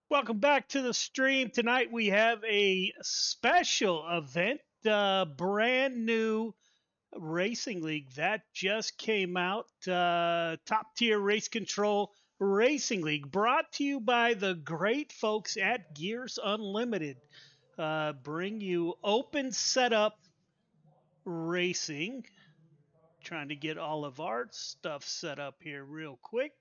Welcome back to the stream. Tonight we have a special event, brand new racing league that just came out. Top tier race control racing league brought to you by the great folks at Gears Unlimited. Bring you open setup racing. Trying to get all of our stuff set up here real quick.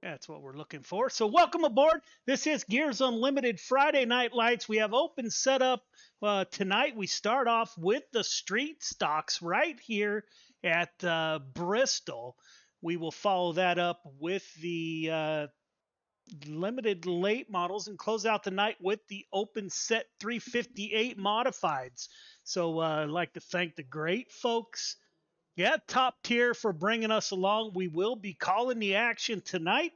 That's what we're looking for. So, welcome aboard. This is Gears Unlimited Friday Night Lights. We have open setup tonight. We start off with the street stocks right here at Bristol. We will follow that up with the limited late models and close out the night with the open set 358 modifieds. So, I'd like to thank the great folks. Yeah, top tier for bringing us along. We will be calling the action tonight.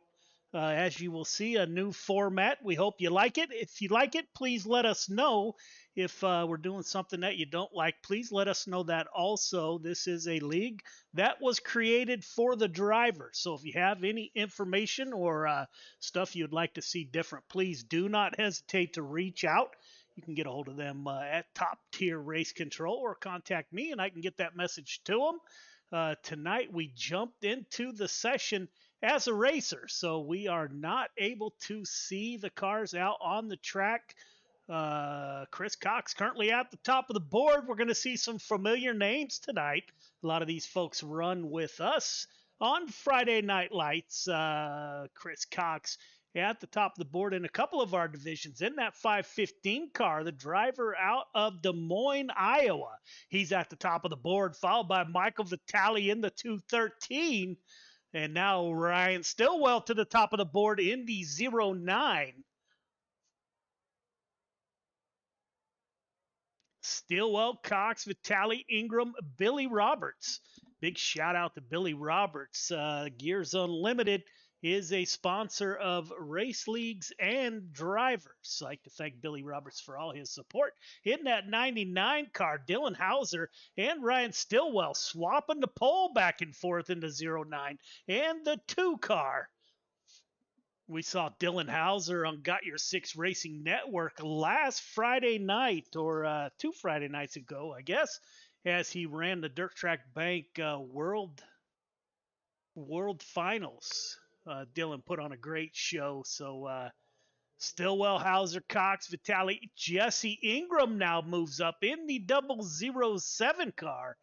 As you will see, a new format. We hope you like it. If you like it, please let us know. If we're doing something that you don't like, please let us know that also. This is a league that was created for the driver. So if you have any information or stuff you'd like to see different, please do not hesitate to reach out. You can get a hold of them at Top Tier Race Control or contact me and I can get that message to them. Tonight we jumped into the session as a racer, so we are not able to see the cars out on the track. Chris Cox currently at the top of the board. We're going to see some familiar names tonight. A lot of these folks run with us on Friday Night Lights. Chris Cox at the top of the board in a couple of our divisions. In that 515 car, the driver out of Des Moines, Iowa. He's at the top of the board, followed by Michael Vitale in the 213. And now Ryan Stillwell to the top of the board in the 09. Stillwell, Cox, Vitale, Ingram, Billy Roberts. Big shout out to Billy Roberts. Gears Unlimited is a sponsor of race leagues and drivers. I'd like to thank Billy Roberts for all his support. In that 99 car, Dylan Hauser and Ryan Stillwell swapping the pole back and forth in the 09. And the 2 car. We saw Dylan Hauser on Got Your Six Racing Network last Friday night, or 2 Friday nights ago, I guess, as he ran the Dirt Track Bank World Finals. Dylan put on a great show. So Stillwell, Hauser, Cox, Vitale, Jesse Ingram now moves up in the 007 car.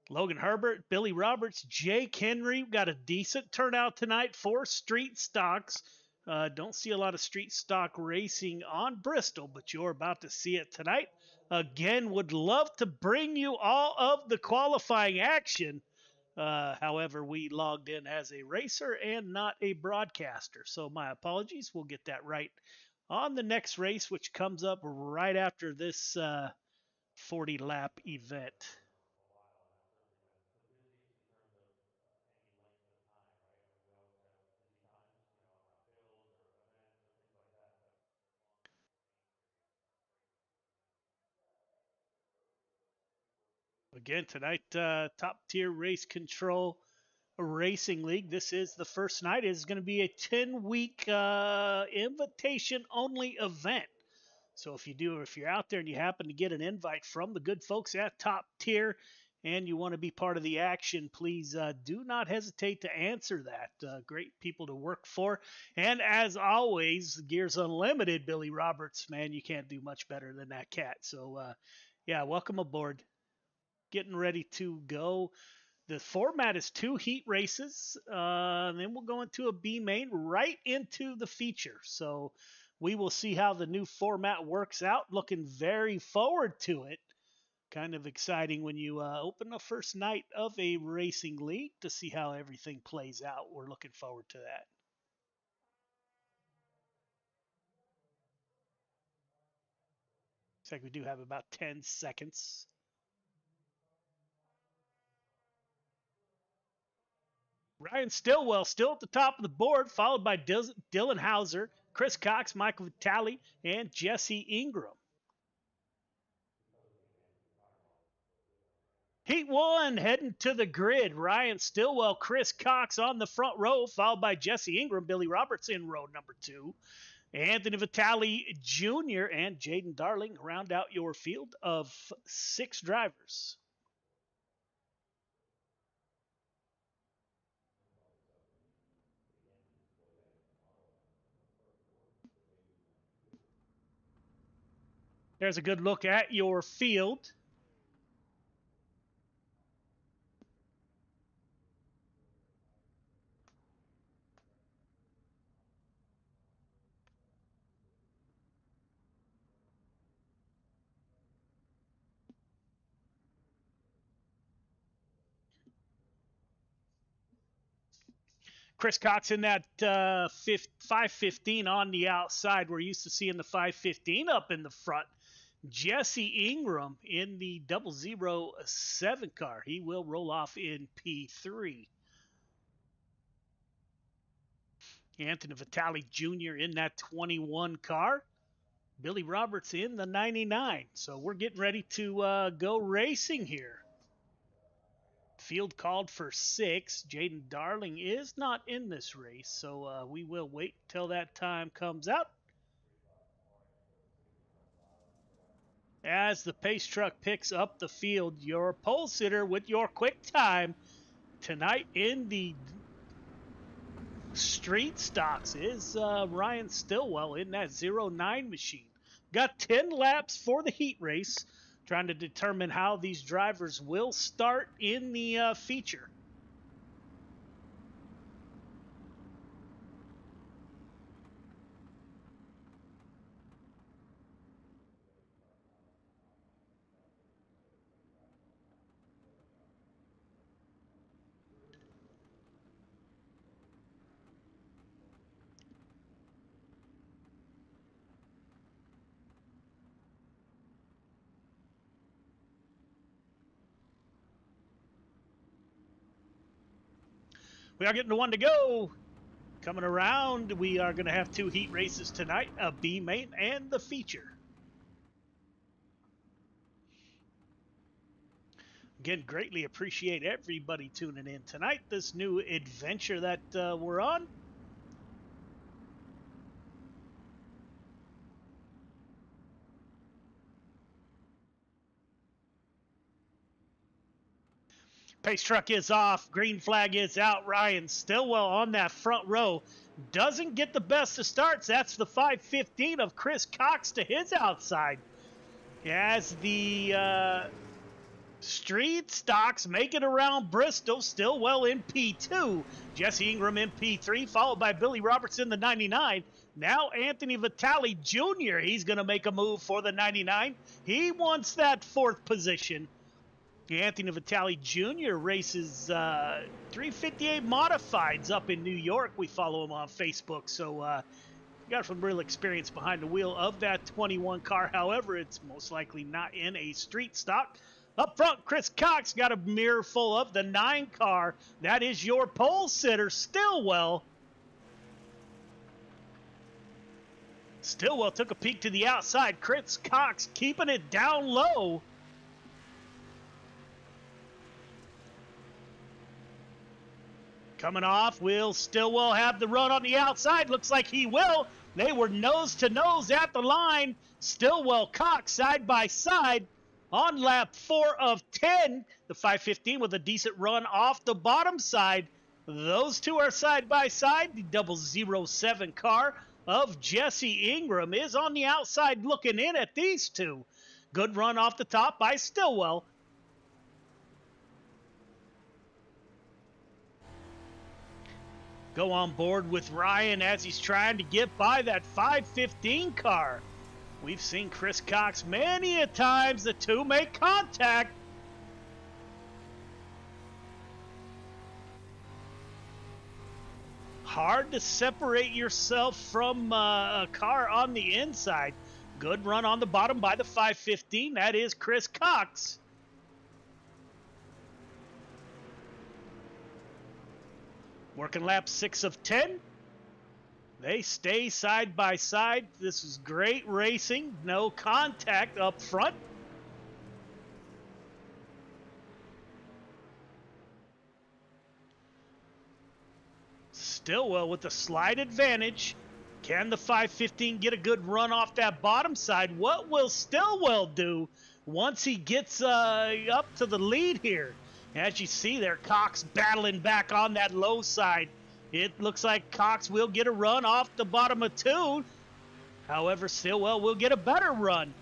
Logan Herbert, Billy Roberts, Jake Henry. Got a decent turnout tonight for street stocks. Don't see a lot of street stock racing on Bristol, but you're about to see it tonight. Again, would love to bring you all of the qualifying action. However, we logged in as a racer and not a broadcaster. So my apologies. We'll get that right on the next race, which comes up right after this 40-lap event. Again, tonight, top tier race control racing league. This is the first night. It is going to be a 10-week invitation only event. So if you're out there and you happen to get an invite from the good folks at Top Tier and you want to be part of the action, please do not hesitate to answer that. Great people to work for. And as always, Gears Unlimited, Billy Roberts, man, you can't do much better than that cat. So, yeah, welcome aboard. Getting ready to go. The format is 2 heat races. Then we'll go into a B main right into the feature. So we will see how the new format works out. Looking very forward to it. Kind of exciting when you open the first night of a racing league to see how everything plays out. We're looking forward to that. Looks like we do have about 10 seconds. Ryan Stillwell still at the top of the board, followed by Dylan Hauser, Chris Cox, Michael Vitale, and Jesse Ingram. Heat 1 heading to the grid. Ryan Stillwell, Chris Cox on the front row, followed by Jesse Ingram, Billy Roberts in row number 2. Anthony Vitale Jr. and Jaden Darling round out your field of 6 drivers. There's a good look at your field. Chris Cox in that 515 on the outside. We're used to seeing the 515 up in the front. Jesse Ingram in the 007 car. He will roll off in P3. Anthony Vitale Jr. in that 21 car. Billy Roberts in the 99. So we're getting ready to go racing here. Field called for 6. Jaden Darling is not in this race, so we will wait till that time comes out. As the pace truck picks up the field, your pole sitter with your quick time tonight in the street stocks is Ryan Stillwell in that 09 machine. Got 10 laps for the heat race, trying to determine how these drivers will start in the feature. We are getting to 1 to go. Coming around, we are going to have 2 heat races tonight, a B main and the feature. Again, greatly appreciate everybody tuning in tonight. This new adventure that we're on. Pace truck is off. Green flag is out. Ryan Stillwell on that front row. Doesn't get the best of starts. That's the 515 of Chris Cox to his outside. As the street stocks make it around Bristol, Stillwell in P2. Jesse Ingram in P3, followed by Billy Roberts in the 99. Now Anthony Vitale Jr., he's going to make a move for the 99. He wants that 4th position. Anthony Vitale Jr. races 358 Modifieds up in New York. We follow him on Facebook, so got some real experience behind the wheel of that 21 car. However, it's most likely not in a street stock. Up front, Chris Cox got a mirror full of the 9 car. That is your pole sitter, Stillwell. Stillwell took a peek to the outside. Chris Cox keeping it down low. Coming off, will Stillwell have the run on the outside? Looks like he will. They were nose to nose at the line. Stillwell, Cox side by side on lap 4 of 10. The 515 with a decent run off the bottom side. Those two are side by side. The 007 car of Jesse Ingram is on the outside looking in at these two. Good run off the top by Stillwell. Go on board with Ryan as he's trying to get by that 515 car. We've seen Chris Cox many a times. The two make contact. Hard to separate yourself from a car on the inside. Good run on the bottom by the 515. That is Chris Cox. Working lap 6 of 10. They stay side by side. This is great racing. No contact up front. Stillwell with the slight advantage. Can the 515 get a good run off that bottom side? What will Stillwell do once he gets up to the lead here? As you see there, Cox battling back on that low side. It looks like Cox will get a run off the bottom of 2. However, Stillwell will get a better run.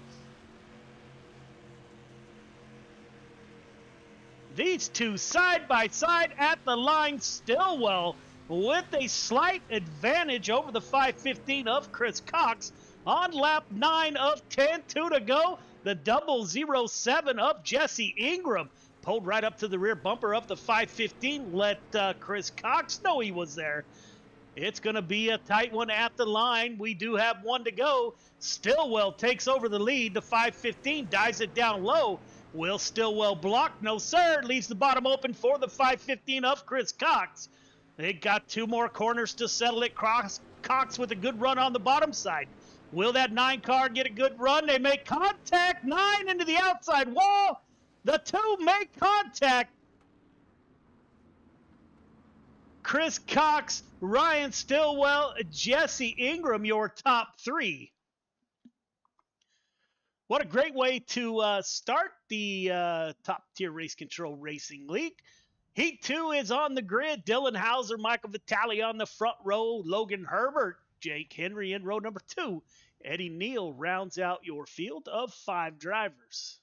These two side by side at the line. Stillwell with a slight advantage over the 515 of Chris Cox on lap 9 of 10. 2 to go. The 007 of Jesse Ingram pulled right up to the rear bumper of the 515. Let Chris Cox know he was there. It's going to be a tight one at the line. We do have 1 to go. Stillwell takes over the lead. The 515 dives it down low. Will Stillwell block? No, sir. Leaves the bottom open for the 515 of Chris Cox. They got 2 more corners to settle it. Cox with a good run on the bottom side. Will that 9 car get a good run? They make contact. 9 into the outside wall. The 2 make contact. Chris Cox, Ryan Stillwell, Jesse Ingram, your top 3. What a great way to start the Top Tier Race Control Racing League. Heat 2 is on the grid. Dylan Hauser, Michael Vitale on the front row. Logan Herbert, Jake Henry in row number 2. Eddie Neal rounds out your field of 5 drivers.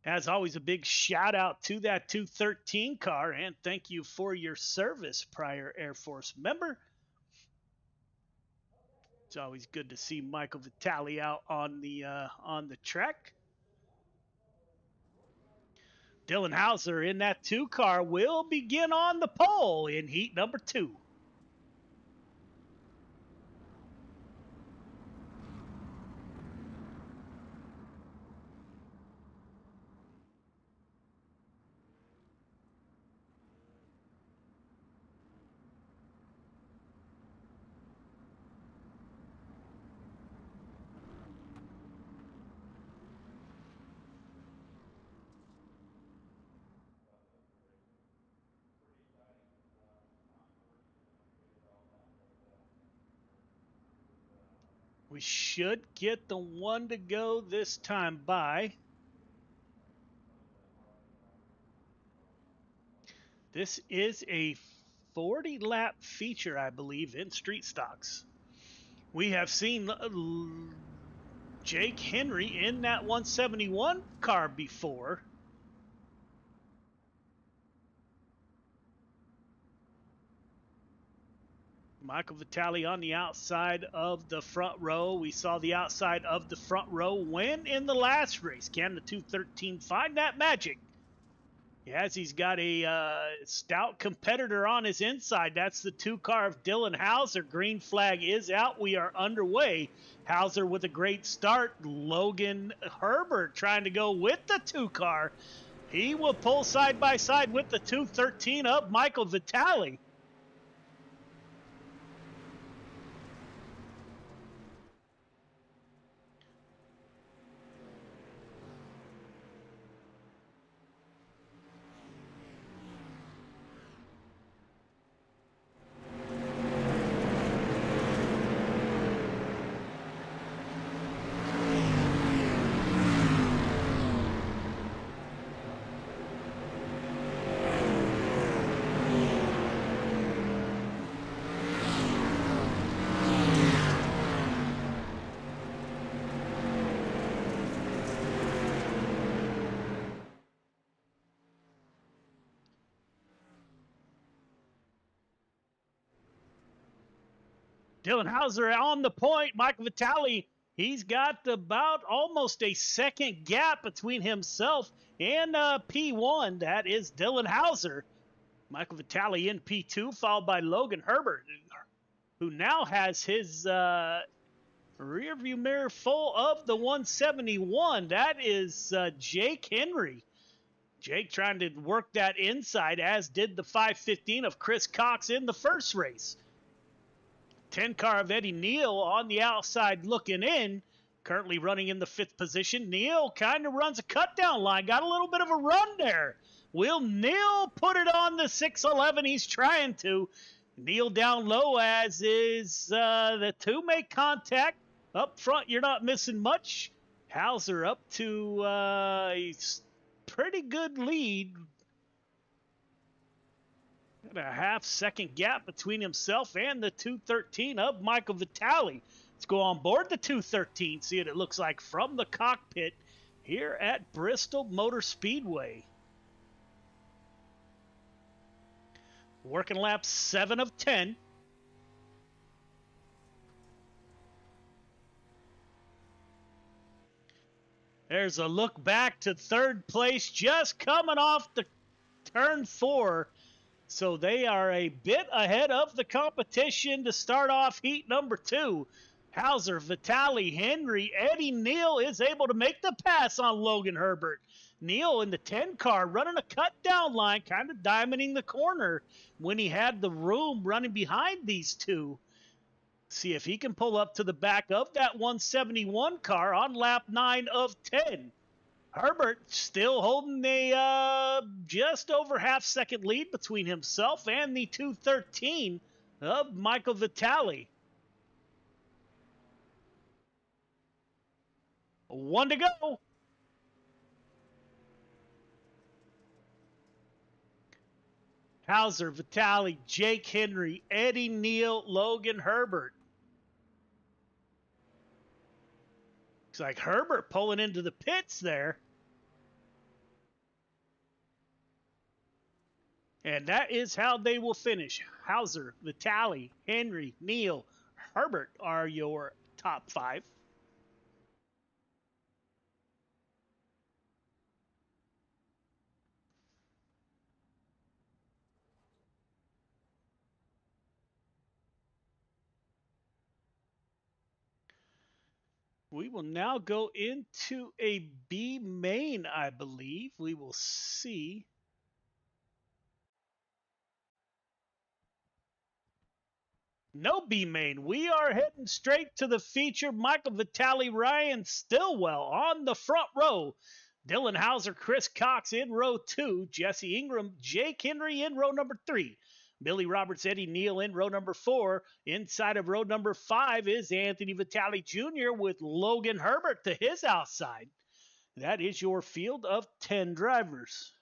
As always, a big shout out to that 213 car, and thank you for your service, prior Air Force member. It's always good to see Michael Vitale out on the track. Dylan Hauser in that 2 car will begin on the pole in heat number 2. We should get the 1 to go this time by. This is a 40-lap feature, I believe, in street stocks. We have seen Jake Henry in that 171 car before. Michael Vitale on the outside of the front row. We saw the outside of the front row win in the last race. Can the 213 find that magic? Yes, he's got a stout competitor on his inside. That's the 2 car of Dylan Hauser. Green flag is out. We are underway. Hauser with a great start. Logan Herbert trying to go with the 2 car. He will pull side by side with the 213 of Michael Vitale. Dylan Hauser on the point. Michael Vitale, he's got about almost a second gap between himself and P1. That is Dylan Hauser. Michael Vitale in P2, followed by Logan Herbert, who now has his rearview mirror full of the 171. That is Jake Henry. Jake trying to work that inside, as did the 515 of Chris Cox in the first race. 10 car of Eddie Neal on the outside looking in. currently running in the 5th position. Neal kind of runs a cut down line. Got a little bit of a run there. Will Neal put it on the 611? He's trying to. Neal down low, as is the two make contact. Up front, you're not missing much. Hauser up to a pretty good lead. Got a half-second gap between himself and the 213 of Michael Vitale. Let's go on board the 213, see what it looks like from the cockpit here at Bristol Motor Speedway. Working lap 7 of 10. There's a look back to 3rd place, just coming off the turn 4. So they are a bit ahead of the competition to start off heat number 2. Hauser, Vitale, Henry, Eddie Neal is able to make the pass on Logan Herbert. Neal in the 10 car running a cut down line, kind of diamonding the corner when he had the room running behind these two. See if he can pull up to the back of that 171 car on lap 9 of 10. Herbert still holding a just over half-second lead between himself and the 213 of Michael Vitale. 1 to go. Hauser, Vitale, Jake Henry, Eddie Neal, Logan Herbert. Looks like Herbert pulling into the pits there. And that is how they will finish. Hauser, Vitale, Henry, Neal, Herbert are your top 5. We will now go into a B main, I believe. We will see. No B main. We are heading straight to the feature. Michael Vitale, Ryan Stillwell on the front row. Dylan Hauser, Chris Cox in row 2. Jesse Ingram, Jake Henry in row number 3. Billy Roberts, Eddie Neal in row number 4. Inside of row number 5 is Anthony Vitale Jr. with Logan Herbert to his outside. That is your field of 10 drivers.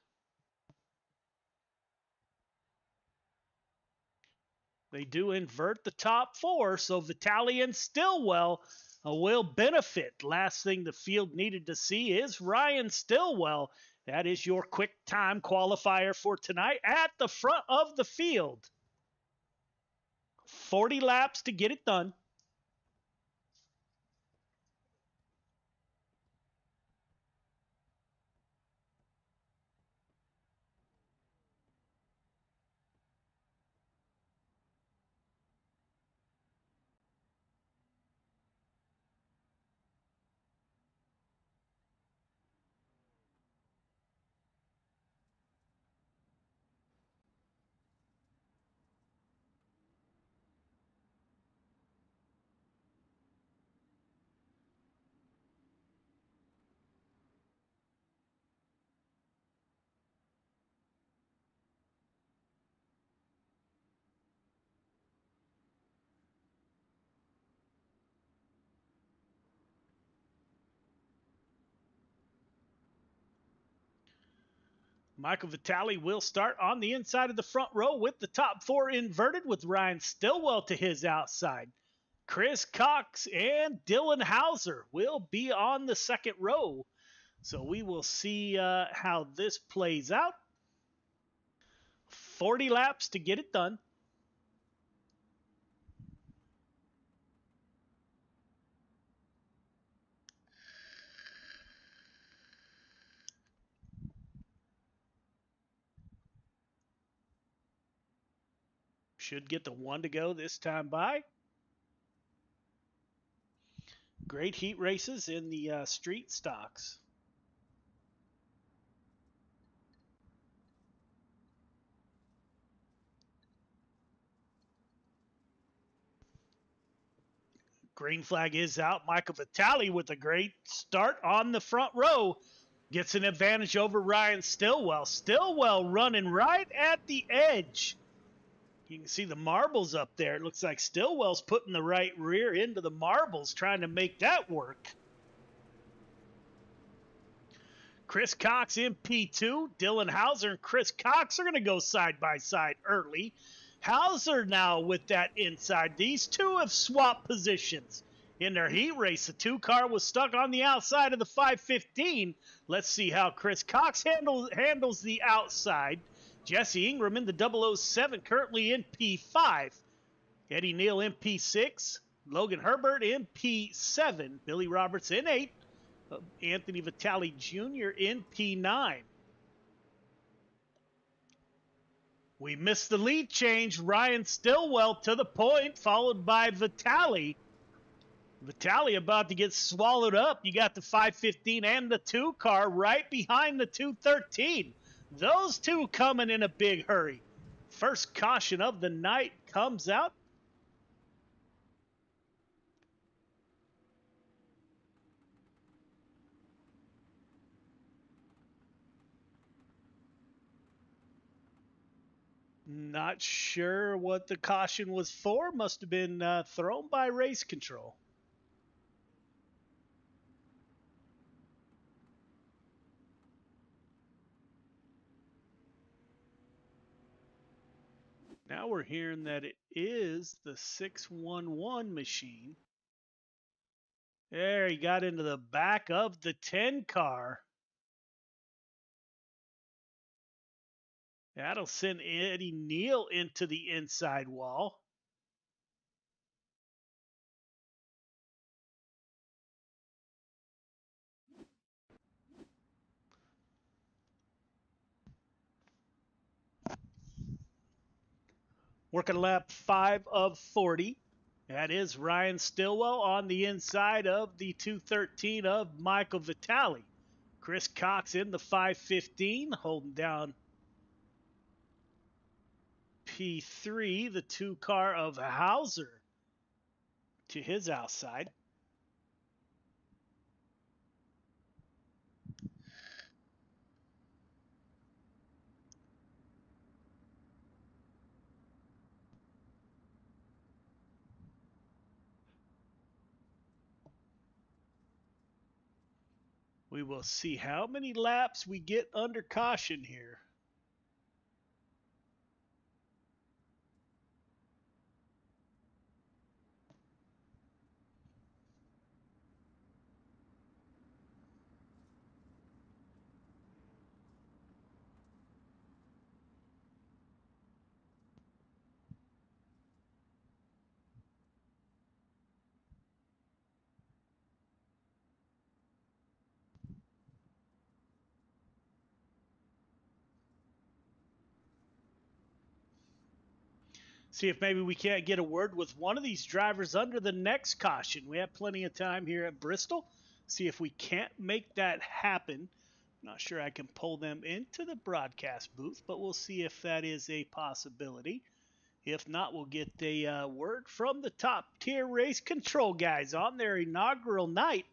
They do invert the top 4, so Vitale and Stillwell will benefit. Last thing the field needed to see is Ryan Stillwell. That is your quick time qualifier for tonight at the front of the field. 40 laps to get it done. Michael Vitale will start on the inside of the front row with the top 4 inverted with Ryan Stillwell to his outside. Chris Cox and Dylan Hauser will be on the second row. So we will see how this plays out. 40 laps to get it done. Should get the 1 to go this time by. Great heat races in the street stocks. Green flag is out. Michael Vitale with a great start on the front row. Gets an advantage over Ryan Stillwell. Stillwell running right at the edge. You can see the marbles up there. It looks like Stillwell's putting the right rear into the marbles, trying to make that work. Chris Cox in P2. Dylan Hauser and Chris Cox are going to go side by side early. Hauser now with that inside. These two have swapped positions. In their heat race, the 2 car was stuck on the outside of the 515. Let's see how Chris Cox handles the outside. Jesse Ingram in the 007, currently in P5. Eddie Neal in P6. Logan Herbert in P7. Billy Roberts in 8. Anthony Vitale Jr. in P9. We missed the lead change. Ryan Stillwell to the point, followed by Vitale. Vitale about to get swallowed up. You got the 515 and the 2 car right behind the 213. Those two coming in a big hurry. First caution of the night comes out. Not sure what the caution was for. Must have been thrown by race control. Now we're hearing that it is the 611 machine. There, he got into the back of the 10 car. That'll send Eddie Neal into the inside wall. Working lap 5 of 40. That is Ryan Stillwell on the inside of the 213 of Michael Vitale. Chris Cox in the 515, holding down P3, the 2 car of Hauser to his outside. We will see how many laps we get under caution here. See if maybe we can't get a word with one of these drivers under the next caution. We have plenty of time here at Bristol. See if we can't make that happen. Not sure I can pull them into the broadcast booth, but we'll see if that is a possibility. If not, we'll get a word from the top tier race control guys on their inaugural night.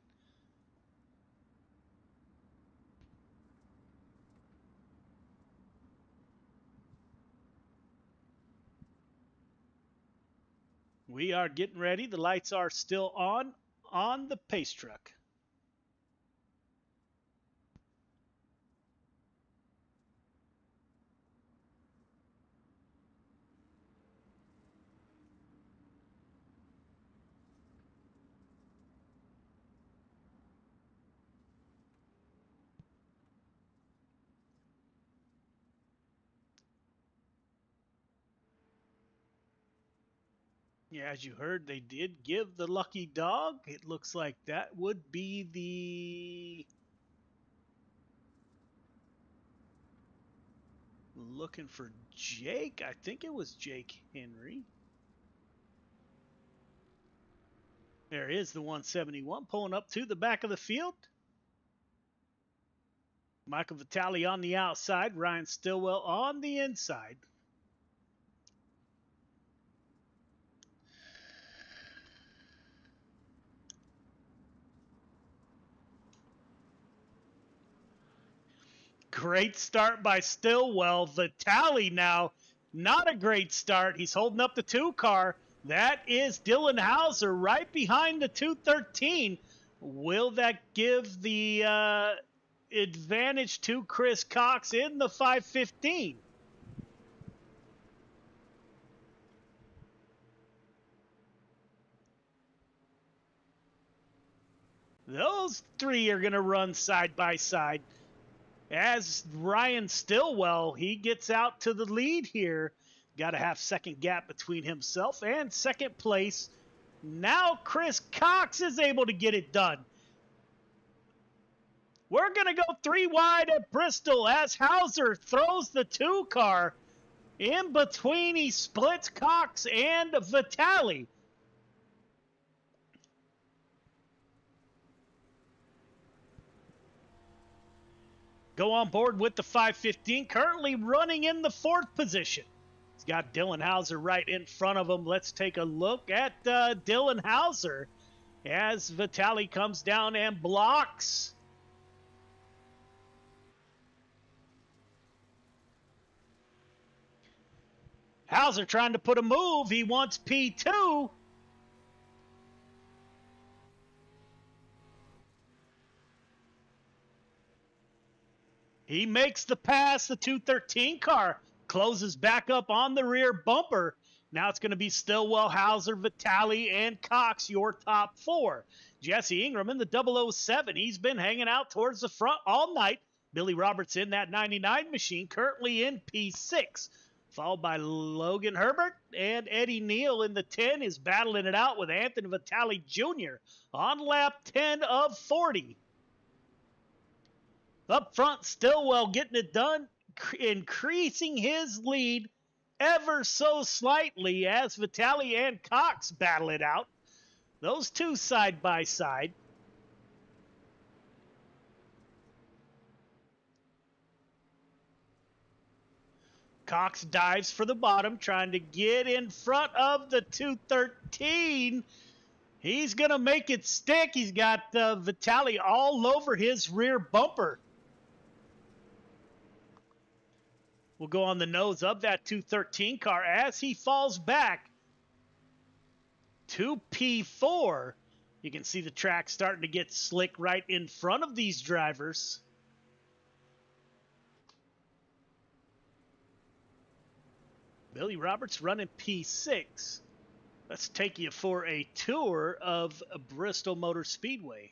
We are getting ready. The lights are still on the pace truck. Yeah, as you heard, they did give the lucky dog. It looks like that would be the... Looking for Jake. I think it was Jake Henry. There is the 171 pulling up to the back of the field. Michael Vitale on the outside. Ryan Stillwell on the inside. Great start by Stillwell. Vitale now, not a great start. He's holding up the 2 car. That is Dylan Hauser right behind the 213. Will that give the advantage to Chris Cox in the 515? Those 3 are going to run side by side. As Ryan Stillwell, he gets out to the lead here. Got a half-second gap between himself and second place. Now Chris Cox is able to get it done. We're going to go 3 wide at Bristol as Hauser throws the 2 car. In between, he splits Cox and Vitale. Go on board with the 515, currently running in the 4th position. He's got Dylan Hauser right in front of him. Let's take a look at Dylan Hauser as Vitale comes down and blocks. Hauser trying to put a move. He wants P2. He makes the pass. The 213 car closes back up on the rear bumper. Now it's going to be Stillwell, Hauser, Vitale, and Cox, your top 4. Jesse Ingram in the 007. He's been hanging out towards the front all night. Billy Roberts in that 99 machine, currently in P6. Followed by Logan Herbert, and Eddie Neal in the 10 is battling it out with Anthony Vitale Jr. on lap 10 of 40. Up front, Stillwell getting it done, increasing his lead ever so slightly as Vitale and Cox battle it out. Those 2 side by side. Cox dives for the bottom, trying to get in front of the 213. He's going to make it stick. He's got Vitale all over his rear bumper. Will go on the nose of that 213 car as he falls back to P4. You can see the track starting to get slick right in front of these drivers. Billy Roberts running P6. Let's take you for a tour of Bristol Motor Speedway.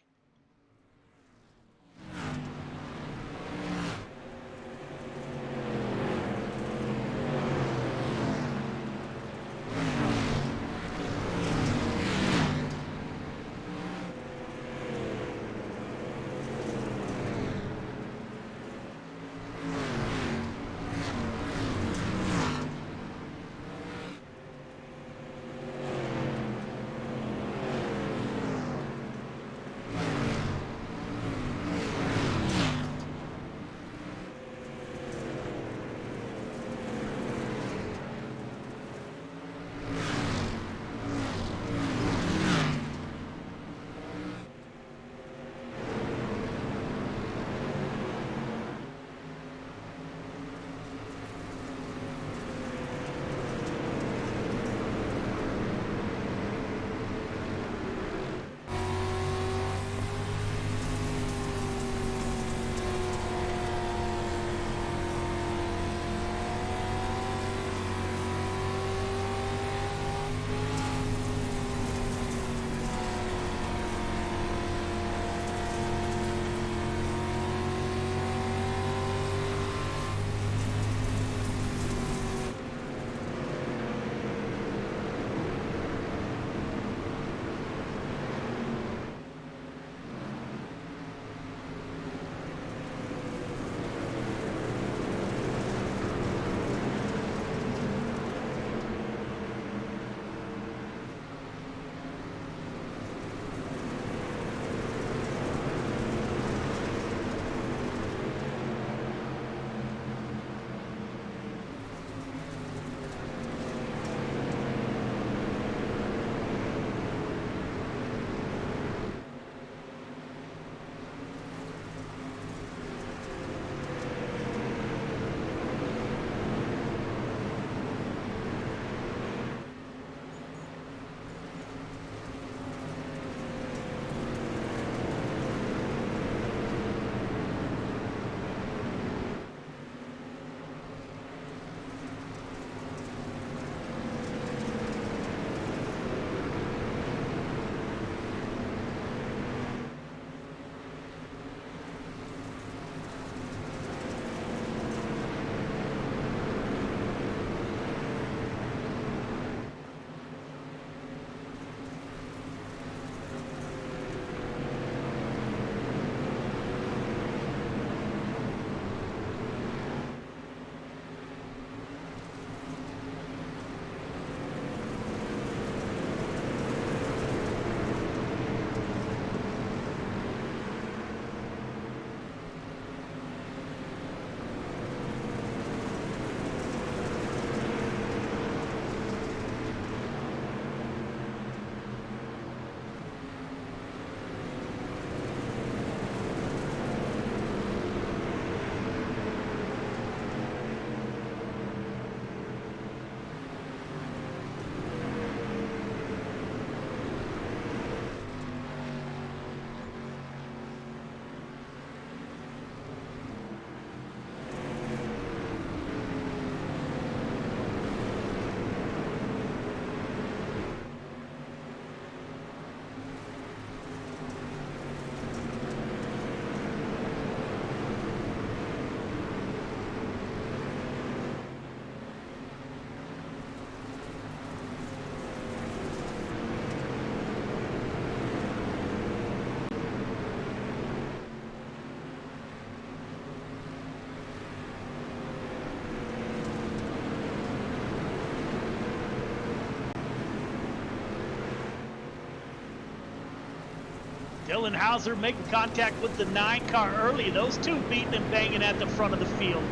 Dylan Hauser making contact with the 9 car early. Those two beating and banging at the front of the field.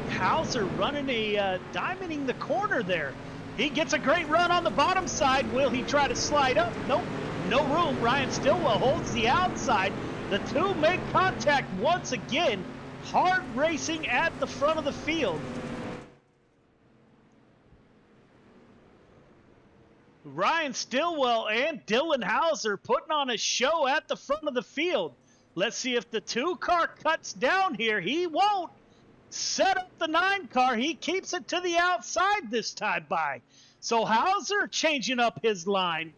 Hauser running a diamonding the corner there. He gets a great run on the bottom side. Will he try to slide up? Nope, no room. Ryan Stillwell holds the outside. The two make contact once again. Hard racing at the front of the field. Ryan Stillwell and Dylan Hauser putting on a show at the front of the field. Let's see if the 2 car cuts down here. He won't. Set up the 9 car. He keeps it to the outside this time by. So Hauser changing up his line.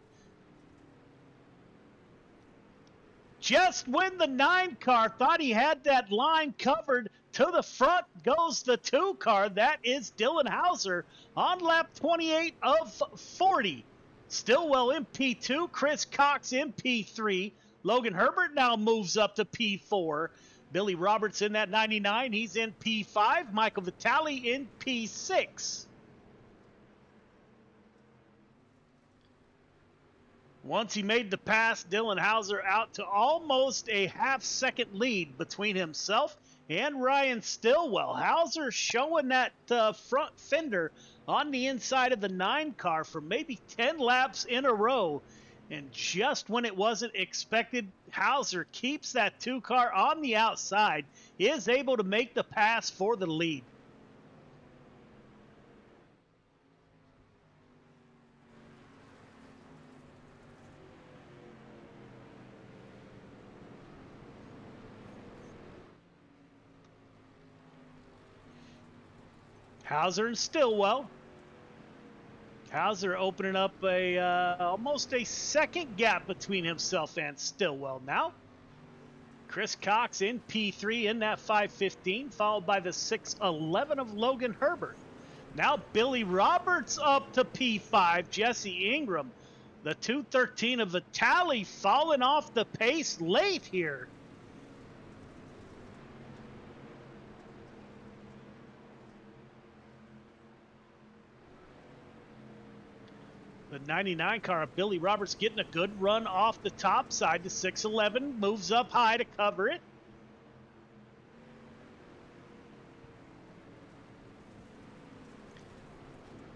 Just when the 9 car thought he had that line covered, to the front goes the 2 car. That is Dylan Hauser on lap 28 of 40. Stillwell in P2, Chris Cox in P3. Logan Herbert now moves up to P4. Billy Roberts in that 99, he's in P5. Michael Vitale in P6. Once he made the pass, Dylan Hauser out to almost a half-second lead between himself and Ryan Stillwell. Hauser showing that front fender on the inside of the 9 car for maybe 10 laps in a row. And just when it wasn't expected, Hauser keeps that 2 car on the outside, is able to make the pass for the lead. Hauser and Stillwell. Hauser opening up almost a second gap between himself and Stillwell now. Chris Cox in P3 in that 515, followed by the 611 of Logan Herbert. Now Billy Roberts up to P5, Jesse Ingram. The 213 of Vitale falling off the pace late here. The 99 car of Billy Roberts getting a good run off the top side. The 611 moves up high to cover it.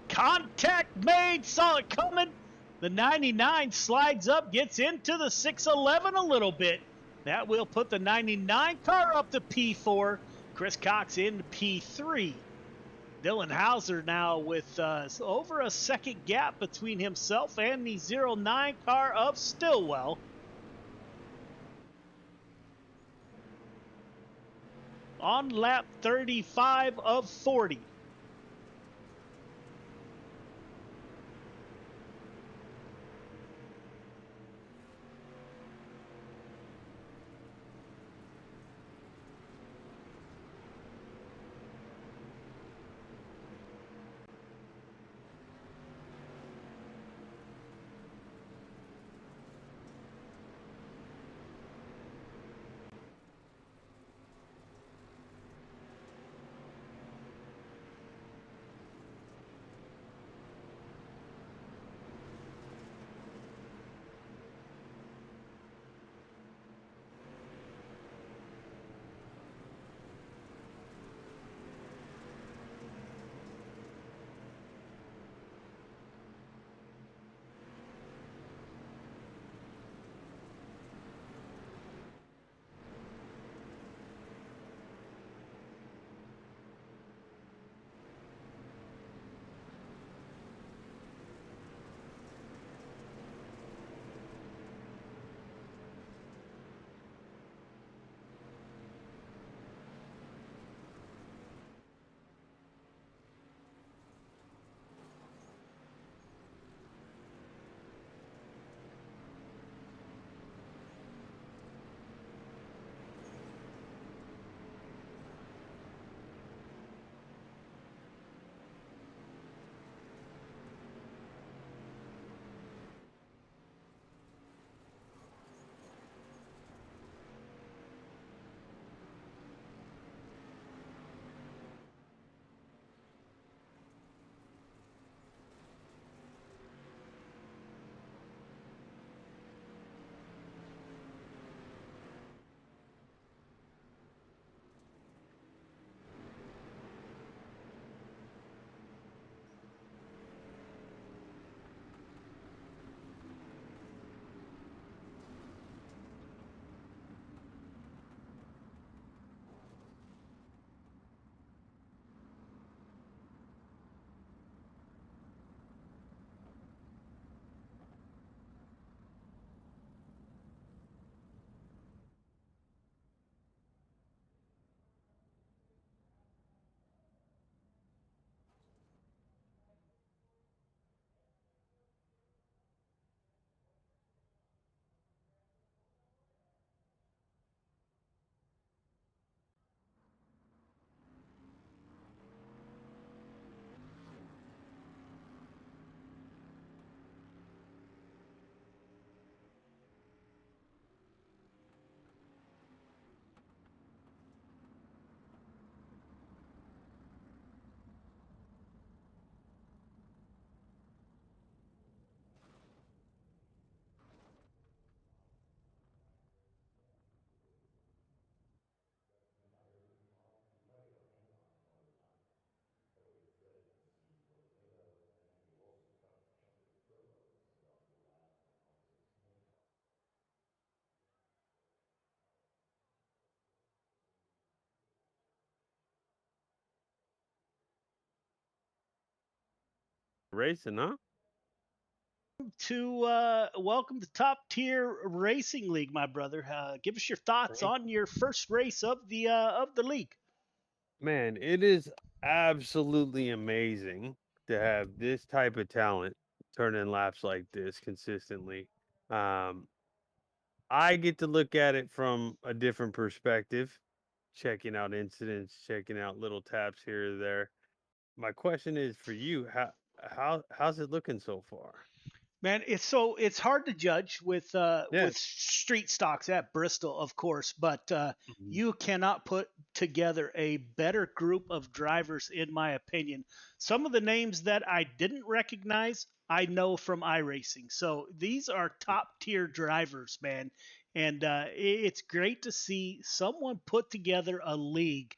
Contact made, saw it coming. The 99 slides up, gets into the 611 a little bit. That will put the 99 car up to P4. Chris Cox in P3. Dylan Hauser now with over a second gap between himself and the 09 car of Stillwell. On lap 35 of 40. Racing, huh? To welcome to Top Tier Racing League, my brother. Give us your thoughts Thank on your first race of the league. Man, it is absolutely amazing to have this type of talent turn in laps like this consistently. Um, I get to look at it from a different perspective, checking out incidents, checking out little taps here or there. My question is for you, how's it looking so far? Man, it's hard to judge Yeah. with street stocks at Bristol, of course, but Mhm. you cannot put together a better group of drivers, in my opinion. Some of the names that I didn't recognize, I know from iRacing. So these are top tier drivers, man, and it's great to see someone put together a league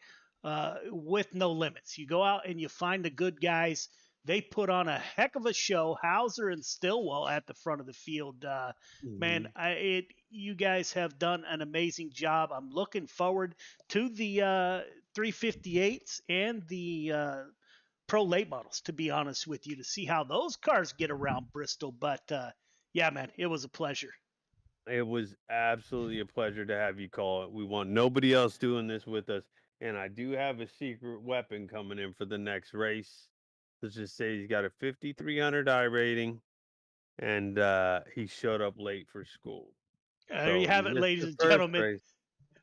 with no limits. You go out and you find the good guys. They put on a heck of a show. Hauser and Stillwell at the front of the field. Man, Mhm. you guys have done an amazing job. I'm looking forward to the 358s and the pro late models, to be honest with you, to see how those cars get around Bristol. But yeah, man, it was a pleasure. It was absolutely a pleasure to have you call it. We want nobody else doing this with us. And I do have a secret weapon coming in for the next race. Let's just say he's got a 5,300 I rating and he showed up late for school. There you So he have it, missed ladies the and first gentlemen. race.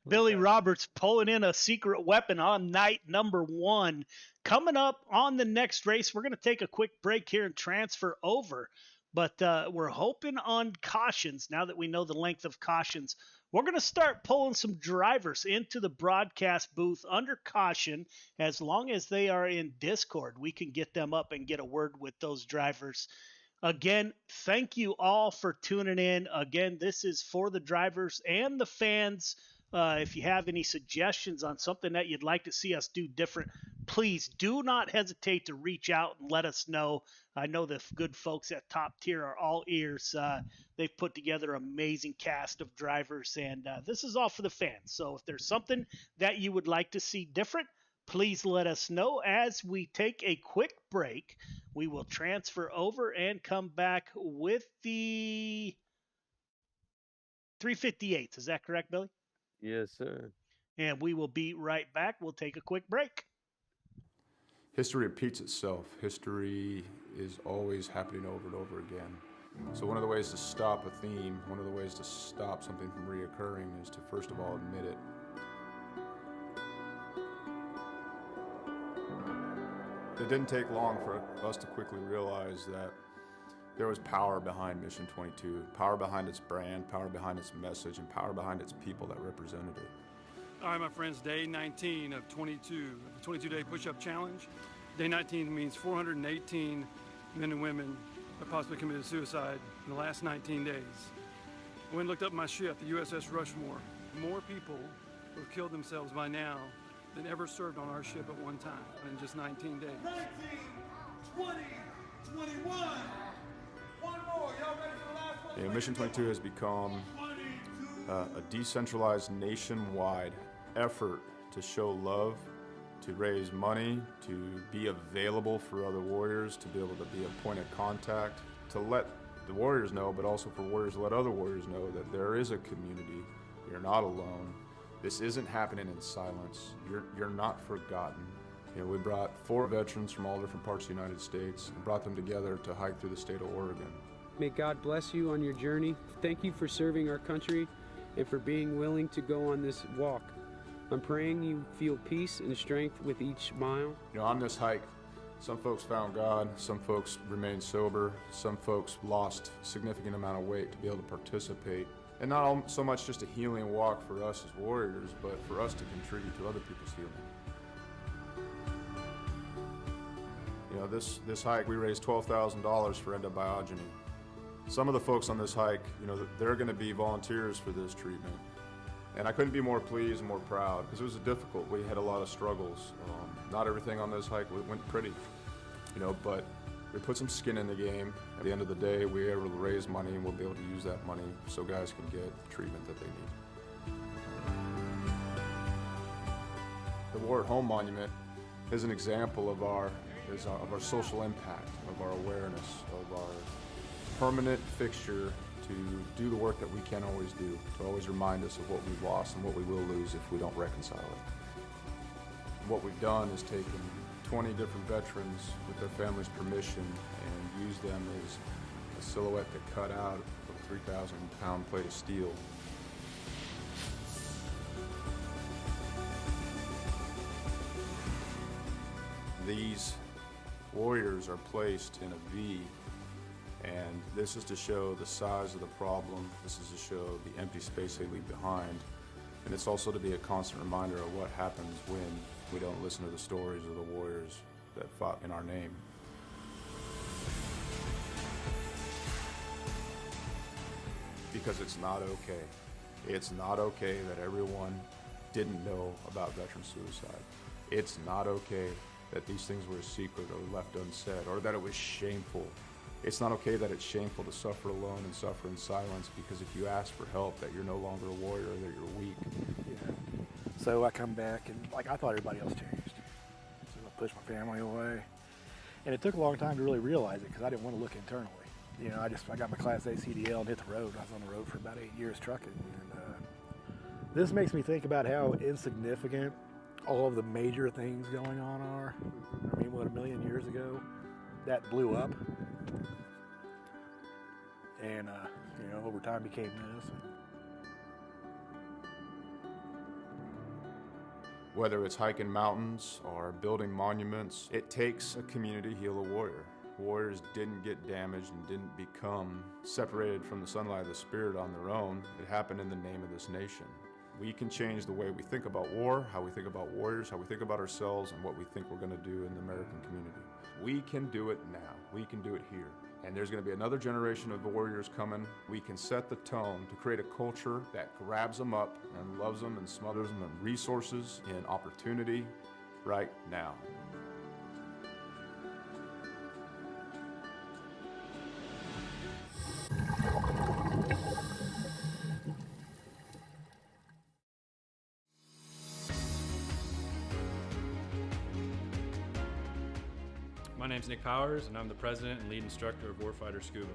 What's Billy that? Roberts pulling in a secret weapon on night number one. Coming up on the next race, we're going to take a quick break here and transfer over. But we're hoping on cautions now that we know the length of cautions. We're going to start pulling some drivers into the broadcast booth under caution. As long as they are in Discord, we can get them up and get a word with those drivers. Again, thank you all for tuning in. Again, this is for the drivers and the fans. If you have any suggestions on something that you'd like to see us do different, please do not hesitate to reach out and let us know. I know the good folks at Top Tier are all ears. They've put together an amazing cast of drivers, and this is all for the fans. So if there's something that you would like to see different, please let us know. As we take a quick break, we will transfer over and come back with the 358s. Is that correct, Billy? Yes, sir. And we will be right back. We'll take a quick break. History repeats itself. History is always happening over and over again. So one of the ways to stop a theme, one of the ways to stop something from reoccurring is to first of all admit it. It didn't take long for us to quickly realize that there was power behind Mission 22, power behind its brand, power behind its message, and power behind its people that represented it. All right, my friends, day 19 of 22, the 22-day push-up challenge. Day 19 means 418 men and women have possibly committed suicide in the last 19 days. I went and looked up my ship, the USS Rushmore. More people who have killed themselves by now than ever served on our ship at one time in just 19 days. 19, 20, 21. One more. Y'all ready for the last one? Mission 22 has become 22. a decentralized nationwide effort to show love, to raise money, to be available for other warriors, to be able to be a point of contact, to let the warriors know, but also for warriors to let other warriors know that there is a community. You're not alone. This isn't happening in silence. You're not forgotten. You know, we brought 4 veterans from all different parts of the United States and brought them together to hike through the state of Oregon. May God bless you on your journey. Thank you for serving our country and for being willing to go on this walk. I'm praying you feel peace and strength with each mile. You know, on this hike, some folks found God, some folks remained sober, some folks lost a significant amount of weight to be able to participate. And not so much just a healing walk for us as warriors, but for us to contribute to other people's healing. You know, this hike, we raised $12,000 for endobiogeny. Some of the folks on this hike, you know, they're going to be volunteers for this treatment. And I couldn't be more pleased and more proud because it was difficult. We had a lot of struggles. Not everything on this hike went pretty, you know, but we put some skin in the game. At the end of the day, we were able to raise money and we'll be able to use that money so guys can get treatment that they need. The War at Home Monument is an example of our of our social impact, of our awareness, of our permanent fixture to do the work that we can't always do, to always remind us of what we've lost and what we will lose if we don't reconcile it. What we've done is taken 20 different veterans with their families' permission and used them as a silhouette to cut out of a 3,000-pound plate of steel. These warriors are placed in a V, and this is to show the size of the problem. This is to show the empty space they leave behind. And it's also to be a constant reminder of what happens when we don't listen to the stories of the warriors that fought in our name. Because it's not okay. It's not okay that everyone didn't know about veteran suicide. It's not okay that these things were a secret or left unsaid, or that it was shameful. It's not okay that it's shameful to suffer alone and suffer in silence, because if you ask for help, that you're no longer a warrior, that you're weak. Yeah. So I come back and I thought everybody else changed. So I pushed my family away. And it took a long time to really realize it because I didn't want to look internally. I got my Class A CDL and hit the road. I was on the road for about 8 years trucking. And this makes me think about how insignificant all of the major things going on are. I mean, what, 1 million years ago, that blew up. And, over time became this. Whether it's hiking mountains or building monuments, it takes a community to heal a warrior. Warriors didn't get damaged and didn't become separated from the sunlight of the spirit on their own. It happened in the name of this nation. We can change the way we think about war, how we think about warriors, how we think about ourselves, and what we think we're going to do in the American community. We can do it now. We can do it here. And there's going to be another generation of warriors coming. We can set the tone to create a culture that grabs them up and loves them and smothers them in resources, in opportunity, right now. My name's Nick Powers, and I'm the president and lead instructor of Warfighter Scuba.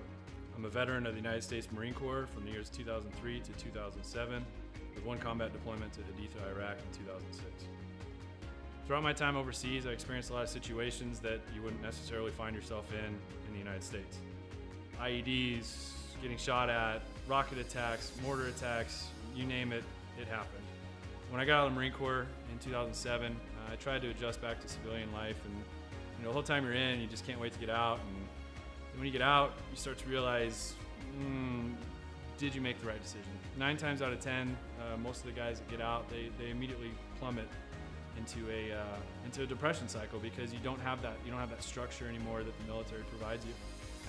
I'm a veteran of the United States Marine Corps from the years 2003 to 2007, with one combat deployment to Haditha, Iraq in 2006. Throughout my time overseas, I experienced a lot of situations that you wouldn't necessarily find yourself in the United States. IEDs, getting shot at, rocket attacks, mortar attacks, you name it, it happened. When I got out of the Marine Corps in 2007, I tried to adjust back to civilian life, and the whole time you're in, you just can't wait to get out. And when you get out, you start to realize, did you make the right decision? 9 times out of 10, most of the guys that get out, they immediately plummet into a depression cycle because you don't have that structure anymore that the military provides you.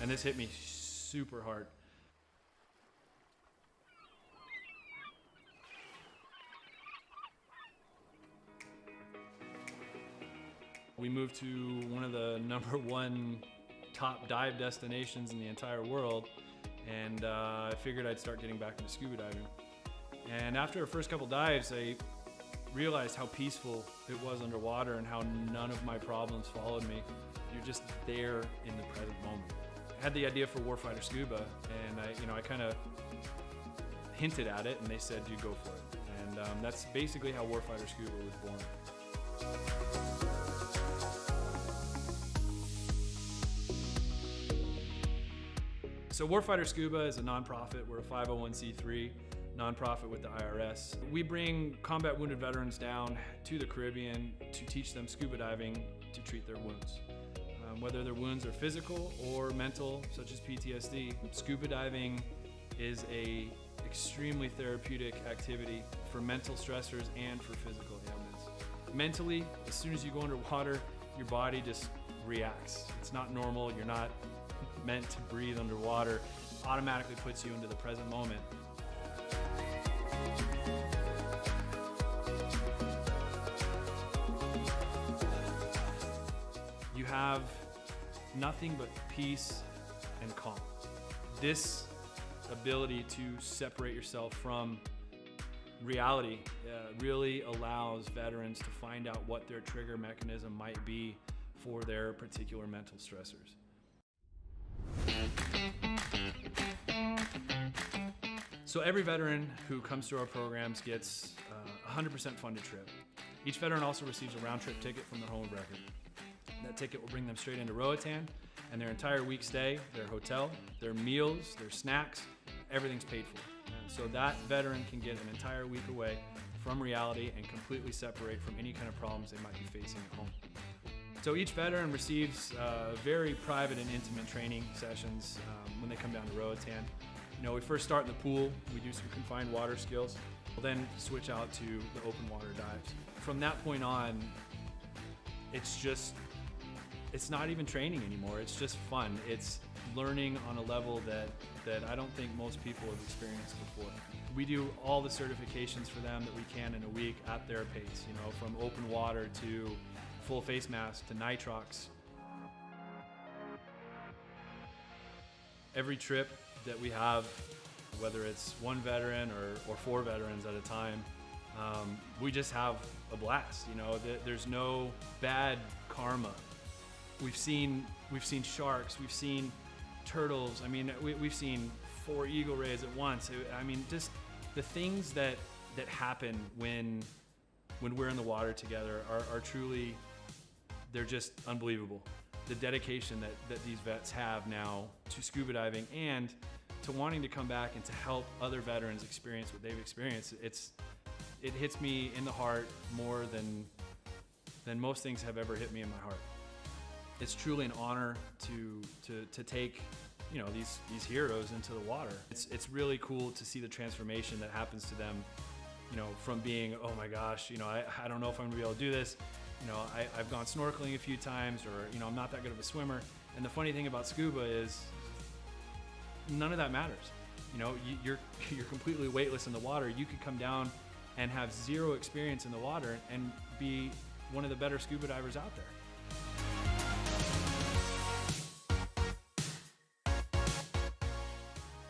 And this hit me super hard. We moved to one of the #1 top dive destinations in the entire world, and I figured I'd start getting back into scuba diving. And after our first couple dives, I realized how peaceful it was underwater and how none of my problems followed me. You're just there in the present moment. I had the idea for Warfighter Scuba, and I kind of hinted at it, and they said, "You go for it." And that's basically how Warfighter Scuba was born. So Warfighter Scuba is a nonprofit. We're a 501c3 nonprofit with the IRS. We bring combat wounded veterans down to the Caribbean to teach them scuba diving to treat their wounds. Whether their wounds are physical or mental, such as PTSD, scuba diving is a extremely therapeutic activity for mental stressors and for physical ailments. Mentally, as soon as you go underwater, your body just reacts. It's not normal. You're not meant to breathe underwater. Automatically puts you into the present moment. You have nothing but peace and calm. This ability to separate yourself from reality really allows veterans to find out what their trigger mechanism might be for their particular mental stressors. So every veteran who comes through our programs gets a 100% funded trip. Each veteran also receives a round-trip ticket from their home of record. That ticket will bring them straight into Roatan, and their entire week stay, their hotel, their meals, their snacks, everything's paid for. And so that veteran can get an entire week away from reality and completely separate from any kind of problems they might be facing at home. So each veteran receives very private and intimate training sessions when they come down to Roatan. You know, we first start in the pool, we do some confined water skills, we'll then switch out to the open water dives. From that point on, it's not even training anymore, it's just fun. It's learning on a level that I don't think most people have experienced before. We do all the certifications for them that we can in a week at their pace, you know, from open water to full face mask to nitrox. Every trip that we have, whether it's one veteran or 4 veterans at a time, we just have a blast. You know, there's no bad karma. We've seen sharks, we've seen turtles. I mean, we've seen 4 eagle rays at once. I mean, just the things that happen when we're in the water together are truly, they're just unbelievable. The dedication that these vets have now to scuba diving and to wanting to come back and to help other veterans experience what they've experienced, it hits me in the heart more than most things have ever hit me in my heart. It's truly an honor to take, you know, these heroes into the water. It's really cool to see the transformation that happens to them, you know, from being, oh my gosh, you know, I don't know if I'm gonna be able to do this. You know, I've gone snorkeling a few times, or, you know, I'm not that good of a swimmer. And the funny thing about scuba is none of that matters. You know, you're completely weightless in the water. You could come down and have 0 experience in the water and be one of the better scuba divers out there.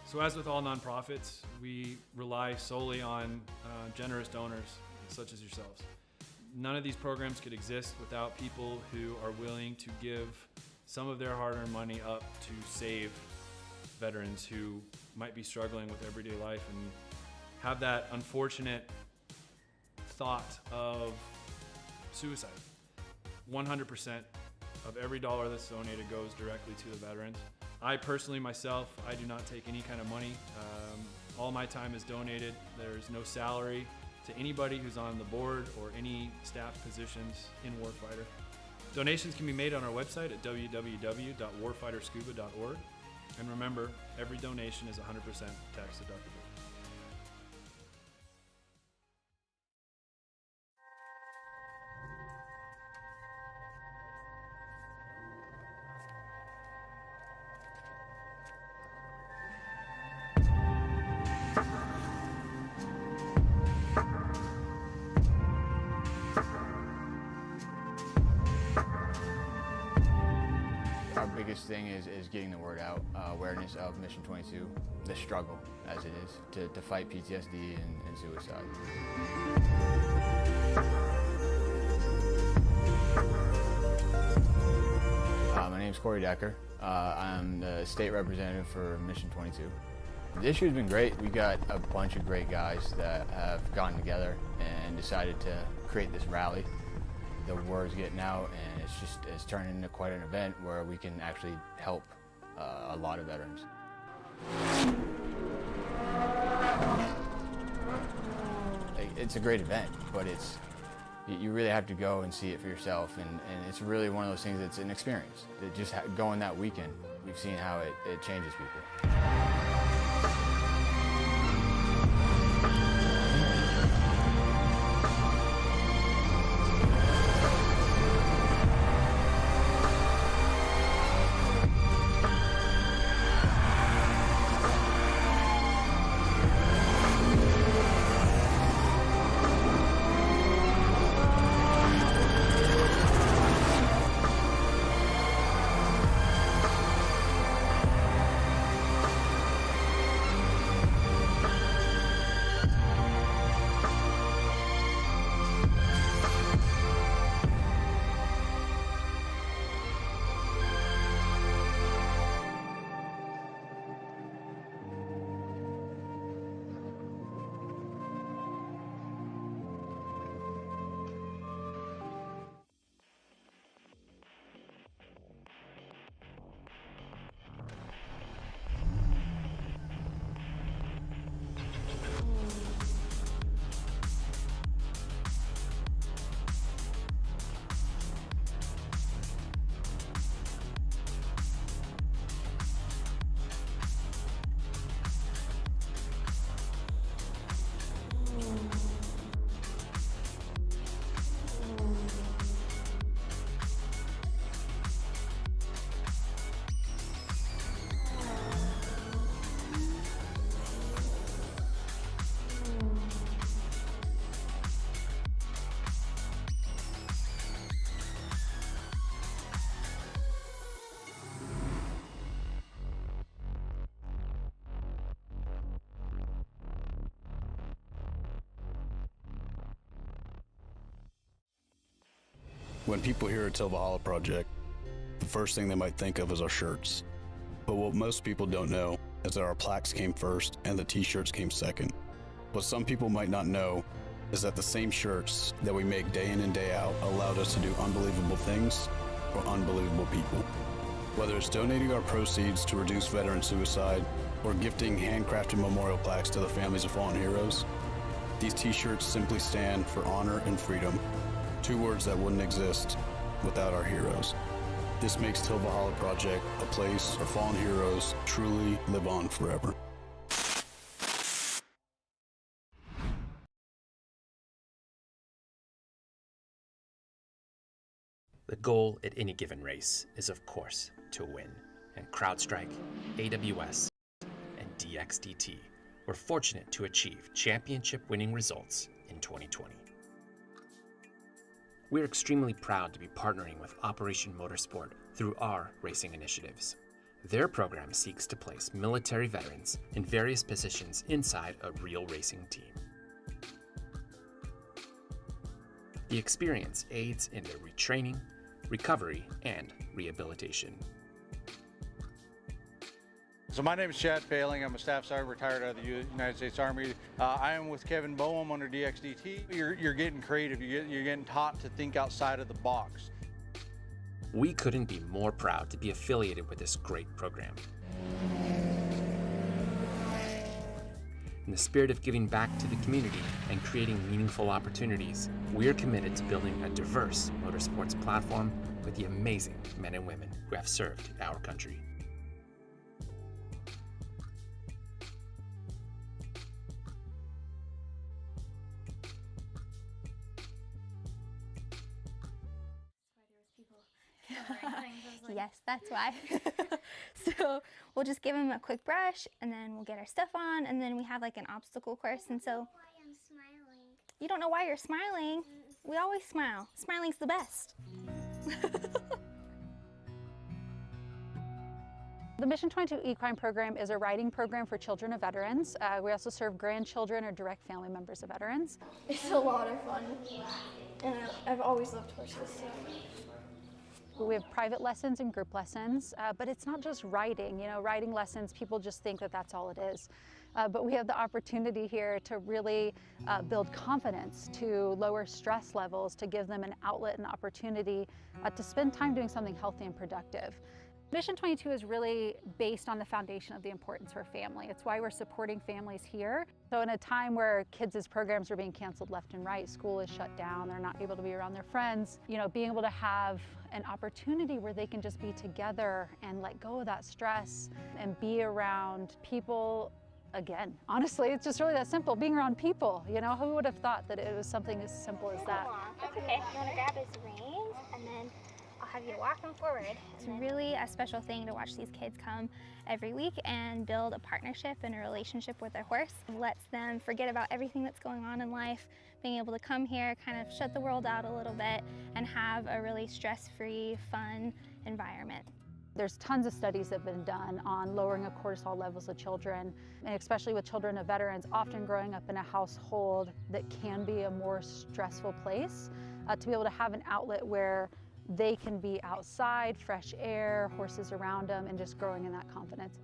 So as with all nonprofits, we rely solely on generous donors such as yourselves. None of these programs could exist without people who are willing to give some of their hard-earned money up to save veterans who might be struggling with everyday life and have that unfortunate thought of suicide. 100% of every dollar that's donated goes directly to the veterans. I personally, myself, I do not take any kind of money. All my time is donated. There's no salary to anybody who's on the board or any staff positions in Warfighter. Donations can be made on our website at www.warfighterscuba.org. And remember, every donation is 100% tax deductible. Biggest thing is getting the word out, awareness of Mission 22, the struggle as it is to fight PTSD and suicide. My name's Corey Decker. I'm the state representative for Mission 22. The issue has been great. We got a bunch of great guys that have gotten together and decided to create this rally. The word's getting out, and it's turned into quite an event where we can actually help a lot of veterans. It's a great event, but you really have to go and see it for yourself, and it's really one of those things that's an experience. Just going that weekend, we've seen how it changes people. When people hear a Tilvalhalla project, the first thing they might think of is our shirts. But what most people don't know is that our plaques came first and the t-shirts came second. What some people might not know is that the same shirts that we make day in and day out allowed us to do unbelievable things for unbelievable people. Whether it's donating our proceeds to reduce veteran suicide or gifting handcrafted memorial plaques to the families of fallen heroes, these t-shirts simply stand for honor and freedom, two words that wouldn't exist without our heroes. This makes Tilvalhalla Project a place our fallen heroes truly live on forever. The goal at any given race is, of course, to win. And CrowdStrike, AWS, and DXDT were fortunate to achieve championship-winning results in 2020. We're extremely proud to be partnering with Operation Motorsport through our racing initiatives. Their program seeks to place military veterans in various positions inside a real racing team. The experience aids in their retraining, recovery, and rehabilitation. So my name is Chad Failing. I'm a staff sergeant retired out of the United States Army. I am with Kevin Boehm under DXDT. You're getting creative. You're getting taught to think outside of the box. We couldn't be more proud to be affiliated with this great program. In the spirit of giving back to the community and creating meaningful opportunities, we're committed to building a diverse motorsports platform with the amazing men and women who have served our country. Yes, that's why. So we'll just give them a quick brush and then we'll get our stuff on, and then we have like an obstacle course. And so why I'm smiling. You don't know why you're smiling? We always smile. Smiling's the best. The Mission 22 Equine Program is a riding program for children of veterans. We also serve grandchildren or direct family members of veterans. It's a lot of fun, and I've always loved horses. We have private lessons and group lessons, but it's not just riding. You know, riding lessons, people just think that that's all it is. But we have the opportunity here to really build confidence, to lower stress levels, to give them an outlet and opportunity to spend time doing something healthy and productive. Mission 22 is really based on the foundation of the importance for family. It's why we're supporting families here. So in a time where kids' programs are being canceled left and right, school is shut down, they're not able to be around their friends, you know, being able to have an opportunity where they can just be together and let go of that stress and be around people. Again, honestly, it's just really that simple, being around people. You know, who would have thought that it was something as simple as that? That's okay. You want to grab his reins and then I'll have you walk him forward. It's really a special thing to watch these kids come every week and build a partnership and a relationship with their horse. It lets them forget about everything that's going on in life, being able to come here, kind of shut the world out a little bit and have a really stress-free, fun environment. There's tons of studies that have been done on lowering of cortisol levels of children, and especially with children of veterans, often growing up in a household that can be a more stressful place, to be able to have an outlet where they can be outside, fresh air, horses around them, and just growing in that confidence.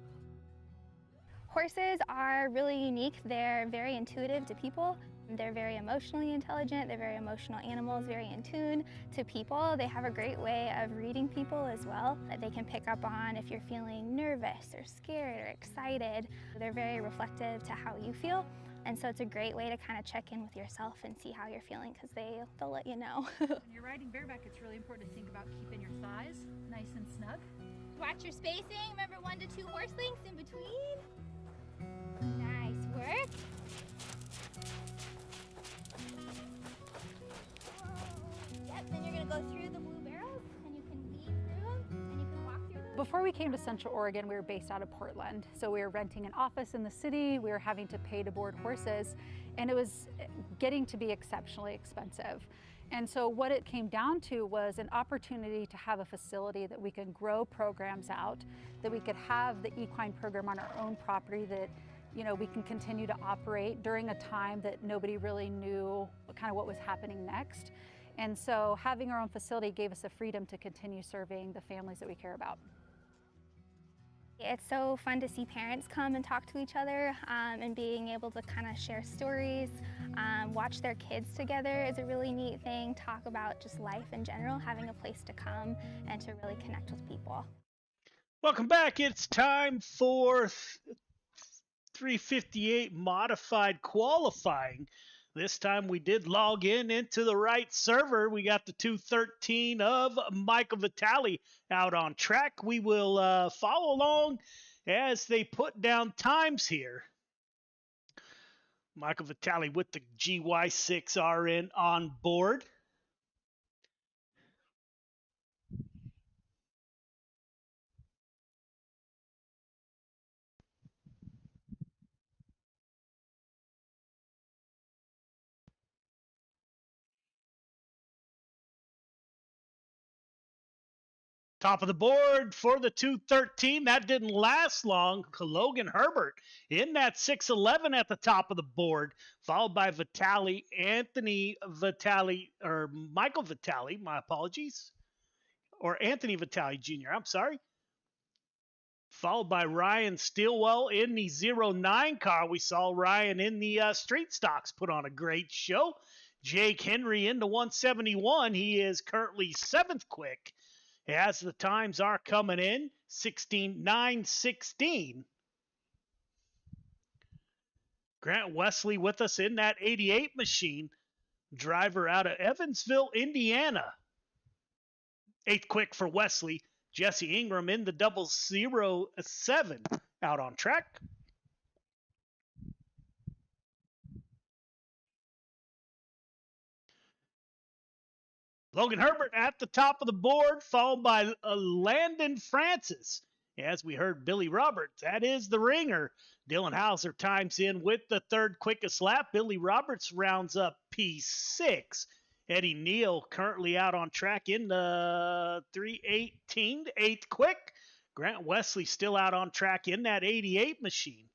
Horses are really unique. They're very intuitive to people. They're very emotionally intelligent. They're very emotional animals, very in tune to people. They have a great way of reading people as well, that they can pick up on if you're feeling nervous or scared or excited. They're very reflective to how you feel. And so it's a great way to kind of check in with yourself and see how you're feeling, because they'll let you know. When you're riding bareback, it's really important to think about keeping your thighs nice and snug. Watch your spacing. Remember 1 to 2 horse lengths in between. Nice work. Yep, then you're going to go through the blue barrels and you can weave through them and you can walk through them. Before we came to Central Oregon, we were based out of Portland. So we were renting an office in the city, we were having to pay to board horses, and it was getting to be exceptionally expensive. And so what it came down to was an opportunity to have a facility that we can grow programs out, that we could have the equine program on our own property, that we can continue to operate during a time that nobody really knew kind of what was happening next. And so having our own facility gave us the freedom to continue serving the families that we care about. It's so fun to see parents come and talk to each other, and being able to kind of share stories, watch their kids together is a really neat thing, talk about just life in general, having a place to come and to really connect with people. Welcome back. It's time for 358 modified qualifying. This time we did log into the right server. We got the 213 of Michael Vitale out on track. We will follow along as they put down times here. Michael Vitale with the GY6RN on board. Top of the board for the 213. That didn't last long. Logan Herbert in that 611 at the top of the board, followed by Michael Vitale, my apologies, or Anthony Vitale Jr., I'm sorry. Followed by Ryan Stillwell in the 09 car. We saw Ryan in the street stocks put on a great show. Jake Henry in the 171. He is currently 7th quick. As the times are coming in, 16:9:16. Grant Wesley with us in that 88 machine. Driver out of Evansville, Indiana. 8th quick for Wesley. Jesse Ingram in the 007 out on track. Logan Herbert at the top of the board, followed by Landon Francis. As we heard Billy Roberts, that is the ringer. Dylan Hauser times in with the 3rd quickest lap. Billy Roberts rounds up P6. Eddie Neal currently out on track in the 318, 8th quick. Grant Wesley still out on track in that 88 machine.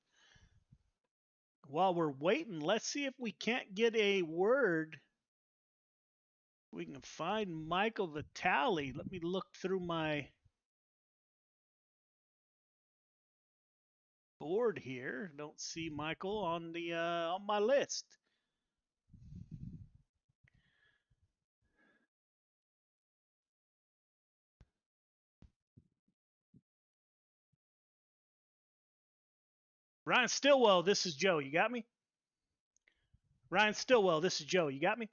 While we're waiting, let's see if we can't get a word. We can find Michael Vitale. Let me look through my board here. Don't see Michael on the on my list. Ryan Stillwell, this is Joe. You got me? Ryan Stillwell, this is Joe. You got me?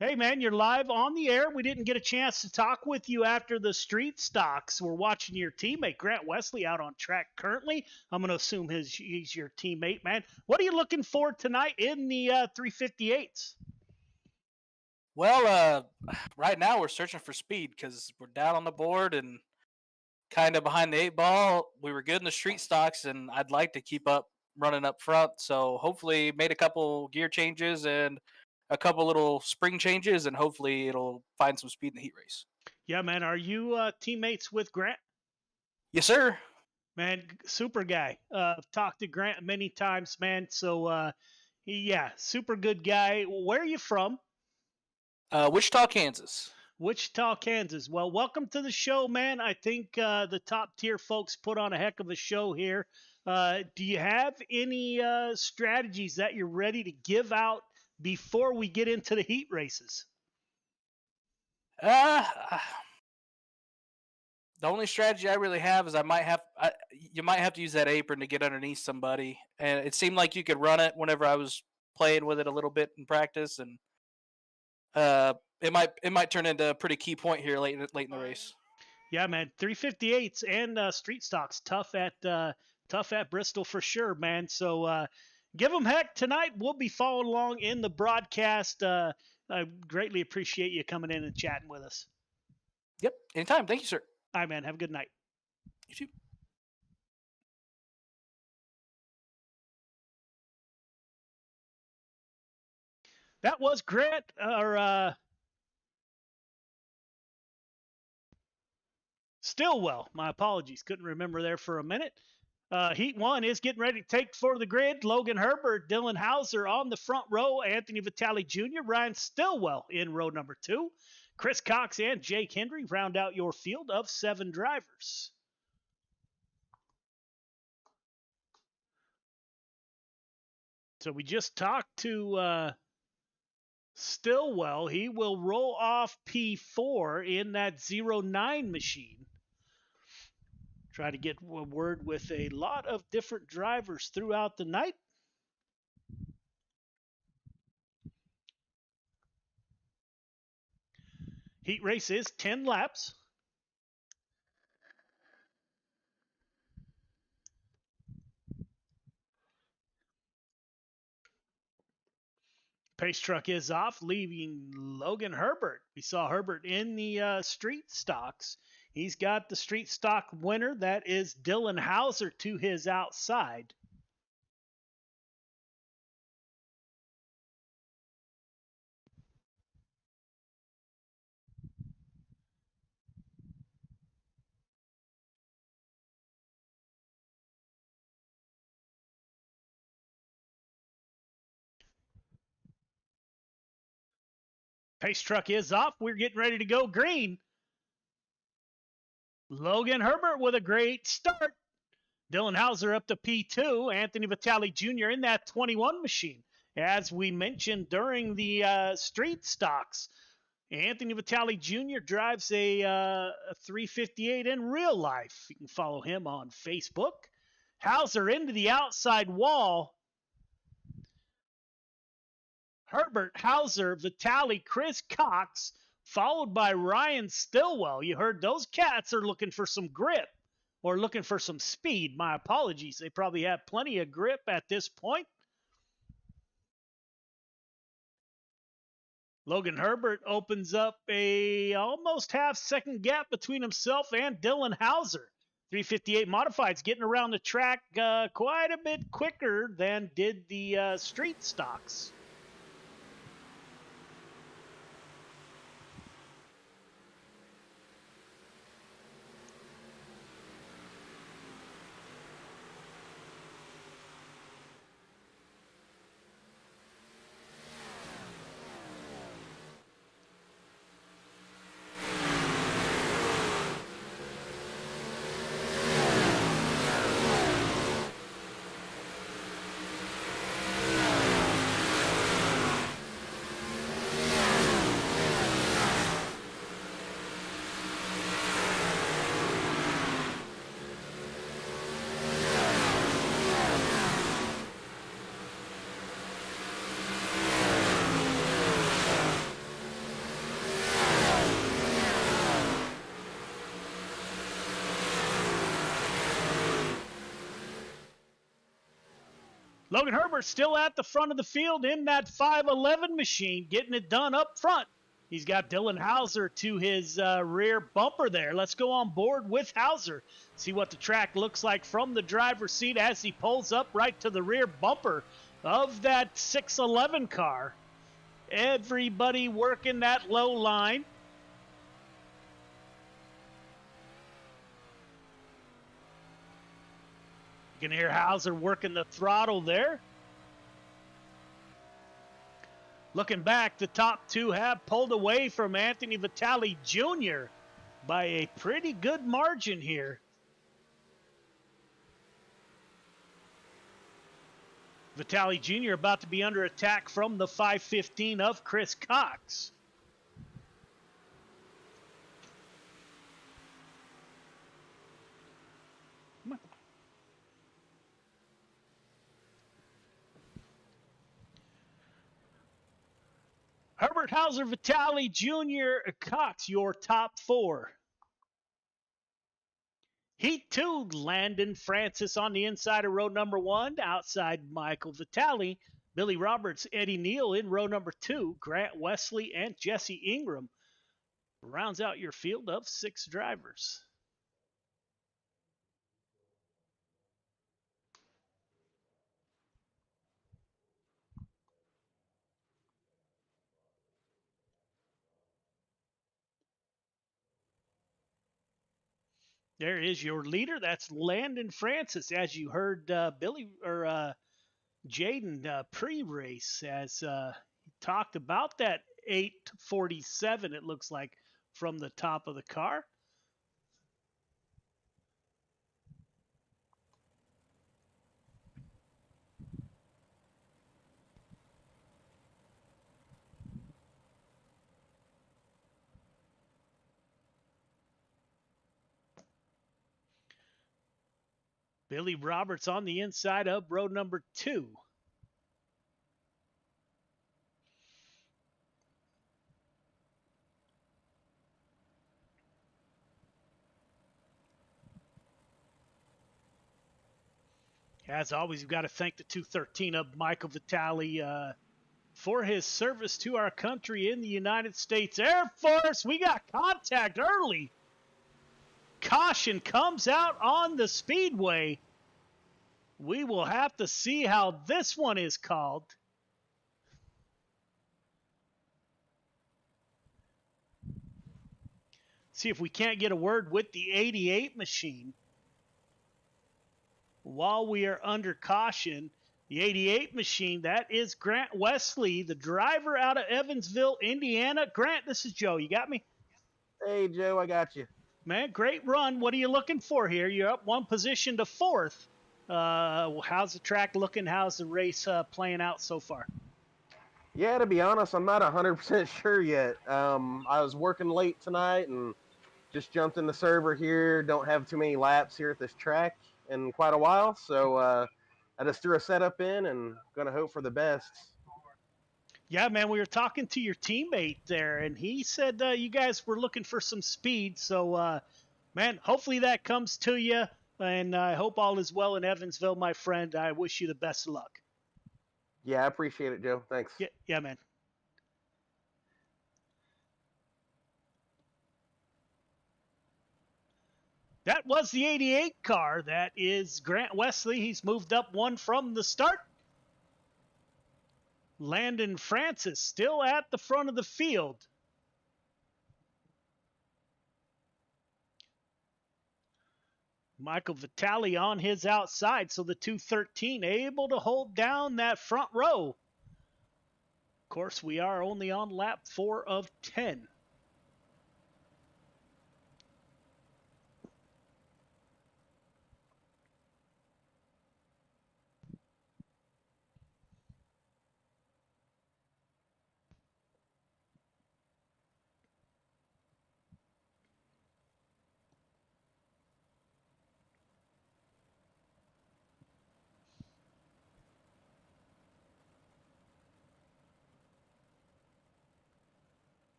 Hey, man, you're live on the air. We didn't get a chance to talk with you after the street stocks. We're watching your teammate, Grant Wesley, out on track currently. I'm going to assume he's your teammate, man. What are you looking for tonight in the 358s? Well, right now we're searching for speed because we're down on the board and kind of behind the 8 ball. We were good in the street stocks, and I'd like to keep up running up front. So hopefully made a couple gear changes and a couple little spring changes, and hopefully it'll find some speed in the heat race. Yeah, man. Are you teammates with Grant? Yes, sir. Man, super guy. I've talked to Grant many times, man. So, yeah, super good guy. Where are you from? Wichita, Kansas. Wichita, Kansas. Well, welcome to the show, man. I think the top tier folks put on a heck of a show here. Do you have any strategies that you're ready to give out before we get into the heat races? The only strategy I really have is you might have to use that apron to get underneath somebody, and it seemed like you could run it whenever I was playing with it a little bit in practice, and it might turn into a pretty key point here late in the race. Yeah, man, 358s and street stocks tough at Bristol for sure, man. So give them heck tonight. We'll be following along in the broadcast. I greatly appreciate you coming in and chatting with us. Yep, anytime. Thank you, sir. All right, man. Have a good night. You too. That was Grant, Stillwell. My apologies. Couldn't remember there for a minute. Heat 1 is getting ready to take for the grid. Logan Herbert, Dylan Hauser on the front row. Anthony Vitale Jr., Ryan Stillwell in row number 2. Chris Cox and Jake Hendry round out your field of 7 drivers. So we just talked to Stillwell. He will roll off P4 in that 09 machine. Try to get a word with a lot of different drivers throughout the night. Heat race is 10 laps. Pace truck is off, leaving Logan Herbert. We saw Herbert in the street stocks. He's got the street stock winner. That is Dylan Hauser to his outside. Pace truck is off. We're getting ready to go green. Logan Herbert with a great start. Dylan Hauser up to P2. Anthony Vitale Jr. in that 21 machine. As we mentioned during the street stocks, Anthony Vitale Jr. drives a 358 in real life. You can follow him on Facebook. Hauser into the outside wall. Herbert, Hauser, Vitale, Chris Cox, followed by Ryan Stillwell. You heard those cats are looking for some grip or looking for some speed. My apologies. They probably have plenty of grip at this point. Logan Herbert opens up a almost half-second gap between himself and Dylan Hauser. 358 Modified's getting around the track quite a bit quicker than did the street stocks. Logan Herbert still at the front of the field in that 511 machine, getting it done up front. He's got Dylan Hauser to his rear bumper there. Let's go on board with Hauser. See what the track looks like from the driver's seat as he pulls up right to the rear bumper of that 611 car. Everybody working that low line. You can hear Hauser working the throttle there. Looking back, the top two have pulled away from Anthony Vitale Jr. by a pretty good margin here. Vitale Jr. about to be under attack from the 515 of Chris Cox. Herbert, Hauser, Vitale Jr., Cox, your top four. Heat 2, Landon Francis on the inside of row number 1. Outside Michael Vitale, Billy Roberts, Eddie Neal in row number 2. Grant Wesley and Jesse Ingram rounds out your field of 6 drivers. There is your leader. That's Landon Francis, as you heard Billy or Jaden pre-race as he talked about that 847. It looks like from the top of the car. Billy Roberts on the inside of row number 2. As always, you've got to thank the 213 of Michael Vitale for his service to our country in the United States Air Force. We got contact early. Caution comes out on the speedway. We will have to see how this one is called. See if we can't get a word with the 88 machine. While we are under caution, the 88 machine, that is Grant Wesley, the driver out of Evansville, Indiana. Grant, this is Joe. You got me? Hey, Joe, I got you. Man, great run. What are you looking for here? You're up one position to 4th. How's the track looking? How's the race playing out so far? Yeah, to be honest, I'm not 100% sure yet. I was working late tonight and just jumped in the server here. Don't have too many laps here at this track in quite a while, so I just threw a setup in and gonna hope for the best. Yeah, man, we were talking to your teammate there, and he said you guys were looking for some speed. So, man, hopefully that comes to you, and I hope all is well in Evansville, my friend. I wish you the best of luck. Yeah, I appreciate it, Joe. Thanks. Yeah, man. That was the 88 car. That is Grant Wesley. He's moved up one from the start. Landon Francis still at the front of the field. Michael Vitale on his outside, so the 213 able to hold down that front row. Of course, we are only on lap 4 of 10.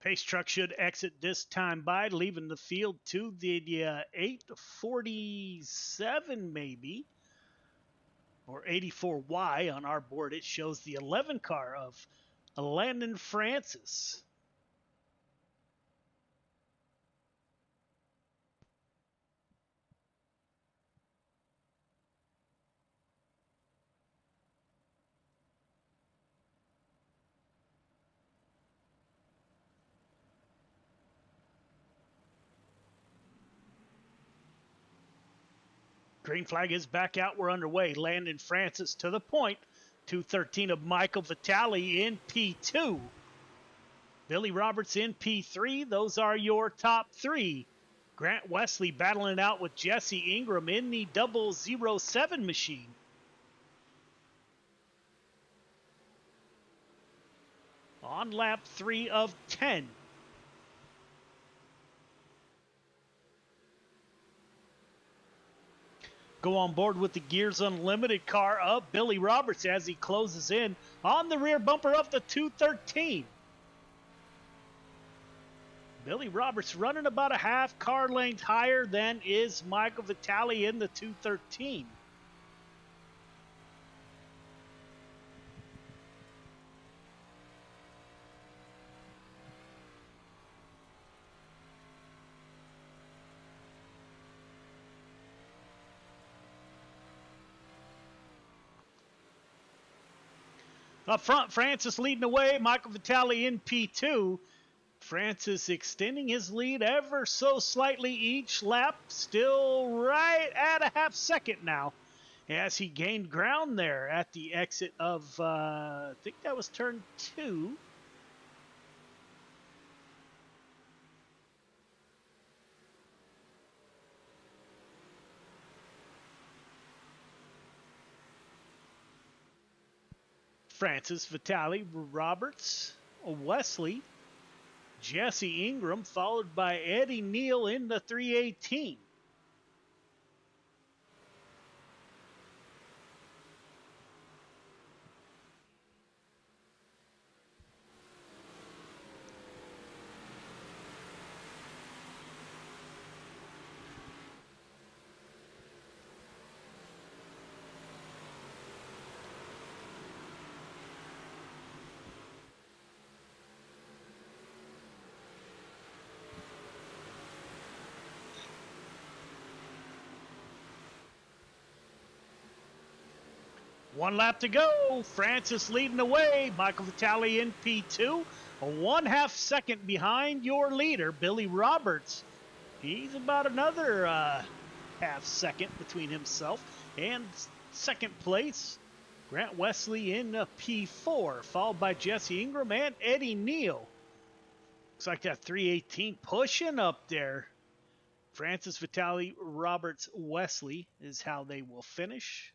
Pace truck should exit this time by, leaving the field to the 847 maybe, or 84Y on our board. It shows the 11 car of Landon Francis. Green flag is back out. We're underway. Landon Francis to the point. 213 of Michael Vitale in P2. Billy Roberts in P3. Those are your top 3. Grant Wesley battling it out with Jesse Ingram in the 007 machine. On lap 3 of 10. Go on board with the Gears Unlimited car of Billy Roberts as he closes in on the rear bumper of the 213. Billy Roberts running about a half car length higher than is Michael Vitale in the 213. Up front, Francis leading the way. Michael Vitale in P2. Francis extending his lead ever so slightly each lap. Still right at a half second now as he gained ground there at the exit of, I think that was turn 2. Francis, Vitale, Roberts, Wesley, Jesse Ingram, followed by Eddie Neal in the 318. One lap to go. Francis leading the way. Michael Vitale in P2. A 1/2 second behind your leader, Billy Roberts. He's about another half second between himself and second place. Grant Wesley in P4, followed by Jesse Ingram and Eddie Neal. Looks like that 318 pushing up there. Francis, Vitale, Roberts, Wesley is how they will finish.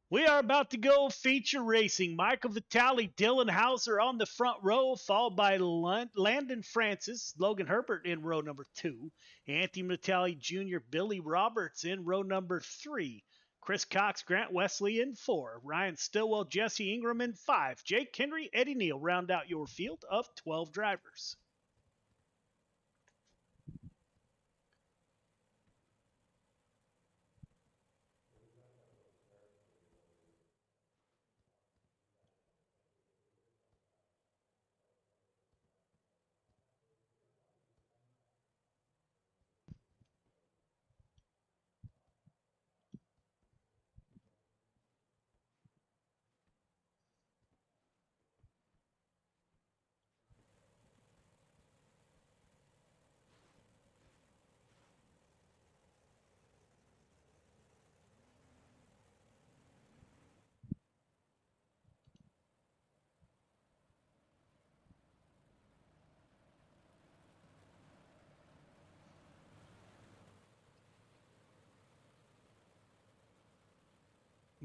We are about to go feature racing. Michael Vitale, Dylan Hauser on the front row, followed by Landon Francis, Logan Herbert in row number 2, Anthony Vitale Jr., Billy Roberts in row number 3, Chris Cox, Grant Wesley in 4, Ryan Stillwell, Jesse Ingram in 5, Jake Henry, Eddie Neal round out your field of 12 drivers.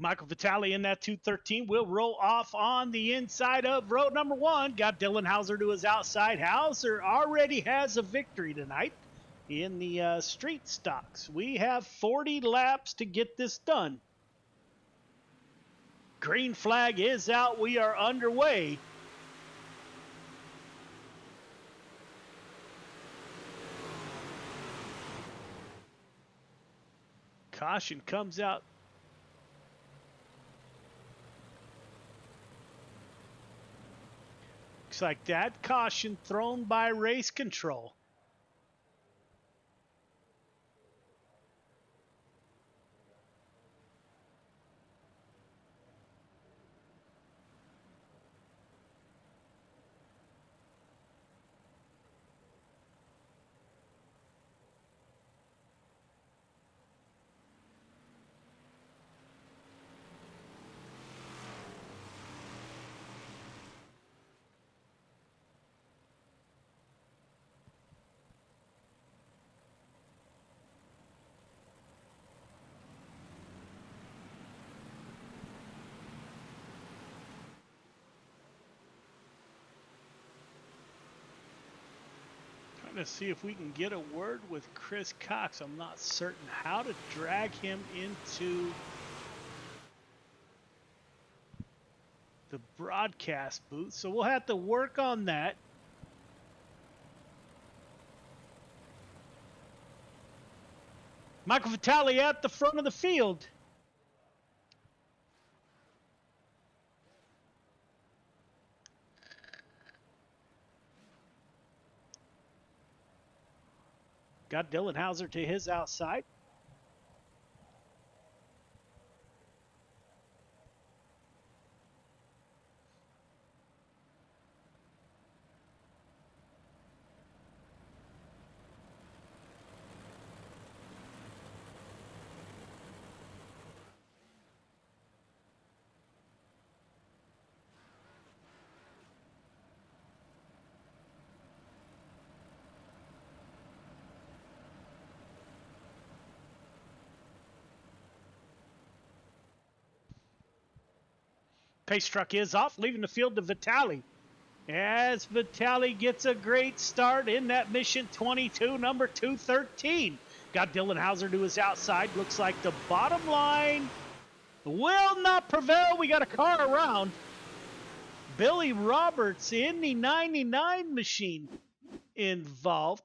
Michael Vitale in that 213 will roll off on the inside of row number 1. Got Dylan Hauser to his outside. Hauser already has a victory tonight in the street stocks. We have 40 laps to get this done. Green flag is out. We are underway. Caution comes out. Looks like that caution thrown by race control. To see if we can get a word with Chris Cox. I'm not certain how to drag him into the broadcast booth, so we'll have to work on that. Michael Vitale at the front of the field. Got Dylan Hauser to his outside. Pace truck is off, leaving the field to Vitali. As Vitali gets a great start in that mission 22, number 213. Got Dylan Hauser to his outside. Looks like the bottom line will not prevail. We got a car around. Billy Roberts in the 99 machine involved.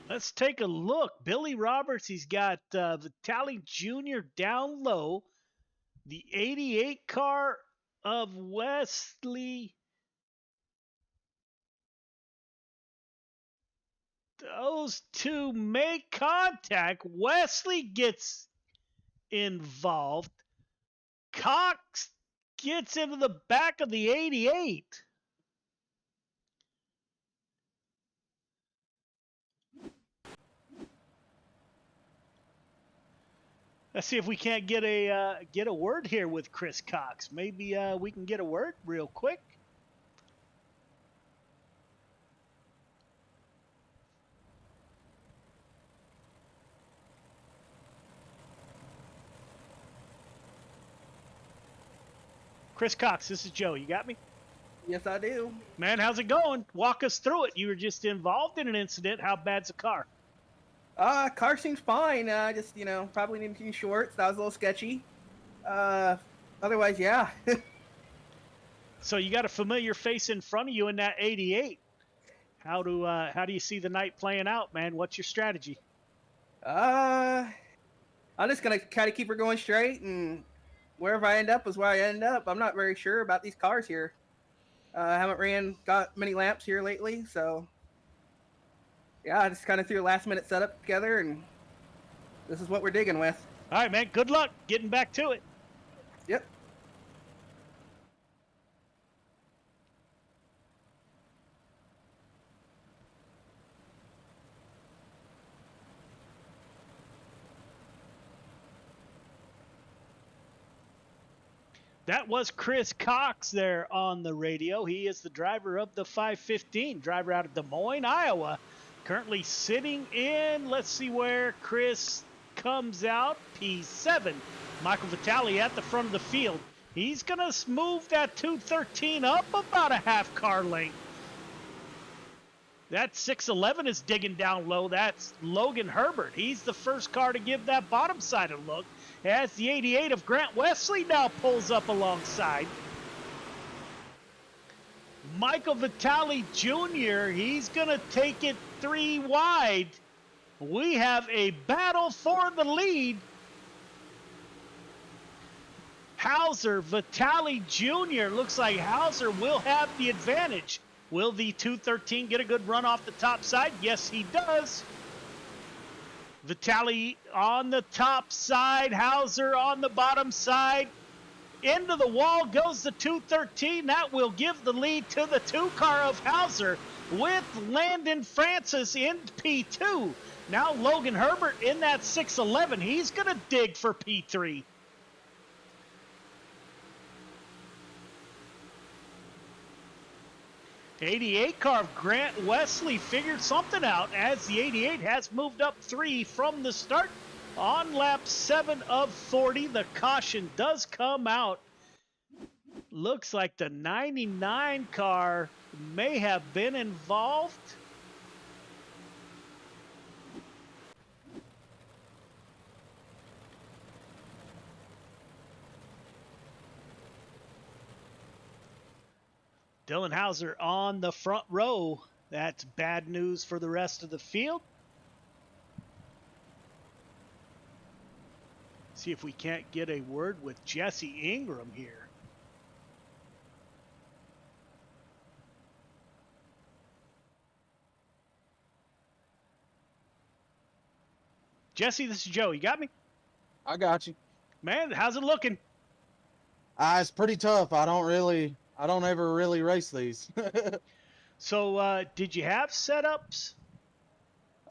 Let's take a look. Billy Roberts, he's got Vitali Jr. down low. The 88 car of Wesley. Those two make contact. Wesley gets involved. Cox gets into the back of the 88. Let's see if we can't get a word here with Chris Cox. Maybe we can get a word real quick. Chris Cox, this is Joe. You got me? Yes, I do. Man, how's it going? Walk us through it. You were just involved in an incident. How bad's the car? Car seems fine. Just, probably need a few shorts. That was a little sketchy. Otherwise, yeah. So you got a familiar face in front of you in that 88. How do you see the night playing out, man? What's your strategy? I'm just going to kind of keep her going straight, and wherever I end up is where I end up. I'm not very sure about these cars here. I haven't got many laps here lately, so yeah, I just kind of threw a last-minute setup together, and this is what we're digging with. All right, man. Good luck getting back to it. Yep. That was Chris Cox there on the radio. He is the driver of the 515, driver out of Des Moines, Iowa. Currently sitting in, let's see where Chris comes out, P7. Michael Vitali at the front of the field. He's going to move that 213 up about a half car length. That 611 is digging down low. That's Logan Herbert. He's the first car to give that bottom side a look, as the 88 of Grant Wesley now pulls up alongside. Michael Vitali Jr., he's going to take it 3 wide. We have a battle for the lead. Hauser, Vitali Jr., looks like Hauser will have the advantage. Will the 213 get a good run off the top side? Yes, he does. Vitali on the top side, Hauser on the bottom side. Into the wall goes the 213. That will give the lead to the 2 car of Hauser, with Landon Francis in P2. Now Logan Herbert in that 611. He's going to dig for P3. '88 car of Grant Wesley figured something out, as the 88 has moved up 3 from the start. On lap 7 of 40, the caution does come out. Looks like the 99 car may have been involved. Dylan Hauser on the front row. That's bad news for the rest of the field. See if we can't get a word with Jesse Ingram here. Jesse, this is Joe. You got me? I got you. Man, how's it looking? It's pretty tough. I don't ever really race these. So, did you have setups?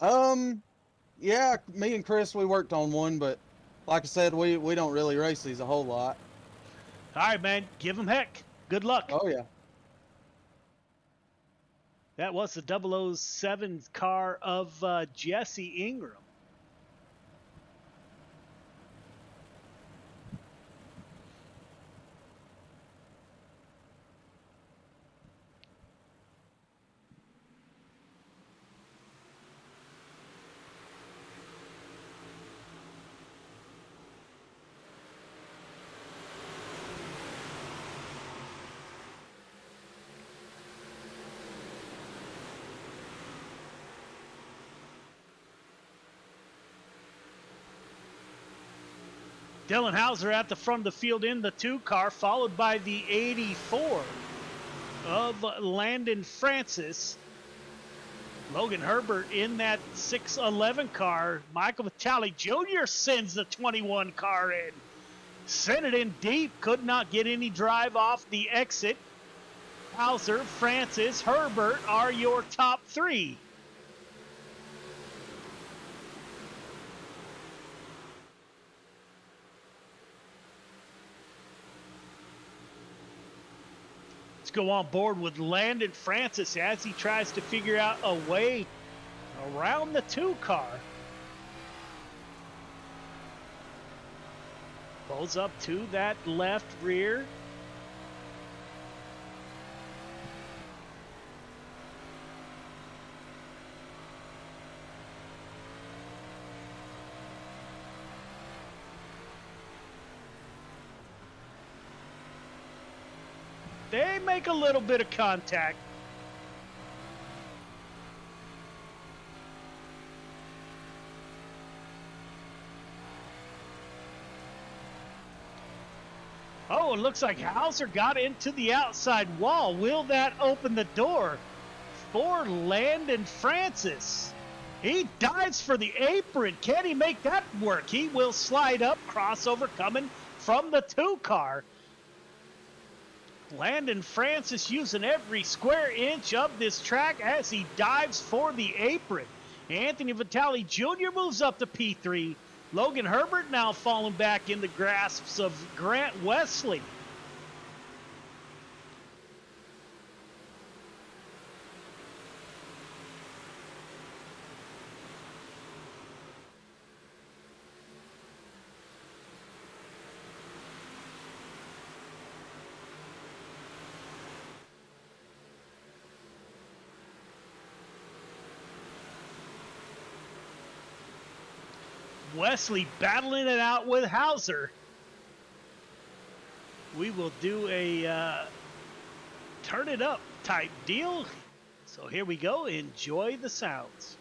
Yeah, me and Chris, we worked on one, but like I said, we don't really race these a whole lot. All right, man. Give them heck. Good luck. Oh, yeah. That was the 007 car of Jesse Ingram. Dylan Hauser at the front of the field in the 2 car, followed by the 84 of Landon Francis. Logan Herbert in that 611 car. Michael Vitale Jr. sends the 21 car in. Sent it in deep, could not get any drive off the exit. Hauser, Francis, Herbert are your top 3. Let's go on board with Landon Francis as he tries to figure out a way around the 2 car. Pulls up to that left rear. They make a little bit of contact. Oh, it looks like Hauser got into the outside wall. Will that open the door for Landon Francis? He dives for the apron. Can he make that work? He will slide up. Crossover coming from the 2 car. Landon Francis using every square inch of this track as he dives for the apron. Anthony Vitale Jr. moves up to P3. Logan Herbert now falling back in the grasps of Grant Wesley. Wesley battling it out with Hauser. We will do a turn it up type deal. So here we go. Enjoy the sounds.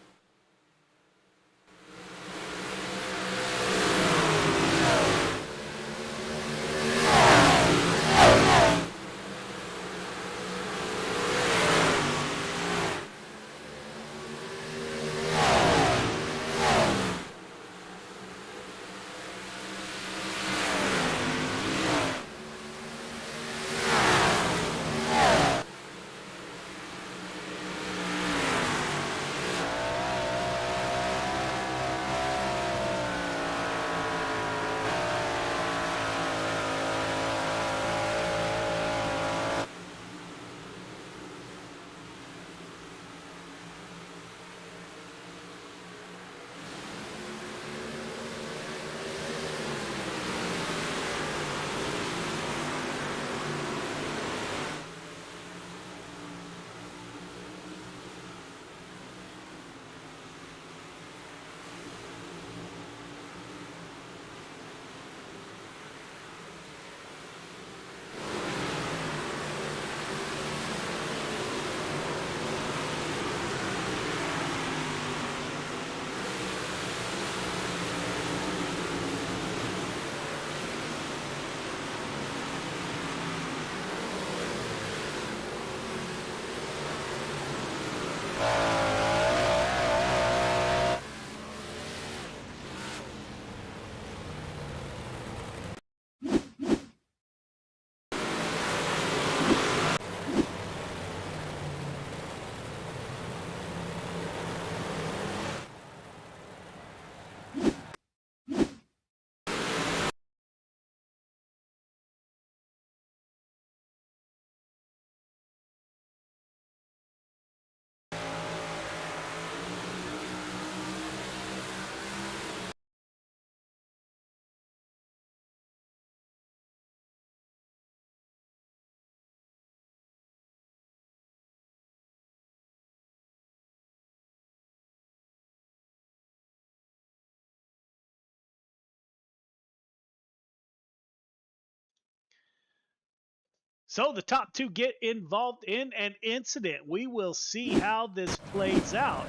So the top two get involved in an incident. We will see how this plays out.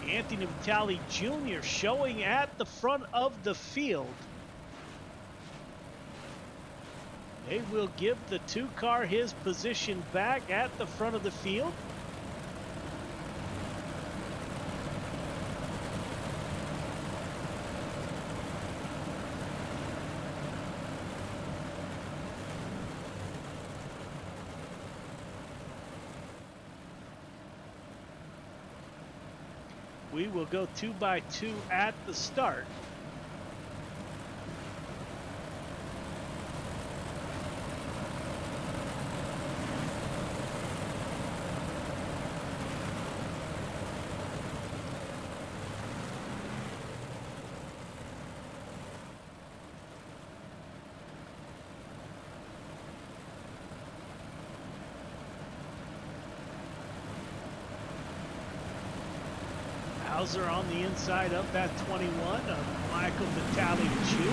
Anthony Vitale Jr. showing at the front of the field. They will give the 2-car his position back at the front of the field. We will go 2x2 at the start. Hauser on the inside of that 21 of Michael Vitale Jr.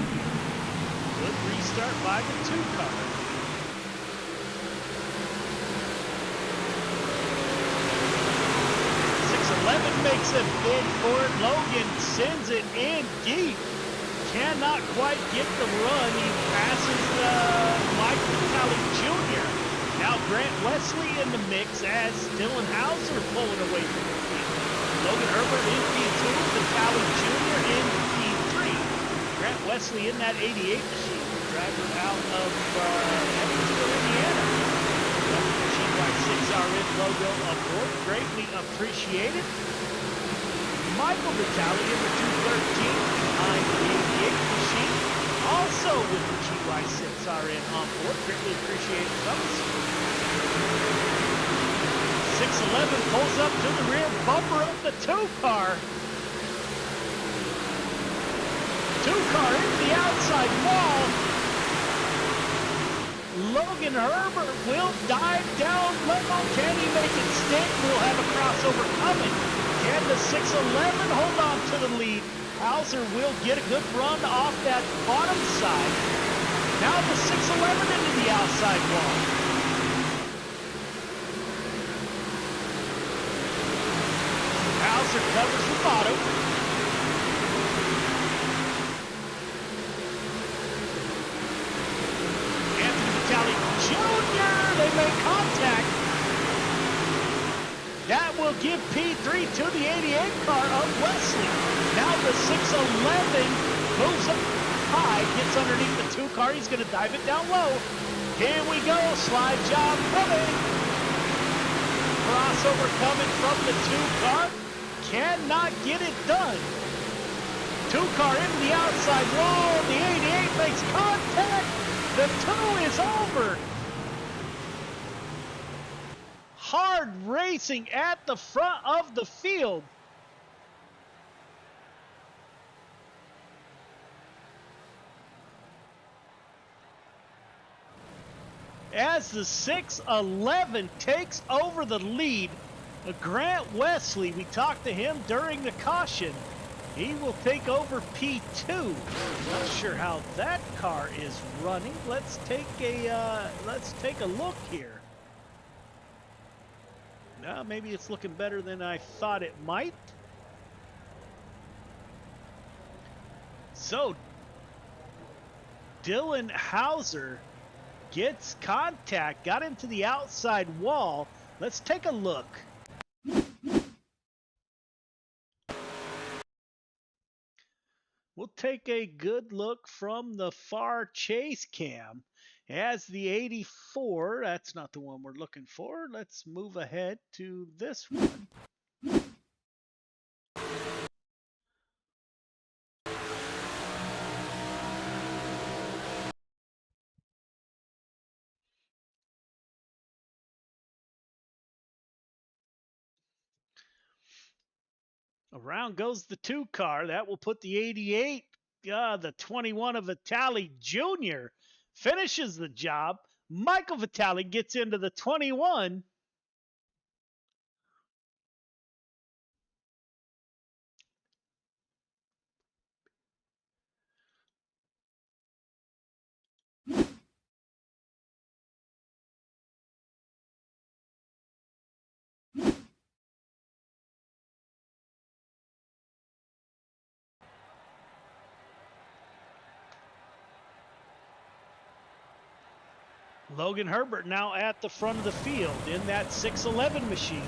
Good restart by the 2-car. Makes a bid for it. Logan sends it in deep. Cannot quite get the run. He passes Michael Vitale Jr. Now Grant Wesley in the mix as Dylan Hauser pulling away from the lead. Logan Herbert in P2, Vitale Jr. in P3. Grant Wesley in that 88 machine, driver out of Evansville, Indiana. GY6RN logo aboard, greatly appreciated. Michael Vitale in the 213 behind the 88 machine, also with the GY6RN on board, greatly appreciated fellas. 611 pulls up to the rear bumper of the 2-car. 2-car into the outside wall. Logan Herbert will dive down low. Can he make it stick? We'll have a crossover coming. Can the 611 hold on to the lead? Hauser will get a good run off that bottom side. Now the 611 into the outside wall. Hauser covers the bottom. Anthony Vitale Jr. They make contact. That will give P3 to the 88 car of Wesley. Now the 611 moves up high, gets underneath the 2-car. He's going to dive it down low. Here we go. Slide job coming. Crossover coming from the 2-car. Cannot get it done. 2-car into the outside wall. The 88 makes contact. The 2 is over. Hard racing at the front of the field. As the 611 takes over the lead, Grant Wesley, we talked to him during the caution. He will take over P2. Not sure how that car is running. Let's take a look here. Now, maybe it's looking better than I thought it might. So, Dylan Hauser gets contact, got into the outside wall. Let's take a look. We'll take a good look from the far chase cam. As the 84, that's not the one we're looking for. Let's move ahead to this one. Around goes the 2-car. That will put the 88, the 21 of Vitale Jr. finishes the job. Michael Vitale gets into the 21. Logan Herbert now at the front of the field in that 611 machine.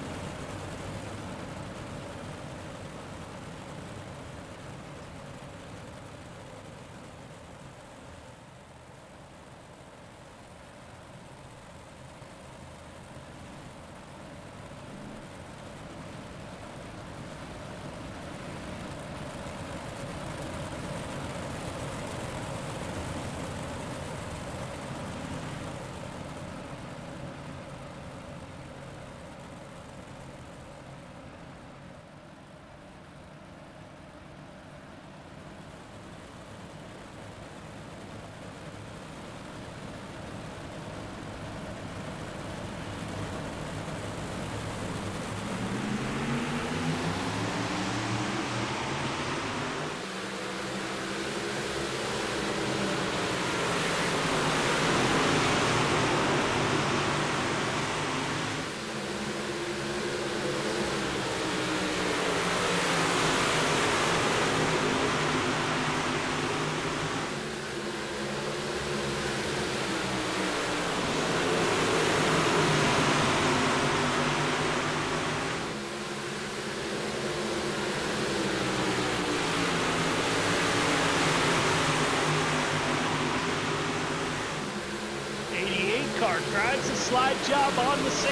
Car drives a slide job on the 611,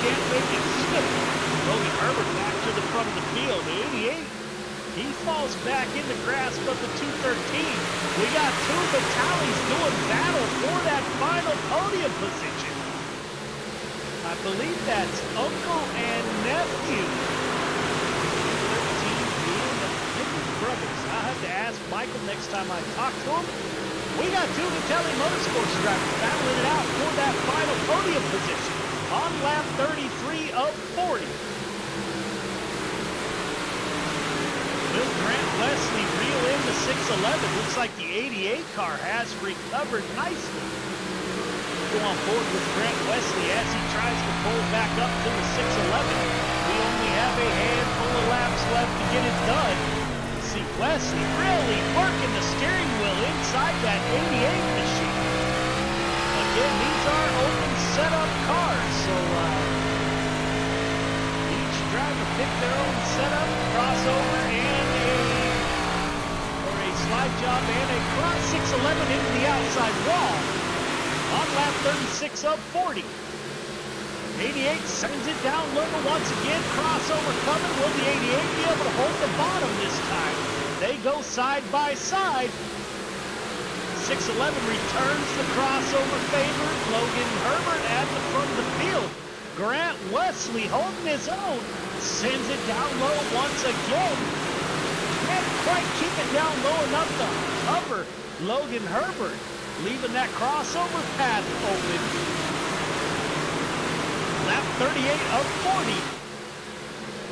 can't make it slip. Logan Herbert back to the front of the field. 88, he falls back in the grasp of the 213. We got two Vitalis doing battle for that final podium position. I believe that's uncle and nephew. 13 being the Pickens brothers. I'll have to ask Michael next time I talk to him. We got two Vitaly Motorsports drivers battling it out for that final podium position on lap 33 of 40. Will Grant Wesley reel in the 611? Looks like the 88 car has recovered nicely. Go on board with Grant Wesley as he tries to pull back up to the 611. We only have a handful of laps left to get it done. See Wesley really working the steering wheel inside that 88 machine. Again, these are open setup cars, so each driver picked their own setup, crossover, and a slide job and a cross 611 into the outside wall on lap 36 of 40. 88 sends it down low once again. Crossover coming. Will the 88 be able to hold the bottom this time? They go side by side. 611 returns the crossover favor. Logan Herbert at the front of the field. Grant Wesley holding his own. Sends it down low once again. Can't quite keep it down low enough to cover Logan Herbert, leaving that crossover path open. Lap 38 of 40.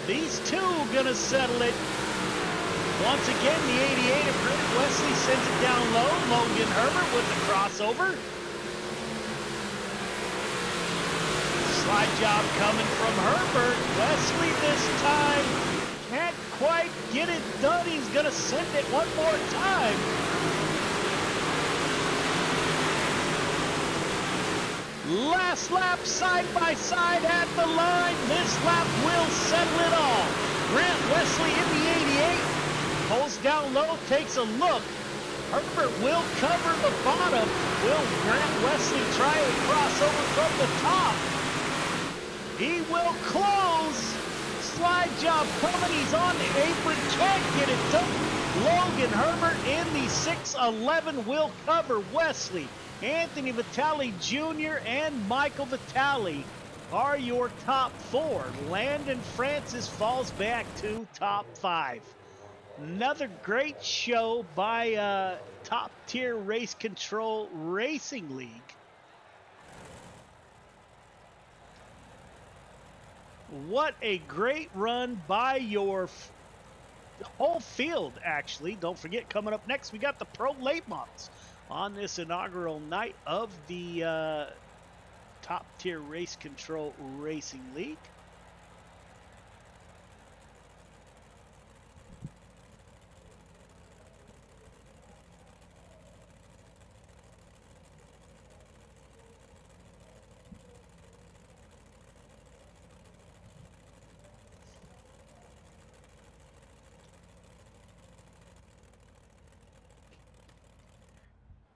These two gonna settle it. Once again, the 88 of Grant Wesley sends it down low. Logan Herbert with the crossover. Slide job coming from Herbert. Wesley this time can't quite get it done. He's gonna send it one more time. Last lap side by side at the line. This lap will settle it all. Grant Wesley in the 88. Pulls down low, takes a look. Herbert will cover the bottom. Will Grant Wesley try a crossover from the top? He will close. Slide job coming. He's on the apron. Can't get it done. Logan Herbert in the 611 will cover Wesley. Anthony Vitale Jr. and Michael Vitale are your top four. Landon Francis falls back to top five. Another great show by Top Tier Race Control Racing League. What a great run by your whole field, actually. Don't forget, coming up next, we got the Pro Late Models on this inaugural night of the Top Tier Race Control Racing League.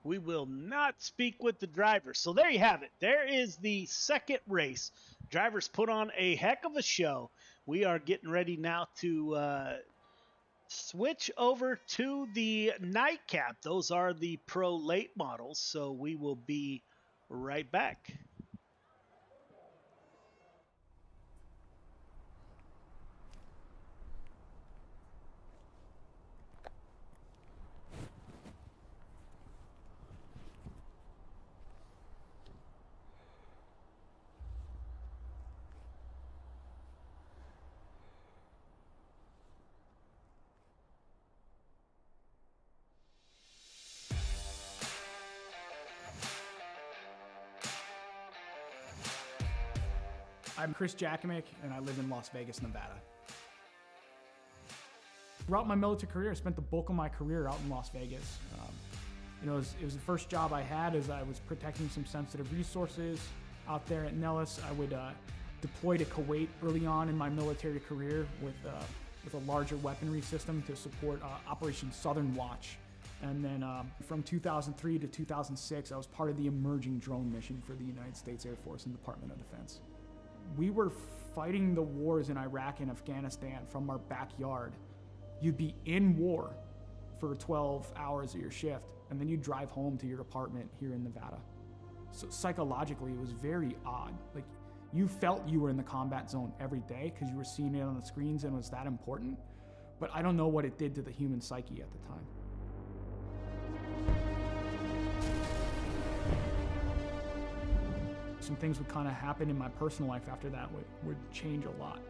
We will not speak with the drivers. So there you have it. There is the second race. Drivers put on a heck of a show. We are getting ready now to switch over to the nightcap. Those are the pro late models. So we will be right back. I'm Chris Jakimick, and I live in Las Vegas, Nevada. Throughout my military career, I spent the bulk of my career out in Las Vegas. It was the first job I had as I was protecting some sensitive resources out there at Nellis. I would deploy to Kuwait early on in my military career with a larger weaponry system to support Operation Southern Watch. And then from 2003 to 2006, I was part of the emerging drone mission for the United States Air Force and Department of Defense. We were fighting the wars in Iraq and Afghanistan from our backyard. You'd be in war for 12 hours of your shift, and then you'd drive home to your apartment here in Nevada. So psychologically, it was very odd. Like, you felt you were in the combat zone every day because you were seeing it on the screens and it was that important, but I don't know what it did to the human psyche at the time. Some things would kind of happen in my personal life after that would change a lot.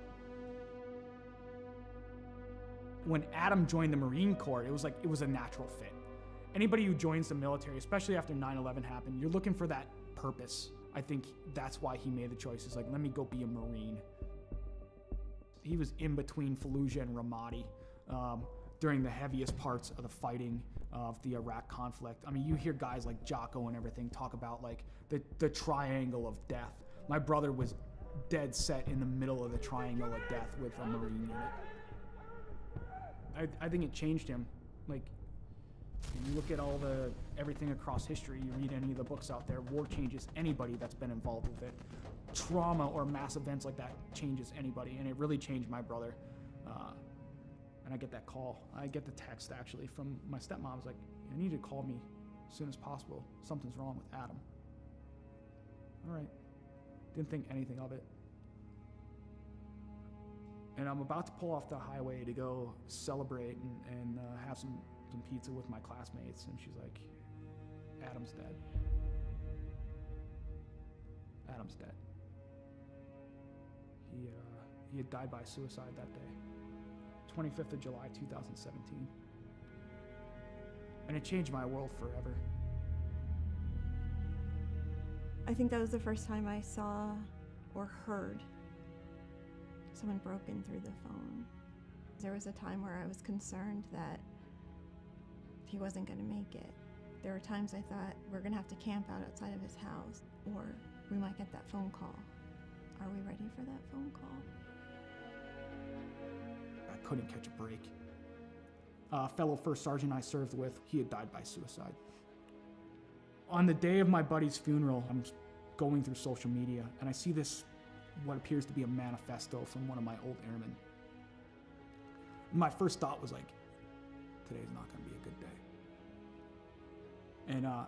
When Adam joined the Marine Corps, it was a natural fit. Anybody who joins the military, especially after 9/11 happened, you're looking for that purpose. I think that's why he made the choice. It's like, let me go be a Marine. He was in between Fallujah and Ramadi during the heaviest parts of the fighting of the Iraq conflict. I mean, you hear guys like Jocko and everything talk about like the triangle of death. My brother was dead set in the middle of the triangle of death with a Marine unit. I think it changed him. Like, you look at everything across history, you read any of the books out there, war changes anybody that's been involved with it. Trauma or mass events like that changes anybody, and it really changed my brother. And I get that call. I get the text actually from my stepmom. It's like, I need you to call me as soon as possible. Something's wrong with Adam. All right. Didn't think anything of it. And I'm about to pull off the highway to go celebrate and have some pizza with my classmates. And she's like, Adam's dead. Adam's dead. He had died by suicide that day. 25th of July, 2017. And it changed my world forever. I think that was the first time I saw or heard someone broken through the phone. There was a time where I was concerned that he wasn't going to make it. There were times I thought, we're going to have to camp out outside of his house, or we might get that phone call. Are we ready for that phone call? I couldn't catch a break. A fellow first sergeant I served with, he had died by suicide. On the day of my buddy's funeral, I'm going through social media, and I see this, what appears to be a manifesto from one of my old airmen. My first thought was like, today's not going to be a good day.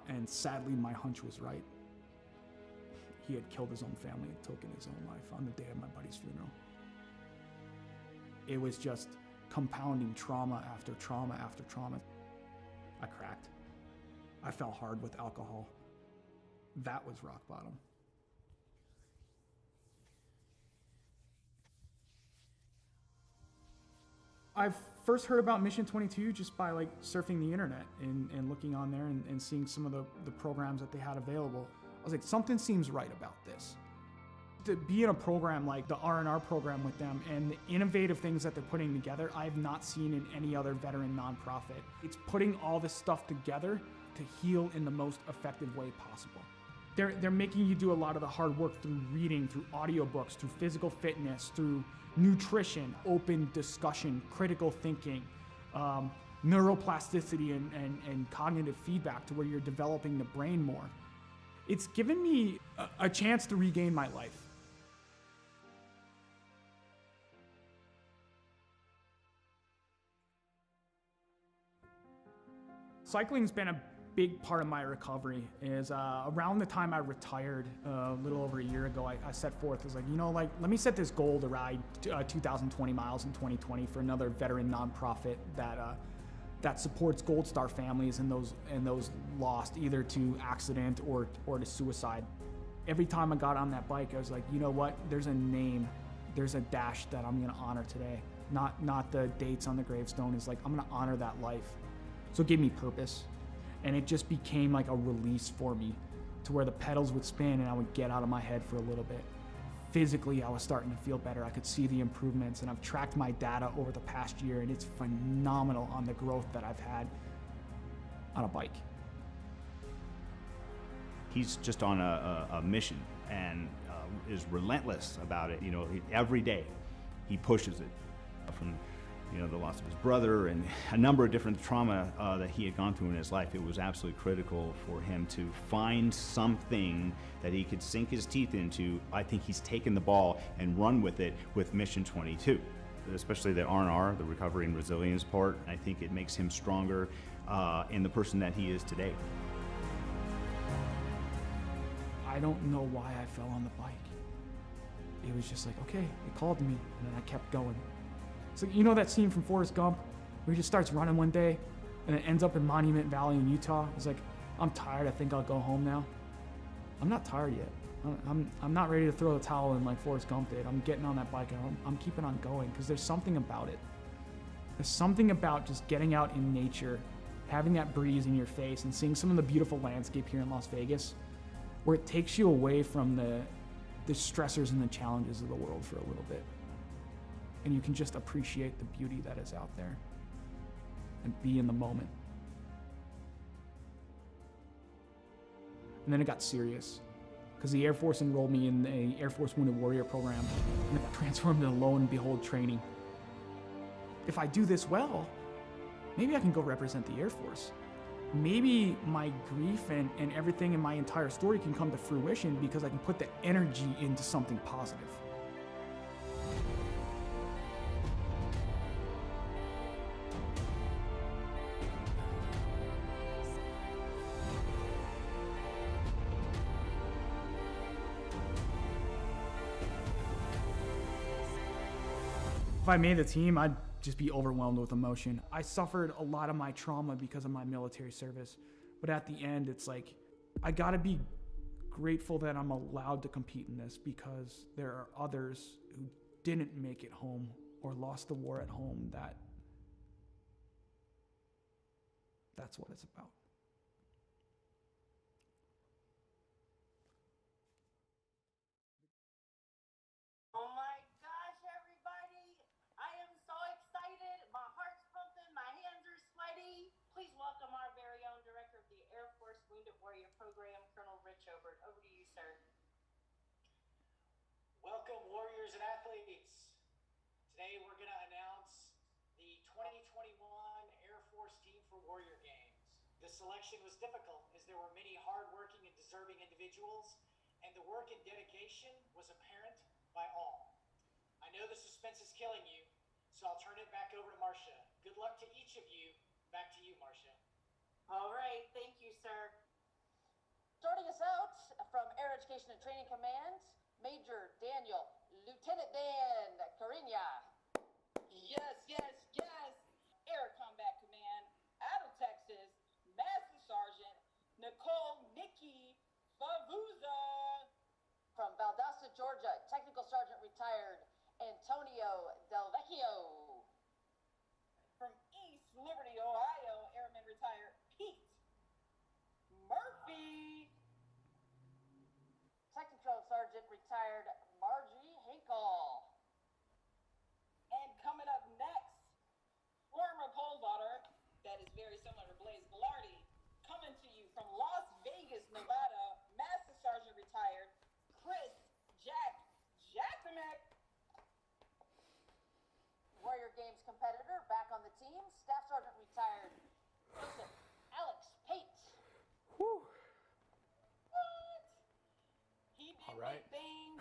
And sadly, my hunch was right. He had killed his own family and taken his own life on the day of my buddy's funeral. It was just compounding trauma after trauma after trauma. I cracked. I fell hard with alcohol. That was rock bottom. I first heard about Mission 22 just by like surfing the internet and looking on there and seeing some of the programs that they had available. I was like, something seems right about this. To be in a program like the R&R program with them and the innovative things that they're putting together, I have not seen in any other veteran nonprofit. It's putting all this stuff together to heal in the most effective way possible. They're making you do a lot of the hard work through reading, through audiobooks, through physical fitness, through nutrition, open discussion, critical thinking, neuroplasticity and cognitive feedback to where you're developing the brain more. It's given me a chance to regain my life. Cycling's been a big part of my recovery. Is around the time I retired, a little over a year ago, I set forth, as like, let me set this goal to ride 2,020 miles in 2020 for another veteran nonprofit that supports Gold Star families and those lost either to accident or to suicide. Every time I got on that bike, I was like, you know what? There's a name, there's a dash that I'm gonna honor today. Not the dates on the gravestone. Is like, I'm gonna honor that life. So it gave me purpose. And it just became like a release for me, to where the pedals would spin and I would get out of my head for a little bit. Physically, I was starting to feel better. I could see the improvements, and I've tracked my data over the past year, and it's phenomenal on the growth that I've had on a bike. He's just on a mission and is relentless about it. Every day he pushes it from the loss of his brother and a number of different trauma that he had gone through in his life. It was absolutely critical for him to find something that he could sink his teeth into. I think he's taken the ball and run with it with Mission 22, especially the R&R, the recovery and resilience part. I think it makes him stronger in the person that he is today. I don't know why I fell on the bike. It was just like, okay, it called to me, and then I kept going. It's like, that scene from Forrest Gump where he just starts running one day and it ends up in Monument Valley in Utah. He's like, I'm tired, I think I'll go home now. I'm not tired yet. I'm not ready to throw the towel in like Forrest Gump did. I'm getting on that bike and I'm keeping on going, because there's something about it. There's something about just getting out in nature, having that breeze in your face and seeing some of the beautiful landscape here in Las Vegas, where it takes you away from the stressors and the challenges of the world for a little bit. And you can just appreciate the beauty that is out there and be in the moment. And then it got serious, because the Air Force enrolled me in the Air Force Wounded Warrior program, and it transformed into lo and behold training. If I do this well, maybe I can go represent the Air Force. Maybe my grief and everything in my entire story can come to fruition because I can put the energy into something positive. If I made the team, I'd just be overwhelmed with emotion. I suffered a lot of my trauma because of my military service, but at the end, it's like, I gotta be grateful that I'm allowed to compete in this, because there are others who didn't make it home or lost the war at home. That's what it's about. Oh my gosh, everybody! I am so excited. My heart's pumping, my hands are sweaty. Please welcome our very own director of the Air Force Wounded Warrior Program, Colonel Rich Obert. Over to you, sir. Welcome, warriors and athletes. Today we're going to announce the 2021 Air Force Team for Warrior Games. The selection was difficult as there were many hardworking and deserving individuals, and the work and dedication was apparent by all. I know the suspense is killing you, so I'll turn it back over to Marcia. Good luck to each of you. Back to you, Marcia. All right, thank you, sir. Starting us out from Air Education and Training Command, Major Daniel, Lieutenant Dan Cariña. Yes, yes, yes. Air Combat Command, out of Texas, Master Sergeant Nicole Nikki Favuza. From Valdosta, Georgia, Technical Sergeant retired Antonio Del Vecchio. From East Liberty, Ohio, Airman retired Pete Murphy. Technical Sergeant retired Margie Hinkle. And coming up next, former pole vaulter, that is very similar to Blaze Bilardi, coming to you from Las Vegas, Nevada, Master Sergeant retired Chris Jacksomek. Warrior Games competitor back on the team, Staff Sergeant retired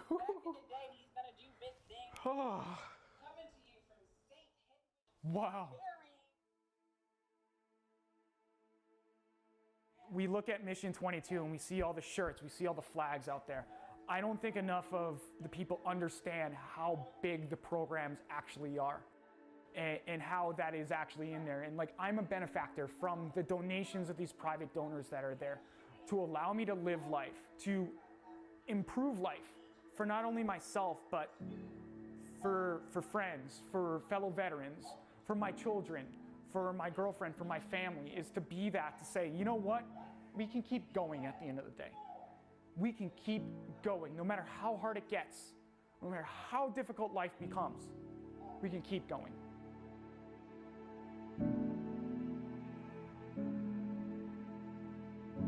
Today he's gonna do big things. Coming to you from St. Henry. Wow. We look at Mission 22 and we see all the shirts, we see all the flags out there. I don't think enough of the people understand how big the programs actually are and how that is actually in there. And like, I'm a benefactor from the donations of these private donors that are there to allow me to live life, to improve life for not only myself, but for friends, for fellow veterans, for my children, for my girlfriend, for my family, is to be that, to say, you know what? We can keep going at the end of the day. We can keep going, no matter how hard it gets, no matter how difficult life becomes, we can keep going.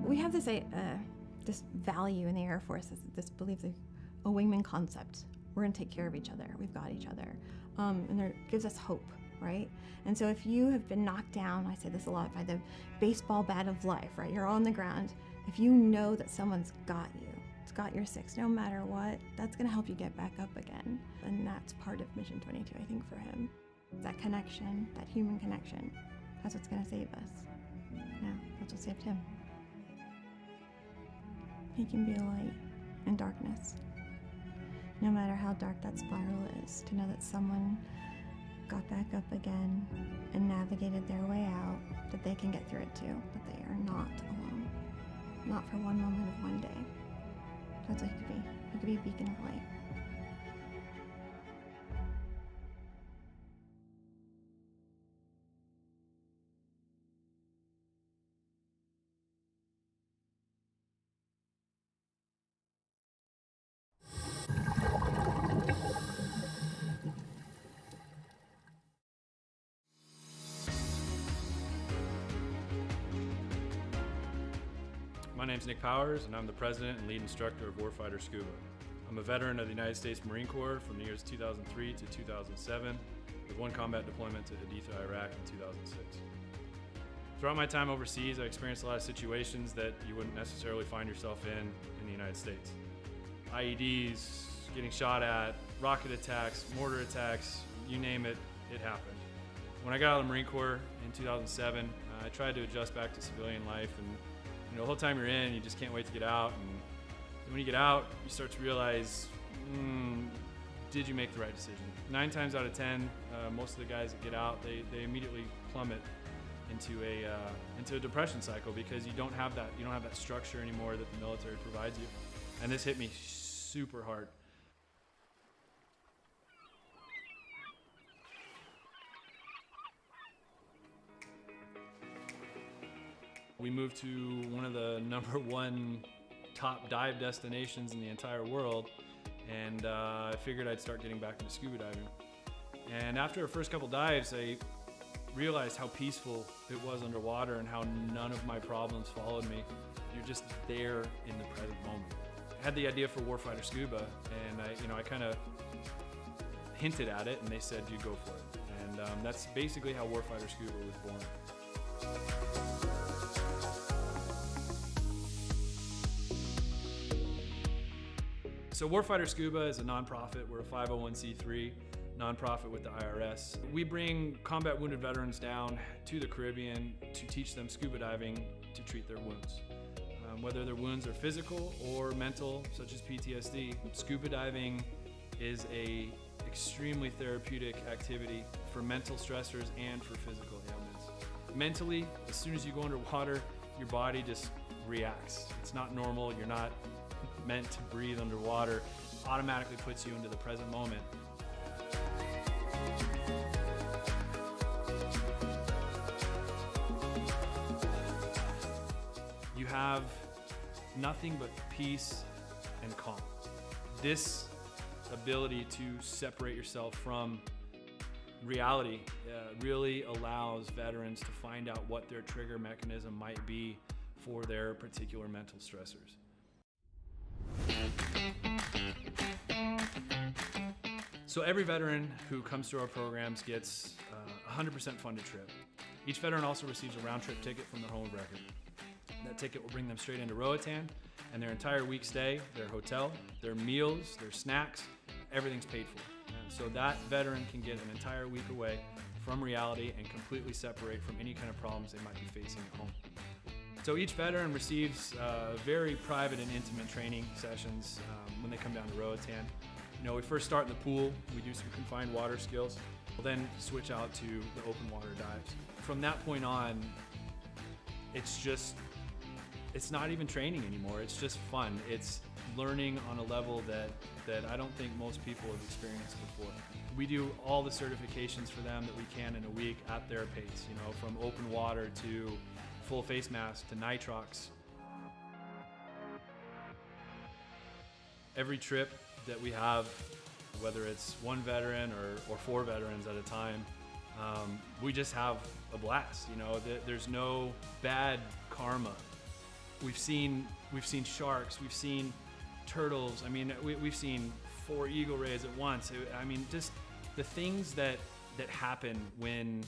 We have this this value in the Air Force, this belief, a wingman concept. We're gonna take care of each other. We've got each other, and it gives us hope, right? And so if you have been knocked down, I say this a lot, by the baseball bat of life, right? You're on the ground. If you know that someone's got you, it's got your six, no matter what, that's gonna help you get back up again. And that's part of Mission 22, I think, for him. That connection, that human connection, that's what's gonna save us. Yeah, that's what saved him. He can be a light in darkness. No matter how dark that spiral is, to know that someone got back up again and navigated their way out, that they can get through it too, that they are not alone. Not for one moment of one day. That's what he could be. He could be a beacon of light. My name's Nick Powers, and I'm the president and lead instructor of Warfighter Scuba. I'm a veteran of the United States Marine Corps from the years 2003 to 2007, with one combat deployment to Haditha, Iraq in 2006. Throughout my time overseas, I experienced a lot of situations that you wouldn't necessarily find yourself in the United States. IEDs, getting shot at, rocket attacks, mortar attacks, you name it, it happened. When I got out of the Marine Corps in 2007, I tried to adjust back to civilian life, and the whole time you're in, you just can't wait to get out. And when you get out, you start to realize, did you make the right decision? 9 times out of 10, most of the guys that get out, they immediately plummet into a depression cycle, because you don't have that structure anymore that the military provides you. And this hit me super hard. We moved to one of the #1 top dive destinations in the entire world, and I figured I'd start getting back into scuba diving. And after our first couple dives, I realized how peaceful it was underwater and how none of my problems followed me. You're just there in the present moment. I had the idea for Warfighter Scuba, and I kind of hinted at it, and they said, you go for it. And that's basically how Warfighter Scuba was born. So Warfighter Scuba is a nonprofit. We're a 501c3 nonprofit with the IRS. We bring combat wounded veterans down to the Caribbean to teach them scuba diving to treat their wounds. Whether their wounds are physical or mental, such as PTSD, scuba diving is a extremely therapeutic activity for mental stressors and for physical ailments. Mentally, as soon as you go underwater, your body just reacts. It's not normal. You're not meant to breathe underwater. Automatically puts you into the present moment. You have nothing but peace and calm. This ability to separate yourself from reality really allows veterans to find out what their trigger mechanism might be for their particular mental stressors. So every veteran who comes through our programs gets a 100% funded trip. Each veteran also receives a round-trip ticket from their home of record. That ticket will bring them straight into Roatan, and their entire week stay, their hotel, their meals, their snacks, everything's paid for. And so that veteran can get an entire week away from reality and completely separate from any kind of problems they might be facing at home. So each veteran receives very private and intimate training sessions when they come down to Roatan. You know, we first start in the pool, we do some confined water skills, we'll then switch out to the open water dives. From that point on, it's not even training anymore, it's just fun. It's learning on a level that I don't think most people have experienced before. We do all the certifications for them that we can in a week at their pace, you know, from open water to full face mask to nitrox. Every trip that we have, whether it's one veteran or 4 veterans at a time, we just have a blast. You know, there's no bad karma. We've seen sharks, we've seen turtles. I mean, we've seen 4 eagle rays at once. I mean, just the things that happen when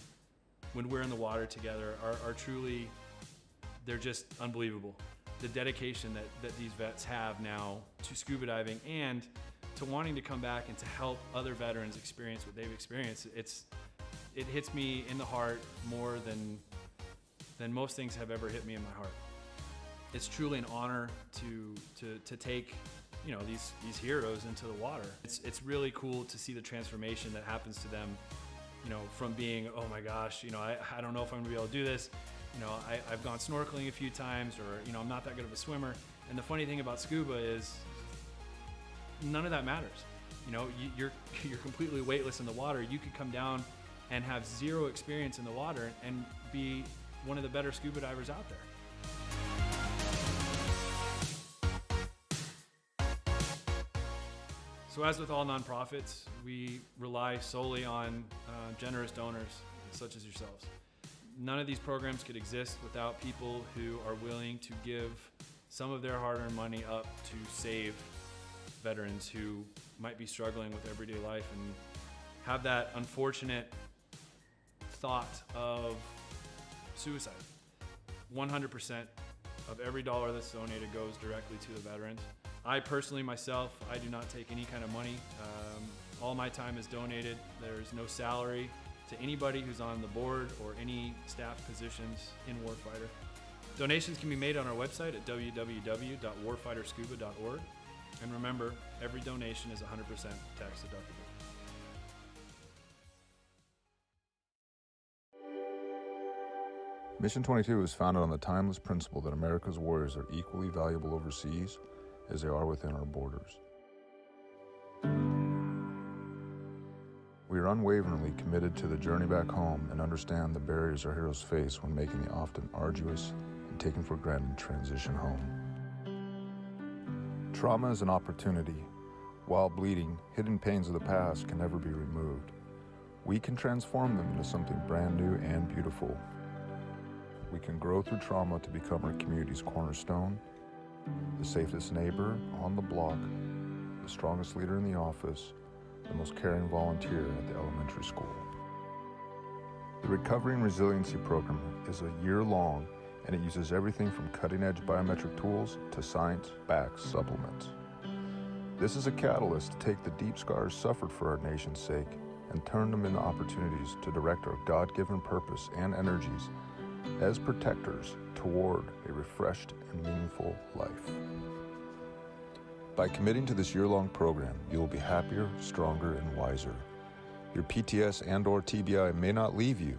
we're in the water together are truly, they're just unbelievable. The dedication that these vets have now to scuba diving and to wanting to come back and to help other veterans experience what they've experienced, it hits me in the heart more than most things have ever hit me in my heart. It's truly an honor to take, you know, these heroes into the water. It's really cool to see the transformation that happens to them, you know, from being, oh my gosh, you know, I don't know if I'm gonna be able to do this. You know, I've gone snorkeling a few times, or, you know, I'm not that good of a swimmer. And the funny thing about scuba is none of that matters. You know, you're completely weightless in the water. You could come down and have 0 experience in the water and be one of the better scuba divers out there. So as with all nonprofits, we rely solely on generous donors such as yourselves. None of these programs could exist without people who are willing to give some of their hard-earned money up to save veterans who might be struggling with everyday life and have that unfortunate thought of suicide. 100% of every dollar that's donated goes directly to the veterans. I personally, myself, I do not take any kind of money. All my time is donated. There's no salary to anybody who's on the board or any staff positions in Warfighter. Donations can be made on our website at www.warfighterscuba.org. And remember, every donation is 100% tax deductible. Mission 22 was founded on the timeless principle that America's warriors are equally valuable overseas as they are within our borders. We are unwaveringly committed to the journey back home and understand the barriers our heroes face when making the often arduous and taken for granted transition home. Trauma is an opportunity. While bleeding, hidden pains of the past can never be removed. We can transform them into something brand new and beautiful. We can grow through trauma to become our community's cornerstone, the safest neighbor on the block, the strongest leader in the office, the most caring volunteer at the elementary school. The Recovery and Resiliency Program is a year-long, and it uses everything from cutting-edge biometric tools to science-backed supplements. This is a catalyst to take the deep scars suffered for our nation's sake and turn them into opportunities to direct our God-given purpose and energies as protectors toward a refreshed and meaningful life. By committing to this year-long program, you will be happier, stronger, and wiser. Your PTS and/or TBI may not leave you,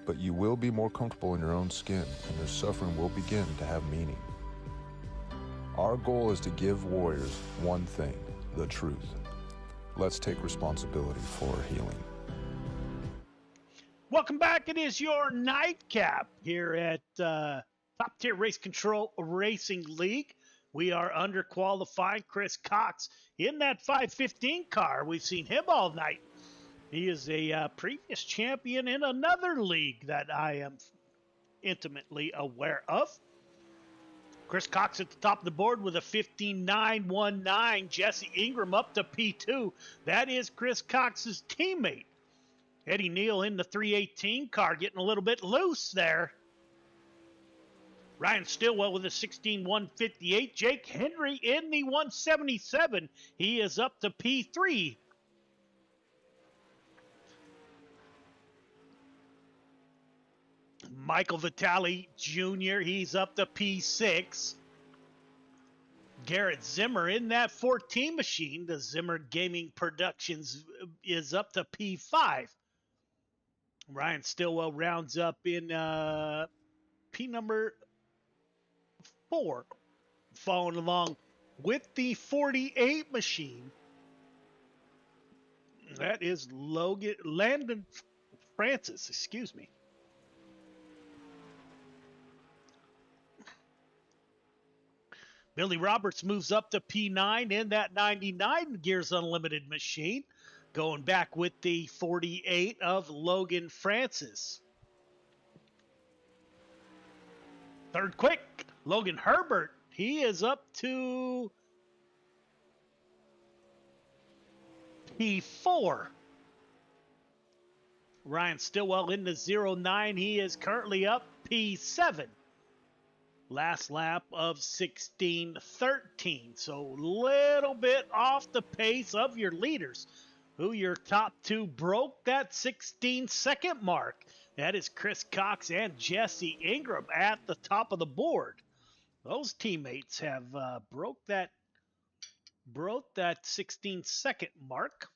but you will be more comfortable in your own skin, and your suffering will begin to have meaning. Our goal is to give warriors one thing, the truth. Let's take responsibility for our healing. Welcome back. It is your nightcap here at Top Tier Race Control Racing League. We are underqualified. Chris Cox in that 515 car. We've seen him all night. He is a previous champion in another league that I am intimately aware of. Chris Cox at the top of the board with a 15.919. Jesse Ingram up to P2. That is Chris Cox's teammate. Eddie Neal in the 318 car, getting a little bit loose there. Ryan Stillwell with a 16-158. Jake Henry in the 177. He is up to P3. Michael Vitale Jr., he's up to P6. Garrett Zimmer in that 14 machine, the Zimmer Gaming Productions, is up to P5. Ryan Stillwell rounds up in P number 4. Following along with the 48 machine, that is Landon Francis, excuse me. Billy Roberts moves up to P9 in that 99 Gears Unlimited machine, going back with the 48 of Logan Francis. Third quick, Logan Herbert. He is up to P4. Ryan Stillwell in the 09. He is currently up P7. Last lap of 16:13. So little bit off the pace of your leaders, who your top two broke that 16-second mark. That is Chris Cox and Jesse Ingram at the top of the board. Those teammates have broke that 16-second mark.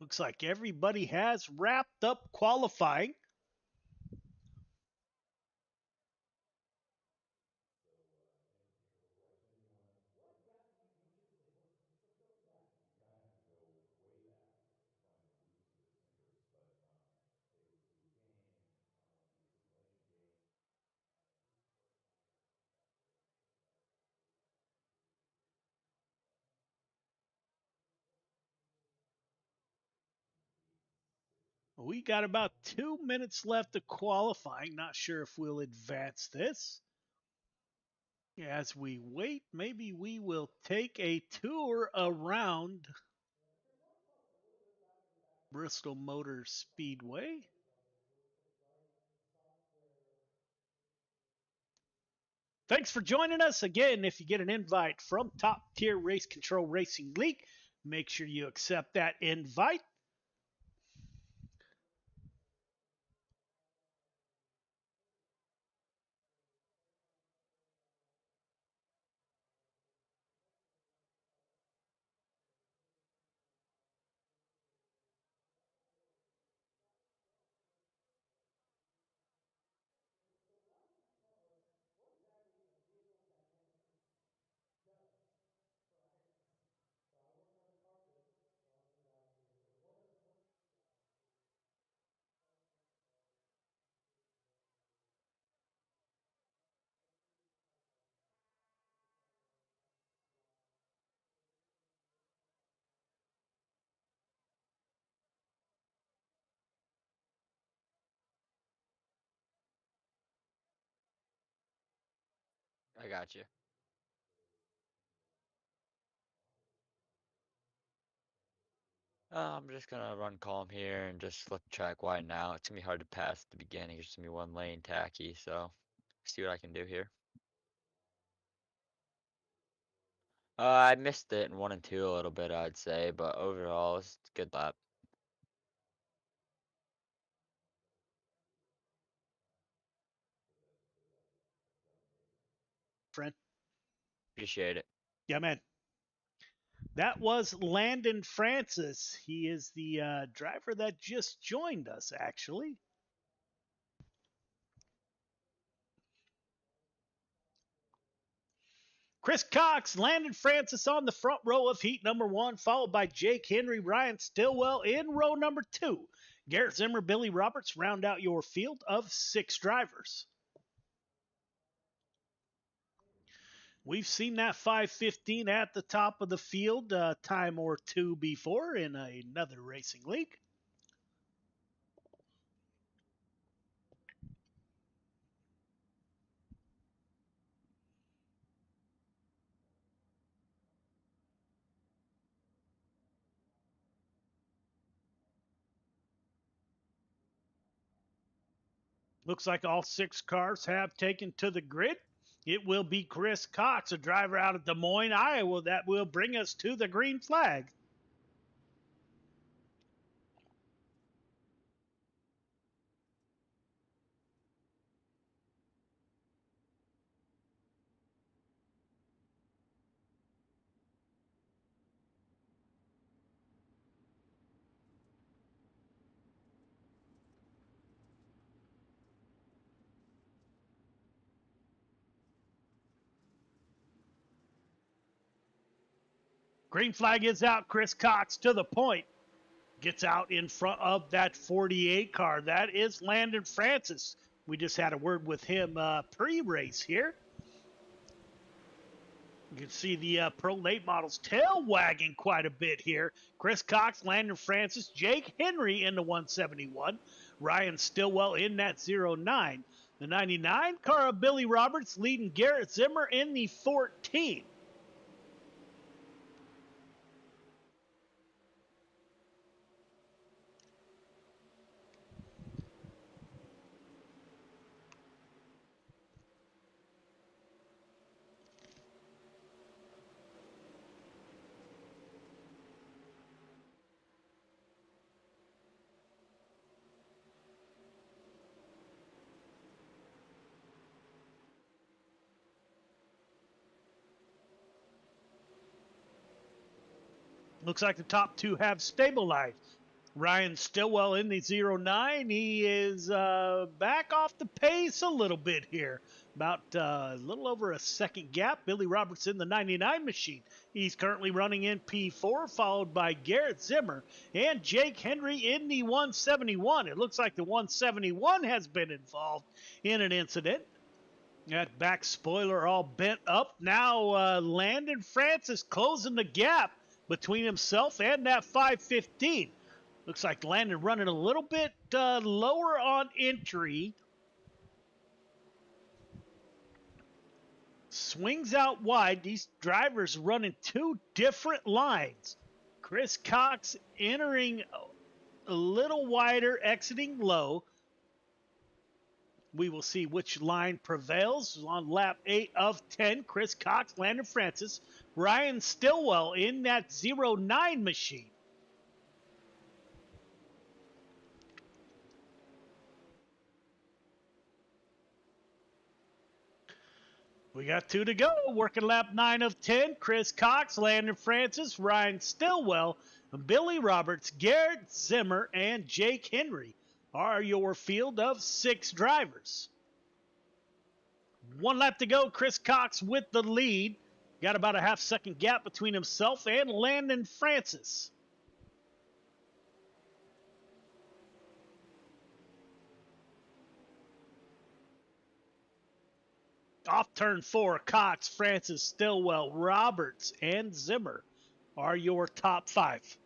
Looks like everybody has wrapped up qualifying. We got about 2 minutes left of qualifying. Not sure if we'll advance this. As we wait, maybe we will take a tour around Bristol Motor Speedway. Thanks for joining us. Again, if you get an invite from Top Tier Race Control Racing League, make sure you accept that invite. I got you. I'm just gonna run calm here and just let the track widen out. It's gonna be hard to pass at the beginning. It's just gonna be one lane tacky, so see what I can do here. I missed it in 1 and 2 a little bit, I'd say, but overall it's a good lap. Friend. Appreciate it. Yeah, man. That was Landon Francis. He is the driver that just joined us, actually. Chris Cox, Landon Francis on the front row of heat number 1, followed by Jake Henry, Ryan Stillwell in row number 2. Garrett Zimmer, Billy Roberts round out your field of 6 drivers. We've seen that 5:15 at the top of the field a time or two before in another racing league. Looks like all 6 cars have taken to the grid. It will be Chris Cox, a driver out of Des Moines, Iowa, that will bring us to the green flag. Green flag is out. Chris Cox to the point. Gets out in front of that 48 car. That is Landon Francis. We just had a word with him pre-race here. You can see the Pro Late Models tail wagging quite a bit here. Chris Cox, Landon Francis, Jake Henry in the 171. Ryan Stillwell in that 09. The 99 car of Billy Roberts leading Garrett Zimmer in the 14. Looks like the top 2 have stabilized. Ryan Stillwell in the 09. He is back off the pace a little bit here. About a little over a second gap. Billy Roberts in the 99 machine. He's currently running in P4, followed by Garrett Zimmer and Jake Henry in the 171. It looks like the 171 has been involved in an incident. That back spoiler all bent up. Now Landon Francis closing the gap between himself and that 515. Looks like Landon running a little bit lower on entry. Swings out wide. These drivers running 2 different lines. Chris Cox entering a little wider, exiting low. We will see which line prevails on lap 8 of 10. Chris Cox, Landon Francis, Ryan Stillwell in that 09 machine. We got 2 to go. Working lap 9 of 10. Chris Cox, Landon Francis, Ryan Stillwell, Billy Roberts, Garrett Zimmer, and Jake Henry are your field of 6 drivers. 1 lap to go. Chris Cox with the lead. Got about a half-second gap between himself and Landon Francis. Off turn 4, Cox, Francis, Stillwell, Roberts, and Zimmer are your top 5.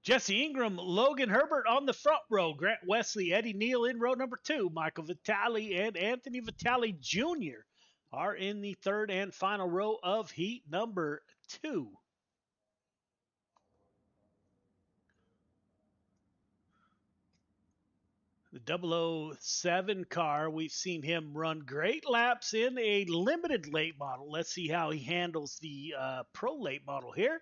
Jesse Ingram, Logan Herbert on the front row. Grant Wesley, Eddie Neal in row number 2. Michael Vitale and Anthony Vitale Jr. are in the 3rd and final row of heat number 2. The 007 car, we've seen him run great laps in a limited late model. Let's see how he handles the pro late model here.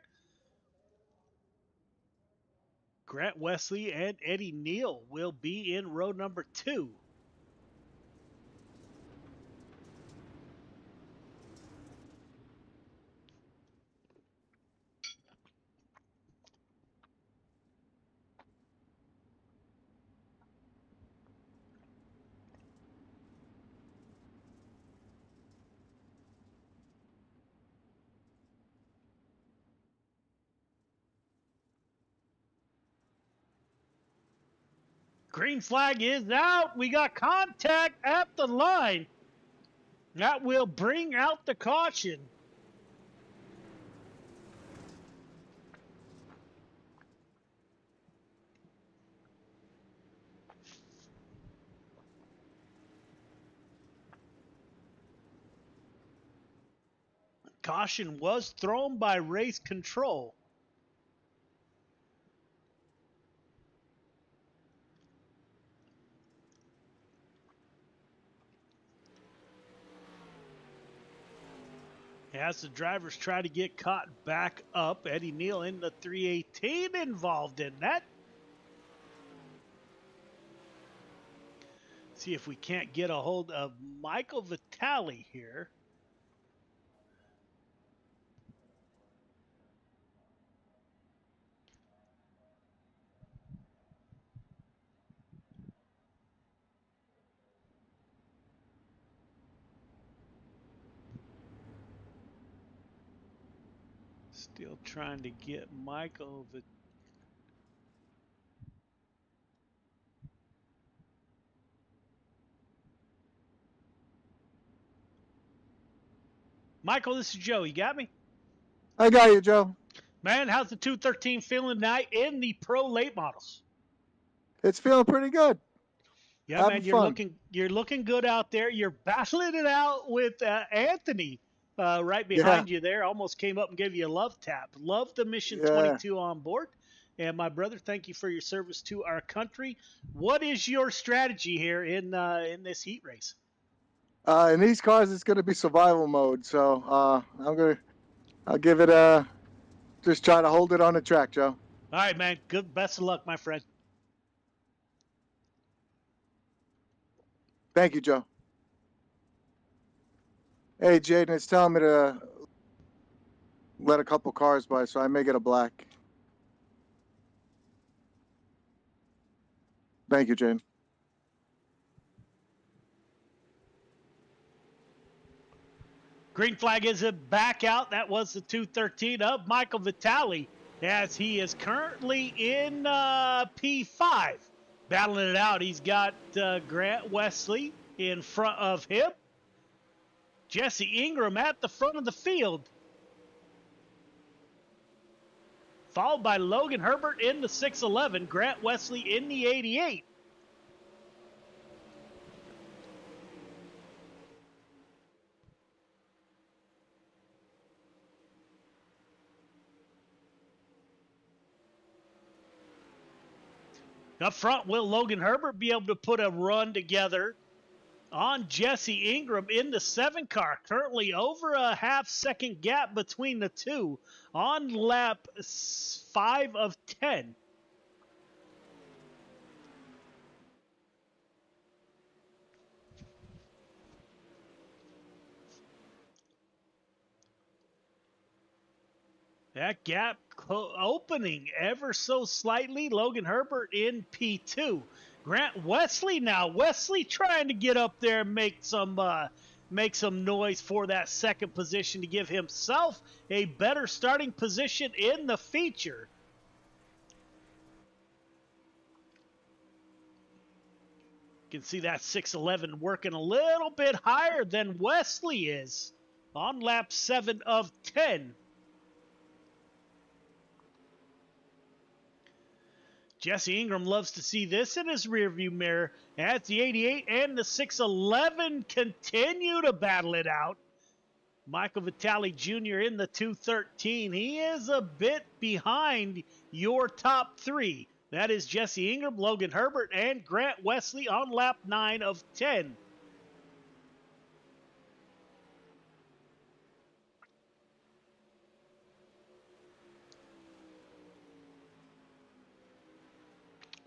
Grant Wesley and Eddie Neal will be in row number 2. Green flag is out. We got contact at the line. That will bring out the caution. Caution was thrown by race control. As the drivers try to get caught back up, Eddie Neal in the 318 involved in that. See if we can't get a hold of Michael Vitale here. Still trying to get Michael Vitale. Michael, this is Joe. You got me? I got you, Joe. Man, how's the 213 feeling tonight in the pro late models? It's feeling pretty good. Yeah, Having man, fun. you're looking good out there. You're battling it out with Anthony right behind you there. Almost came up and gave you a love tap. Love the Mission 22 on board. And my brother, thank you for your service to our country. What is your strategy here in this heat race? In these cars, it's going to be survival mode. So I'll give it just try to hold it on the track, Joe. All right, man. Good. Best of luck, my friend. Thank you, Joe. Hey, Jaden, it's telling me to let a couple cars by, so I may get a black. Thank you, Jaden. Green flag is back out. That was the 213 of Michael Vitale, as he is currently in P5. Battling it out. He's got Grant Wesley in front of him. Jesse Ingram at the front of the field. Followed by Logan Herbert in the 611. Grant Wesley in the 88. Up front, will Logan Herbert be able to put a run together on Jesse Ingram in the 7 car? Currently over a half-second gap between the two on lap 5 of 10. That gap opening ever so slightly. Logan Herbert in P2. Grant Wesley now. Wesley trying to get up there and make some noise for that second position to give himself a better starting position in the feature. You can see that 611 working a little bit higher than Wesley is on lap 7 of 10. Jesse Ingram loves to see this in his rearview mirror as the 88 and the 611 continue to battle it out. Michael Vitale Jr. in the 213. He is a bit behind your top 3. That is Jesse Ingram, Logan Herbert, and Grant Wesley on lap 9 of 10.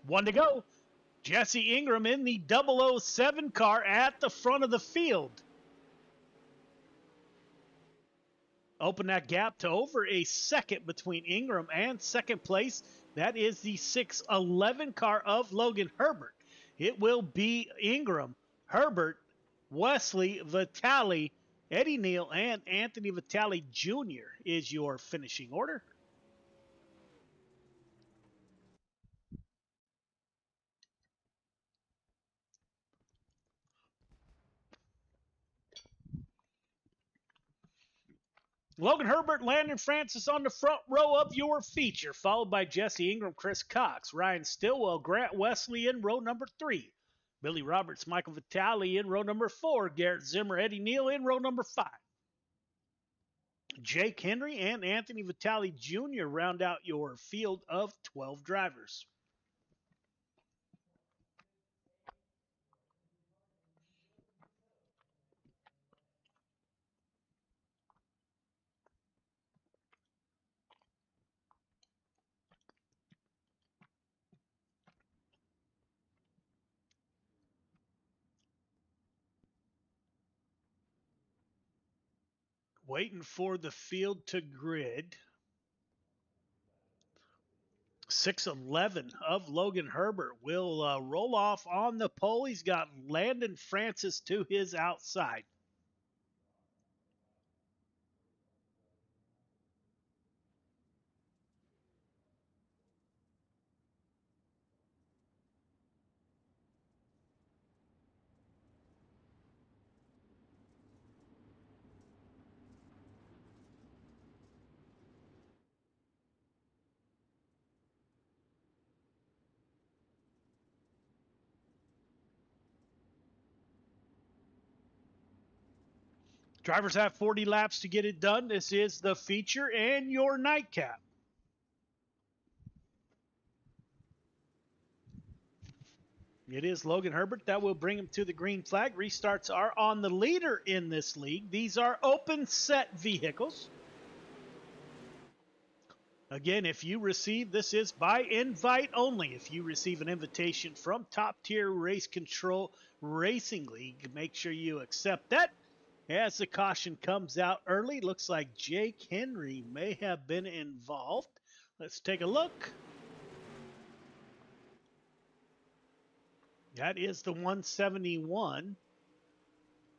One to go. Jesse Ingram in the 007 car at the front of the field. Open that gap to over a second between Ingram and second place. That is the 611 car of Logan Herbert. It will be Ingram, Herbert, Wesley, Vitale, Eddie Neal, and Anthony Vitale Jr. is your finishing order. Logan Herbert, Landon Francis on the front row of your feature, followed by Jesse Ingram, Chris Cox, Ryan Stillwell, Grant Wesley in row number 3, Billy Roberts, Michael Vitale in row number 4, Garrett Zimmer, Eddie Neal in row number 5. Jake Henry and Anthony Vitale Jr. round out your field of 12 drivers. Waiting for the field to grid. 6'11" of Logan Herbert will roll off on the pole. He's got Landon Francis to his outside. Drivers have 40 laps to get it done. This is the feature and your nightcap. It is Logan Herbert that will bring him to the green flag. Restarts are on the leader in this league. These are open set vehicles. Again, if you receive, this is by invite only. If you receive an invitation from Top Tier Race Control Racing League, make sure you accept that. As the caution comes out early, looks like Jake Henry may have been involved. Let's take a look. That is the 171.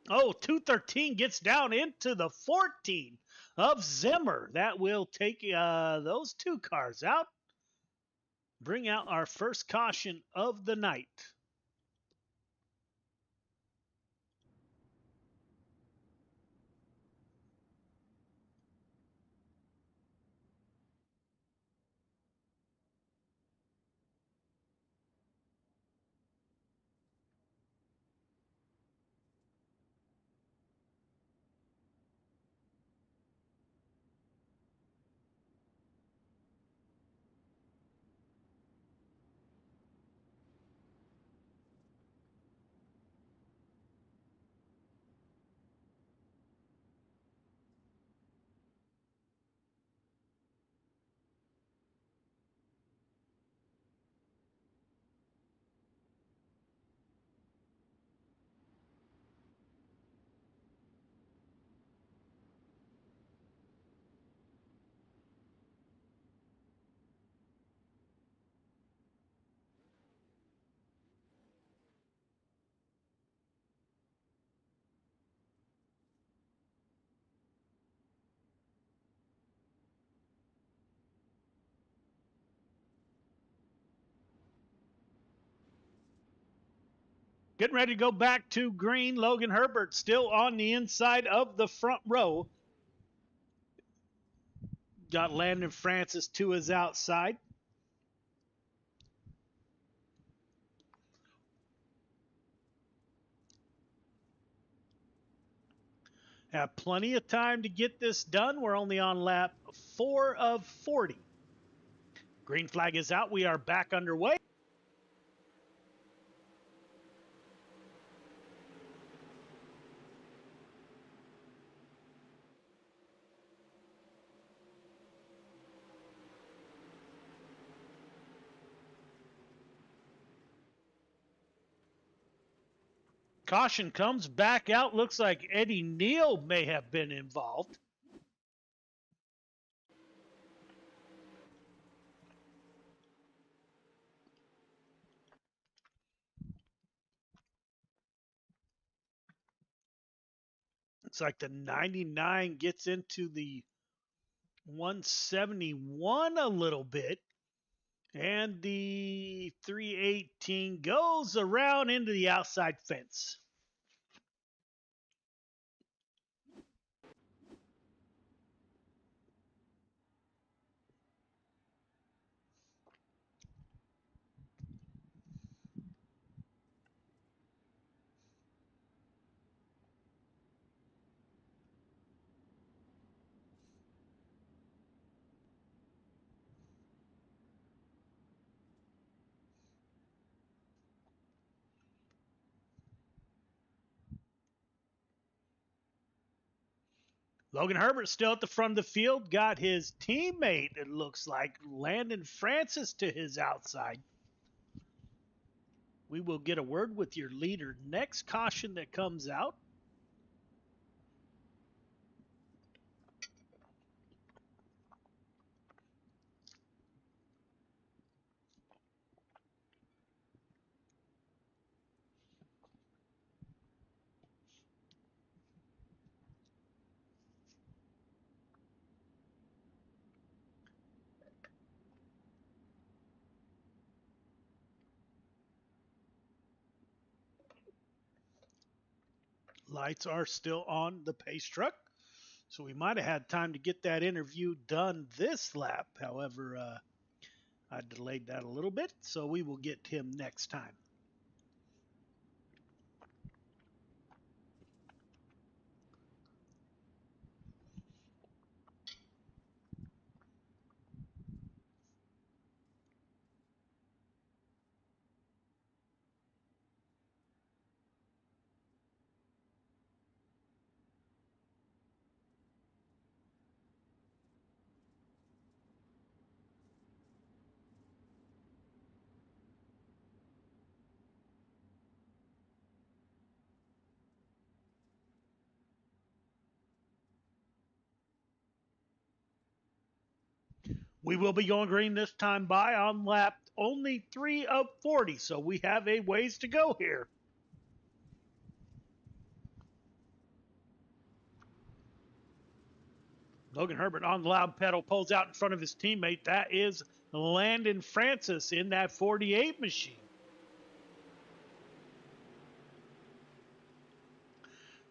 Oh, 213 gets down into the 14 of Zimmer. That will take those two cars out. Bring out our first caution of the night. Getting ready to go back to green. Logan Herbert still on the inside of the front row. Got Landon Francis to his outside. Have plenty of time to get this done. We're only on lap 4 of 40. Green flag is out. We are back underway. Caution comes back out. Looks like Eddie Neal may have been involved. Looks like the 99 gets into the 171 a little bit. And the 318 goes around into the outside fence. Logan Herbert still at the front of the field, got his teammate, it looks like, Landon Francis to his outside. We will get a word with your leader next caution that comes out. Lights are still on the pace truck, so we might have had time to get that interview done this lap. However, I delayed that a little bit, so we will get him next time. We will be going green this time by on lap only 3 of 40, so we have a ways to go here. Logan Herbert on the loud pedal, pulls out in front of his teammate. That is Landon Francis in that 48 machine.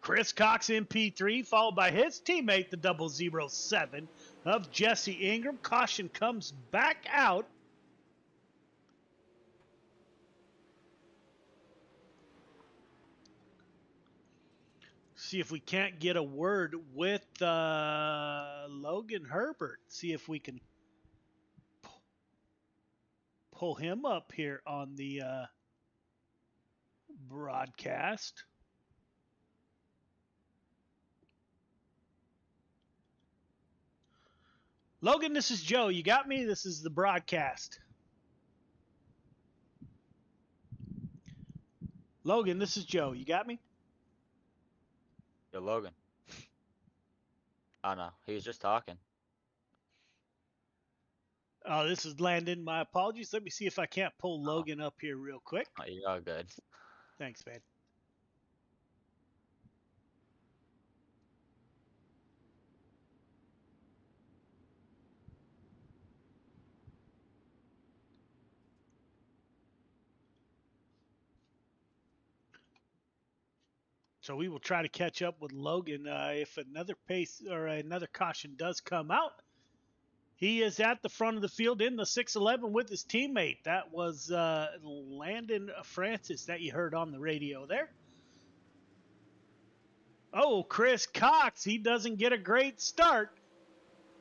Chris Cox in P3, followed by his teammate, the 007 of Jesse Ingram. Caution comes back out. See if we can't get a word with Logan Herbert. See if we can pull him up here on the broadcast. Logan, this is Joe. You got me? This is the broadcast. Logan, this is Joe. You got me? Yo, Logan. Oh, no. He was just talking. Oh, this is Landon. My apologies. Let me see if I can't pull Logan up here real quick. Oh, you're all good. Thanks, man. So we will try to catch up with Logan if another pace or another caution does come out. He is at the front of the field in the 611 with his teammate. That was Landon Francis that you heard on the radio there. Oh, Chris Cox. He doesn't get a great start.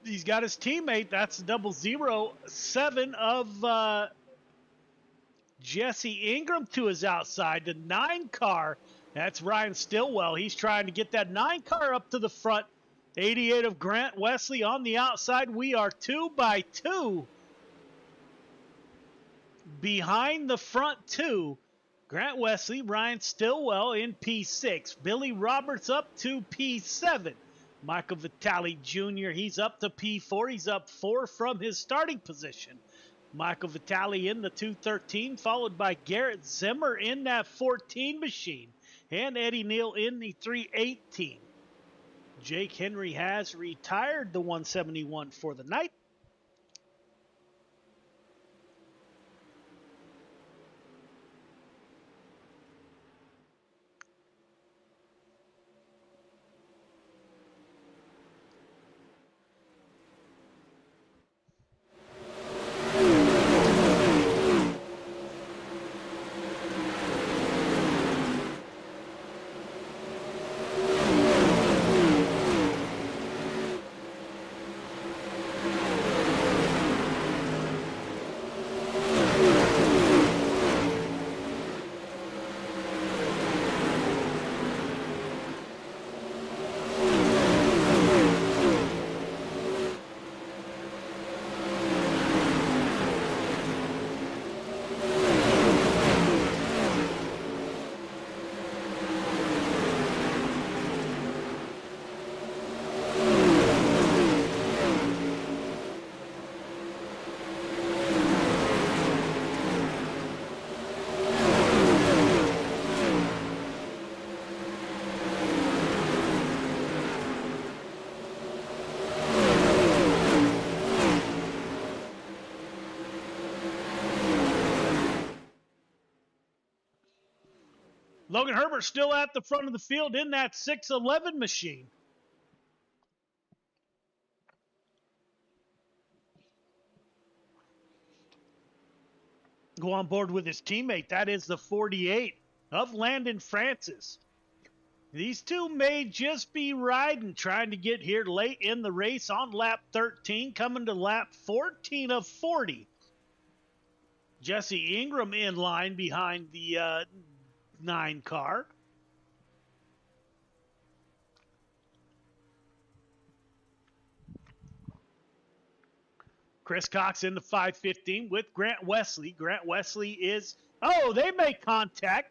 He's got his teammate. That's the 007 of Jesse Ingram to his outside. The 9 car. That's Ryan Stillwell. He's trying to get that 9 car up to the front. 88 of Grant Wesley on the outside. We are 2 by 2 behind the front 2. Grant Wesley, Ryan Stillwell in P6. Billy Roberts up to P7. Michael Vitale Jr., he's up to P4. He's up 4 from his starting position. Michael Vitale in the 213, followed by Garrett Zimmer in that 14 machine. And Eddie Neal in the 318. Jake Henry has retired the 171 for the night. Logan Herbert still at the front of the field in that 611 machine. Go on board with his teammate. That is the 48 of Landon Francis. These two may just be riding, trying to get here late in the race on lap 13, coming to lap 14 of 40. Jesse Ingram in line behind the 9 car. Chris Cox in the 515 with Grant Wesley. Grant Wesley is, oh, they make contact.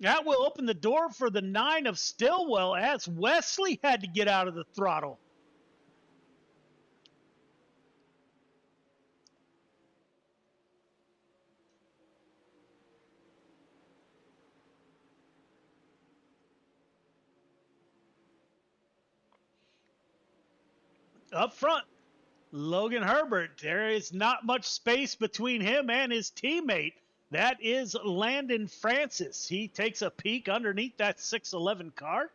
That will open the door for the 9 of Stillwell as Wesley had to get out of the throttle. Up front, Logan Herbert. There is not much space between him and his teammate. That is Landon Francis. He takes a peek underneath that 611 car.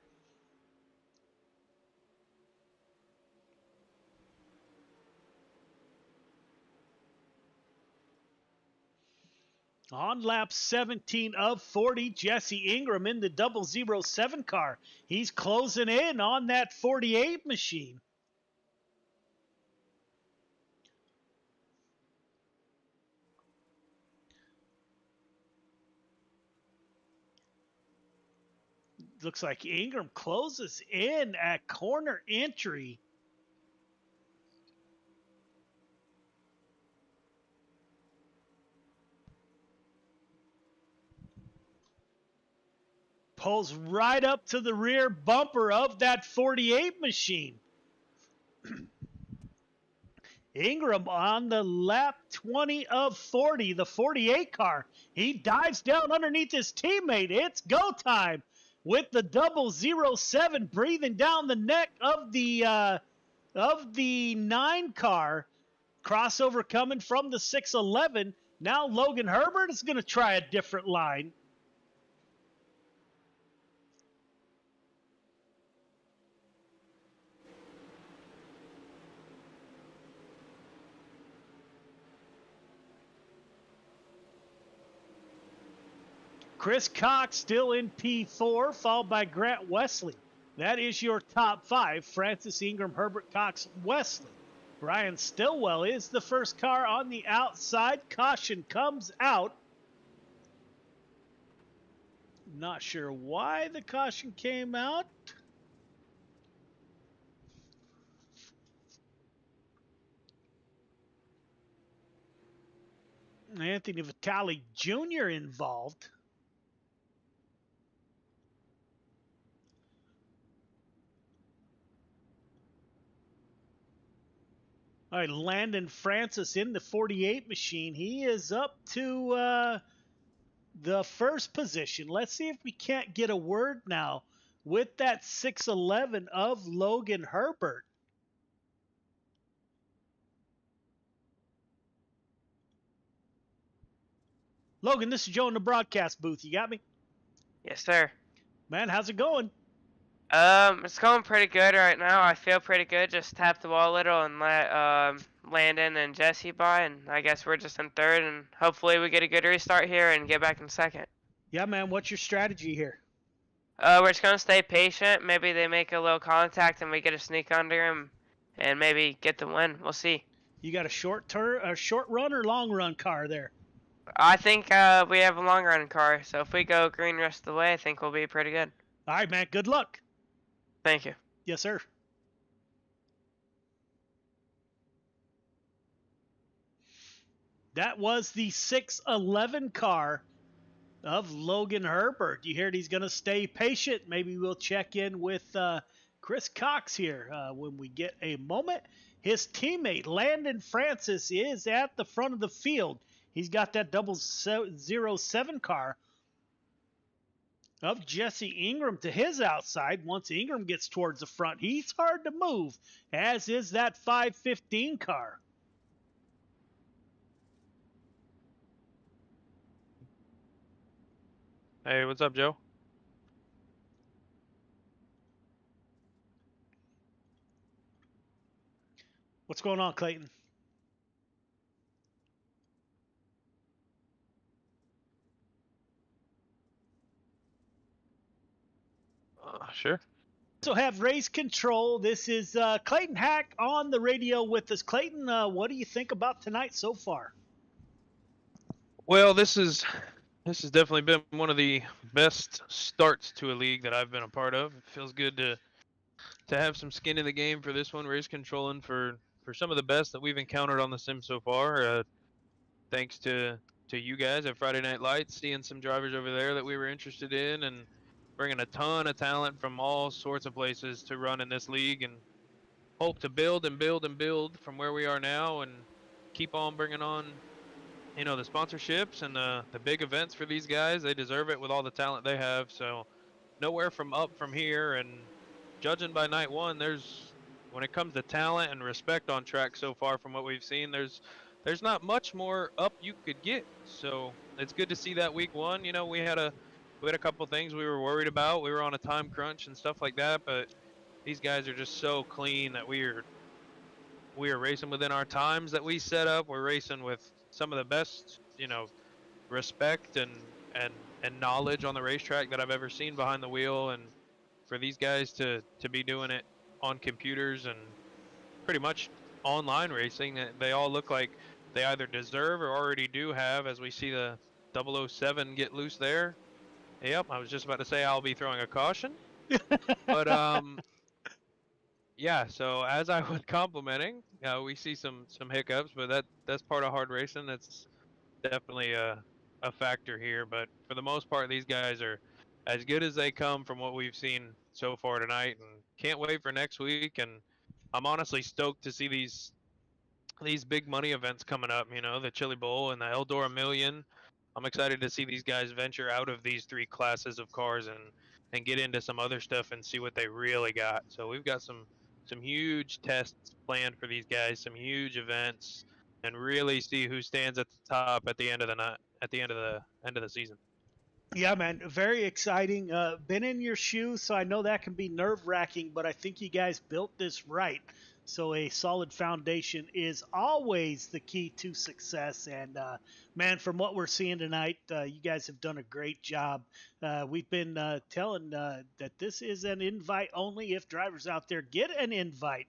On lap 17 of 40, Jesse Ingram in the 007 car. He's closing in on that 48 machine. Looks like Ingram closes in at corner entry. Pulls right up to the rear bumper of that 48 machine. Ingram on the lap 20 of 40, the 48 car. He dives down underneath his teammate. It's go time with the 007 breathing down the neck of the 9 car. Crossover coming from the 611. Now Logan Herbert is going to try a different line. Chris Cox still in P4, followed by Grant Wesley. That is your top 5. Francis, Ingram, Herbert, Cox, Wesley. Brian Stillwell is the first car on the outside. Caution comes out. Not sure why the caution came out. Anthony Vitale Jr. involved. All right, Landon Francis in the 48 machine. He is up to the first position. Let's see if we can't get a word now with that 611 of Logan Herbert. Logan, this is Joe in the broadcast booth. You got me? Yes, sir. Man, how's it going? It's going pretty good right now. I feel pretty good. Just tapped the wall a little and let Landon and Jesse by, and I guess we're just in third, and hopefully we get a good restart here and get back in second. Yeah, man. What's your strategy here? We're just gonna stay patient. Maybe they make a little contact and we get a sneak under him, and maybe get the win. We'll see. You got a short run or long run car there? I think we have a long run car, so if we go green rest of the way, I think we'll be pretty good. All right, man. Good luck. Thank you. Yes, sir. That was the 611 car of Logan Herbert. You heard he's going to stay patient. Maybe we'll check in with Chris Cox here when we get a moment. His teammate, Landon Francis, is at the front of the field. He's got that 007 car of Jesse Ingram to his outside. Once Ingram gets towards the front, he's hard to move, as is that 515 car. Hey, what's up, Joe? What's going on, Clayton? Sure. So have race control. This is Clayton Hack on the radio with us. Clayton, what do you think about tonight so far? Well, this has definitely been one of the best starts to a league that I've been a part of. It feels good to have some skin in the game for this one, race controlling for some of the best that we've encountered on the sim so far. Thanks to you guys at Friday Night Lights, seeing some drivers over there that we were interested in, and bringing a ton of talent from all sorts of places to run in this league, and hope to build and build and build from where we are now, and keep on bringing on, you know, the sponsorships and the big events for these guys. They deserve it with all the talent they have. So nowhere from up from here. And judging by night one, there's, when it comes to talent and respect on track so far from what we've seen, there's not much more up you could get. So it's good to see that week one. You know, we had a couple things we were worried about. We were on a time crunch and stuff like that, but these guys are just so clean that we are racing within our times that we set up. We're racing with some of the best, you know, respect and knowledge on the racetrack that I've ever seen behind the wheel. And for these guys to be doing it on computers and pretty much online racing, they all look like they either deserve or already do have, as we see the 007 get loose there. Yep, I was just about to say I'll be throwing a caution. But yeah, so as I was complimenting, we see some hiccups, but that's part of hard racing. That's definitely a factor here. But for the most part, these guys are as good as they come from what we've seen so far tonight, and can't wait for next week. And I'm honestly stoked to see these big money events coming up. You know, the Chili Bowl and the Eldora Million. I'm excited to see these guys venture out of these three classes of cars and get into some other stuff and see what they really got. So we've got some huge tests planned for these guys, some huge events, and really see who stands at the top at the end of the night, at the end of the season. Yeah, man, very exciting. Been in your shoes, so I know that can be nerve-wracking, but I think you guys built this right. So a solid foundation is always the key to success. And man, from what we're seeing tonight, you guys have done a great job. We've been telling that this is an invite only. If drivers out there get an invite,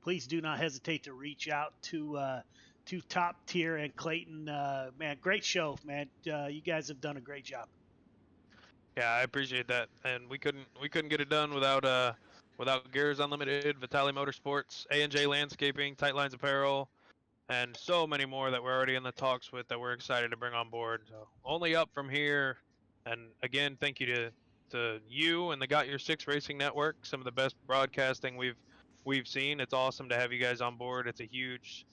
please do not hesitate to reach out to Top Tier and Clayton. Man, great show, man. You guys have done a great job. Yeah, I appreciate that, and we couldn't get it done without Gears Unlimited, Vitali Motorsports, A&J Landscaping, Tight Lines Apparel, and so many more that we're already in the talks with that we're excited to bring on board. So only up from here. And again, thank you to you and the Got Your Six Racing Network, some of the best broadcasting we've seen. It's awesome to have you guys on board. It's a huge,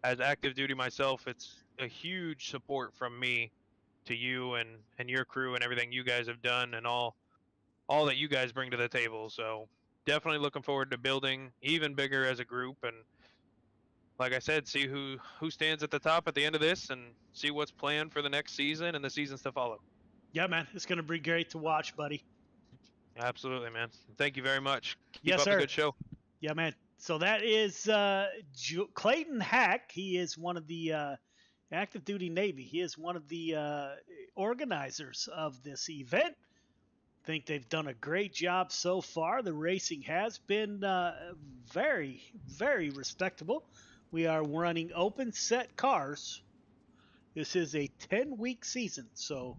as active duty myself, it's a huge support from me to you and your crew and everything you guys have done and all that you guys bring to the table. So definitely looking forward to building even bigger as a group, and like I said, see who stands at the top at the end of this, and see what's planned for the next season and the seasons to follow. Yeah, man, it's going to be great to watch, buddy. Absolutely, man. Thank you very much. Keep Yes, up sir. the good show. Yeah, man. So that is Clayton Hack. He is one of the active duty Navy. He is one of the organizers of this event. Think they've done a great job so far. The racing has been very, very respectable. We are running open set cars. This is a 10-week season, so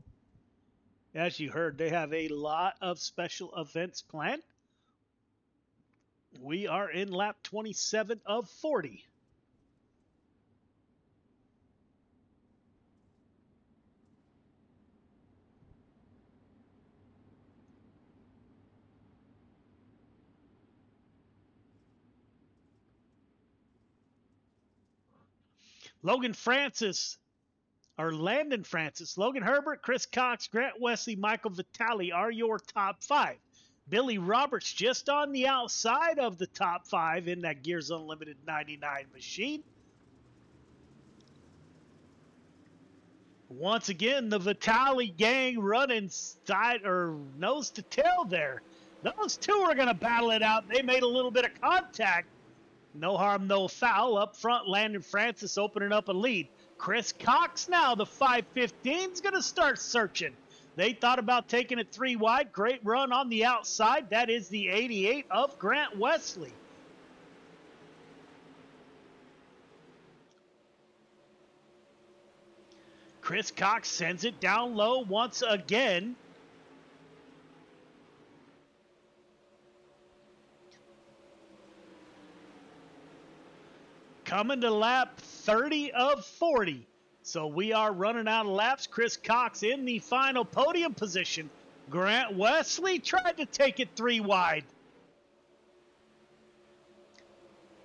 as you heard, they have a lot of special events planned. We are in lap 27 of 40. Logan Francis, or Landon Francis, Logan Herbert, Chris Cox, Grant Wesley, Michael Vitale are your top five. Billy Roberts just on the outside of the top five in that Gears Unlimited 99 machine. Once again, the Vitali gang running side or nose to tail there. Those two are going to battle it out. They made a little bit of contact. No harm, no foul. Up front, Landon Francis opening up a lead. Chris Cox now, the 515, is going to start searching. They thought about taking it 3 wide. Great run on the outside. That is the 88 of Grant Wesley. Chris Cox sends it down low once again. Coming to lap 30 of 40. So we are running out of laps. Chris Cox in the final podium position. Grant Wesley tried to take it 3 wide.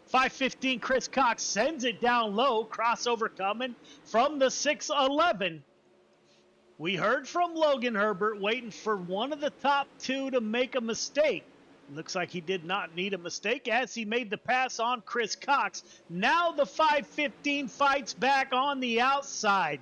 515, Chris Cox sends it down low. Crossover coming from the 611. We heard from Logan Herbert waiting for one of the top 2 to make a mistake. Looks like he did not need a mistake as he made the pass on Chris Cox. Now the 515 fights back on the outside.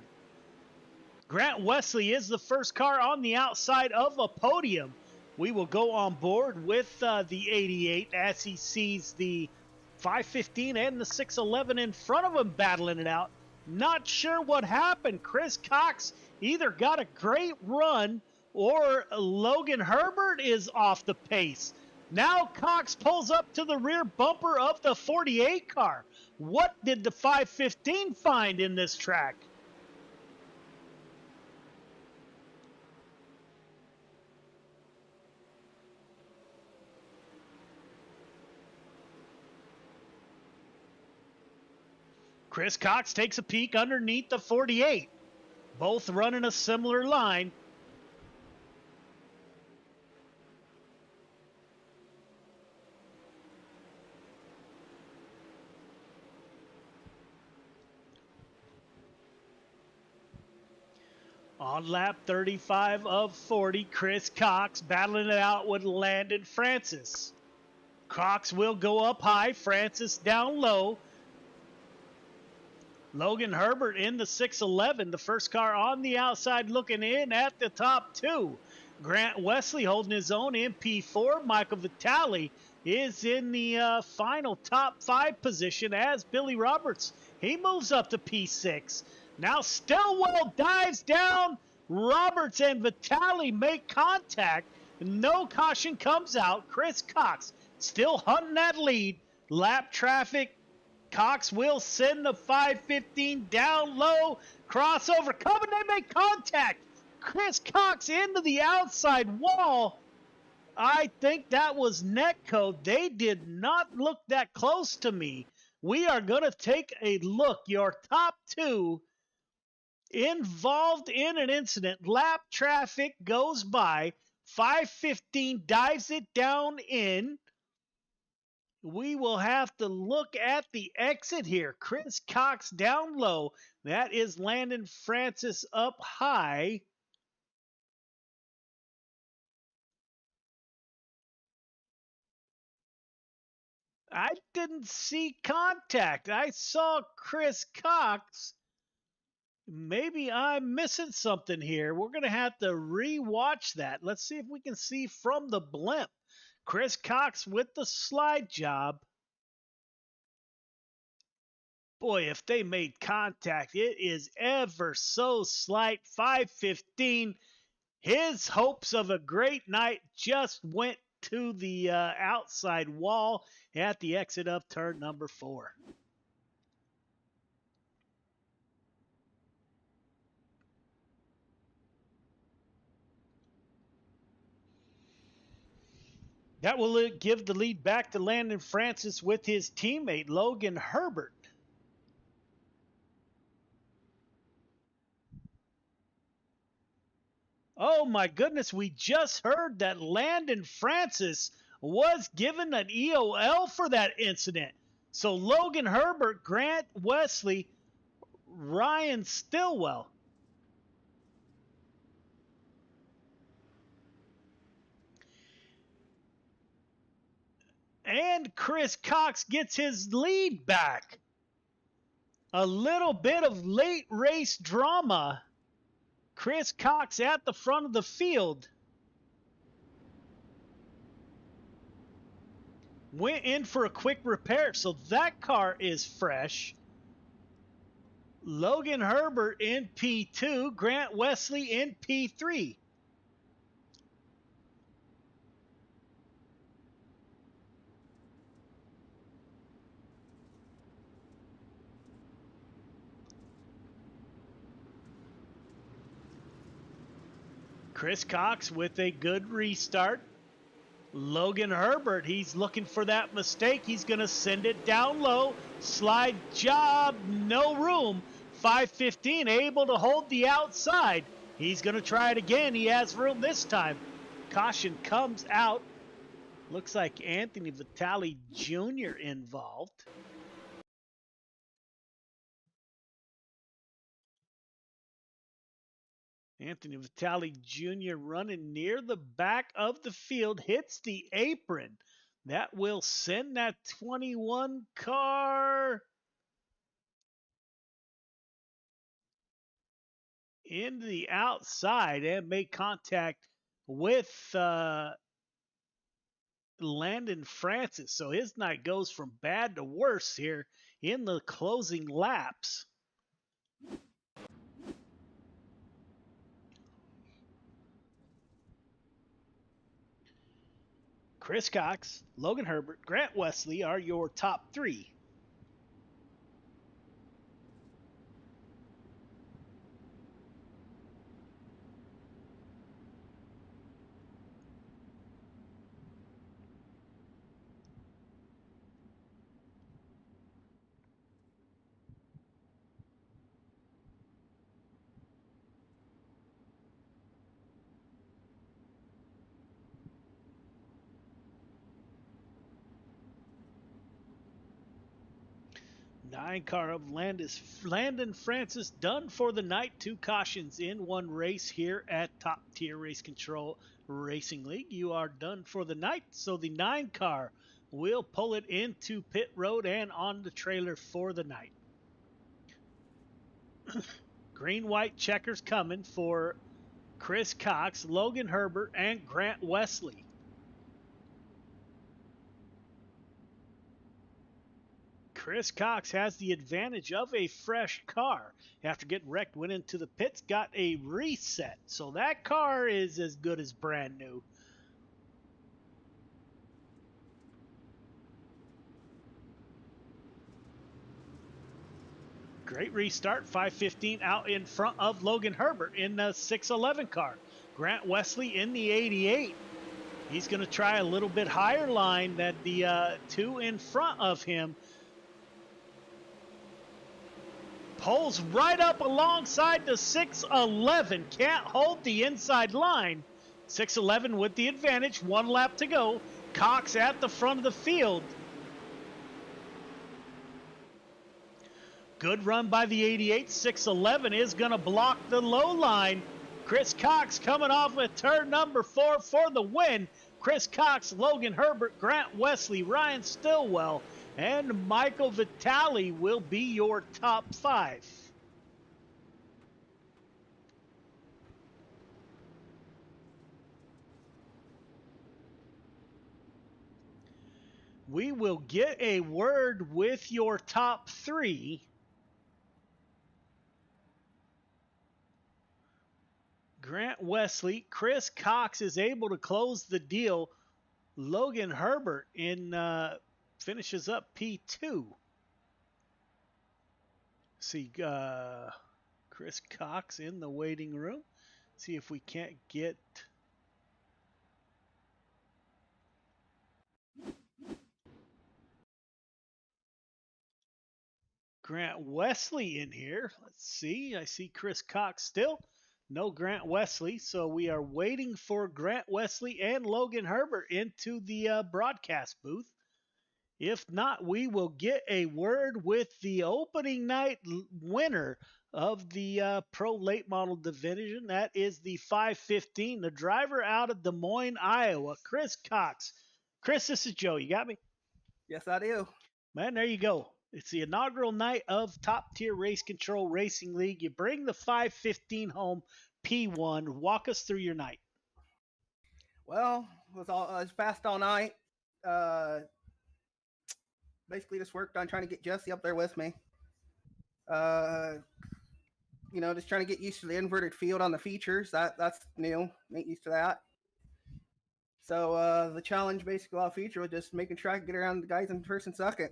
Grant Wesley is the first car on the outside of a podium. We will go on board with the 88 as he sees the 515 and the 611 in front of him battling it out. Not sure what happened. Chris Cox either got a great run or Logan Herbert is off the pace. Now Cox pulls up to the rear bumper of the 48 car. What did the 515 find in this track? Chris Cox takes a peek underneath the 48. Both running a similar line. On lap 35 of 40, Chris Cox battling it out with Landon Francis. Cox will go up high, Francis down low. Logan Herbert in the 611, the first car on the outside looking in at the top 2. Grant Wesley holding his own in P4. Michael Vitali is in the final top 5 position as Billy Roberts. He moves up to P6. Now Stillwell dives down. Roberts and Vitali make contact. No caution comes out. Chris Cox still hunting that lead. Lap traffic. Cox will send the 515 down low. Crossover coming. They make contact. Chris Cox into the outside wall. I think that was netcode. They did not look that close to me. We are going to take a look. Your top 2 involved in an incident. Lap traffic goes by. 515 dives it down in. We will have to look at the exit here. Chris Cox down low. That is Landon Francis up high. I didn't see contact. I saw Chris Cox. Maybe I'm missing something here. We're going to have to re-watch that. Let's see if we can see from the blimp. Chris Cox with the slide job. Boy, if they made contact, it is ever so slight. 515. His hopes of a great night just went to the outside wall at the exit of turn number 4. That will give the lead back to Landon Francis with his teammate Logan Herbert. Oh my goodness, we just heard that Landon Francis was given an EOL for that incident. So Logan Herbert, Grant Wesley, Ryan Stillwell. And Chris Cox gets his lead back. A little bit of late race drama Chris Cox at the front of the field. Went in for a quick repair, so that car is fresh. Logan Herbert in P2, Grant Wesley in P3. Chris Cox with a good restart. Logan Herbert, he's looking for that mistake. He's going to send it down low. Slide job, no room. 515 able to hold the outside. He's going to try it again. He has room this time. Caution comes out. Looks like Anthony Vitale Jr. involved. Anthony Vitale Jr. running near the back of the field, hits the apron. That will send that 21 car into the outside and make contact with Landon Francis. So his night goes from bad to worse here in the closing laps. Chris Cox, Logan Herbert, Grant Wesley are your top three. Nine car of Landon Francis done for the night. 2 cautions in 1 race here at Top Tier Race Control Racing League. You are done for the night. So the 9 car will pull it into pit road and on the trailer for the night. Green-white checkers coming for Chris Cox, Logan Herbert, and Grant Wesley. Chris Cox has the advantage of a fresh car. After getting wrecked, went into the pits, got a reset. So that car is as good as brand new. Great restart. 515 out in front of Logan Herbert in the 611 car. Grant Wesley in the 88. He's going to try a little bit higher line than the 2 in front of him. Pulls right up alongside the 611. Can't hold the inside line. 611 with the advantage. 1 lap to go. Cox at the front of the field. Good run by the 88. 611 is going to block the low line. Chris Cox coming off with turn number 4 for the win. Chris Cox, Logan Herbert, Grant Wesley, Ryan Stillwell, and Michael Vitale will be your top 5. We will get a word with your top 3. Grant Wesley, Chris Cox is able to close the deal. Logan Herbert finishes up P2. See Chris Cox in the waiting room. See if we can't get Grant Wesley in here. Let's see. I see Chris Cox still. No Grant Wesley. So we are waiting for Grant Wesley and Logan Herbert into the broadcast booth. If not, we will get a word with the opening night winner of the Pro Late Model Division. That is the 515, the driver out of Des Moines, Iowa, Chris Cox. Chris, this is Joe. You got me? Yes, I do. Man, there you go. It's the inaugural night of Top Tier Race Control Racing League. You bring the 515 home, P1. Walk us through your night. Well, I was fast all night. Basically just worked on trying to get Jesse up there with me. Just trying to get used to the inverted field on the features. That's new. Ain't used to that. So the challenge basically all feature was just making sure I could get around the guys in first and second.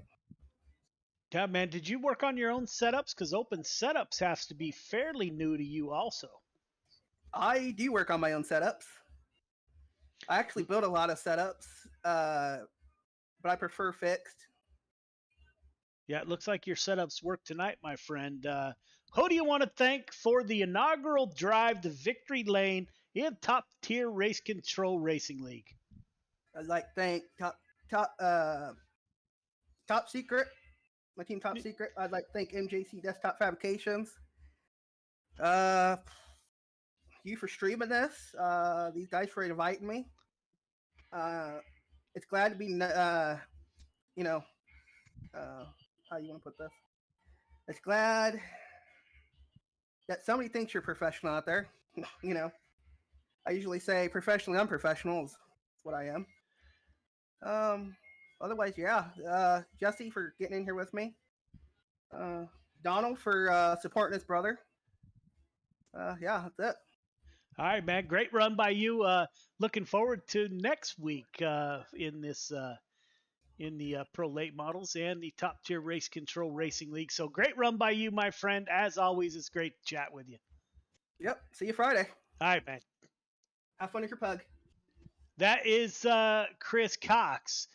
Yeah, man. Did you work on your own setups? Because open setups has to be fairly new to you also. I do work on my own setups. I actually build a lot of setups, but I prefer fixed. Yeah, it looks like your setups work tonight, my friend. Who do you want to thank for the inaugural drive to victory lane in Top Tier Race Control Racing League? I'd like to thank Top Secret, my team Top Secret. I'd like to thank MJC Desktop Fabrications. You for streaming this. These guys for inviting me. It's glad to be, how you want to put this? It's glad that somebody thinks you're professional out there. I usually say professionally unprofessional is what I am. Otherwise, yeah. Jesse for getting in here with me. Donald for supporting his brother. Yeah, that's it. All right, man. Great run by you. Looking forward to next week in the Pro Late Models and the Top Tier Race Control Racing League. So great run by you, my friend. As always, it's great to chat with you. Yep. See you Friday. All right, man. Have fun with your pug. That is Chris Cox.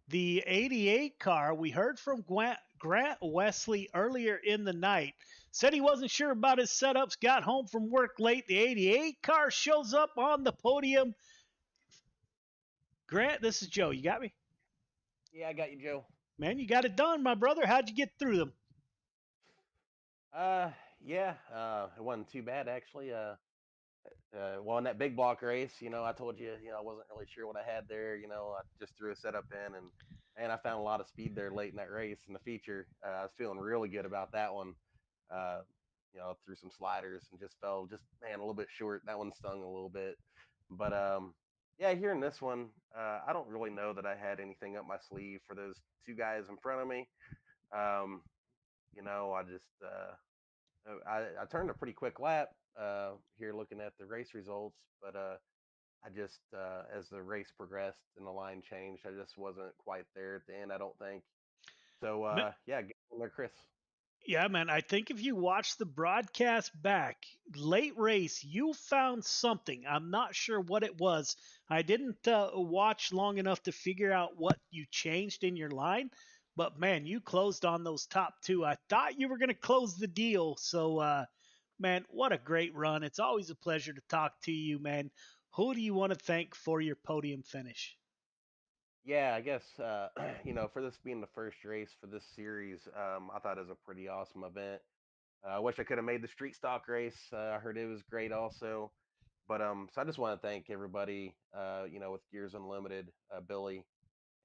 The 88 car, we heard from Grant Wesley earlier in the night. Said he wasn't sure about his setups, got home from work late. The 88 car shows up on the podium. Grant, this is Joe. You got me? Yeah, I got you, Joe. Man, you got it done, my brother. How'd you get through them? It wasn't too bad, actually. Well, in that big block race, I told you, I wasn't really sure what I had there. I just threw a setup in, and I found a lot of speed there late in that race in the feature. I was feeling really good about that one. Threw some sliders and just fell a little bit short. That one stung a little bit, but yeah, here in this one, I don't really know that I had anything up my sleeve for those two guys in front of me. I just I turned a pretty quick lap here looking at the race results, but I just as the race progressed and the line changed, I just wasn't quite there at the end, I don't think. So yeah, get on there, Chris. Yeah, man. I think if you watch the broadcast back, late race, you found something. I'm not sure what it was. I didn't watch long enough to figure out what you changed in your line, but man, you closed on those top two. I thought you were going to close the deal. So, man, what a great run. It's always a pleasure to talk to you, man. Who do you want to thank for your podium finish? Yeah, I guess for this being the first race for this series, I thought it was a pretty awesome event. I wish I could have made the street stock race. I heard it was great also. But so I just want to thank everybody, with Gears Unlimited, Billy,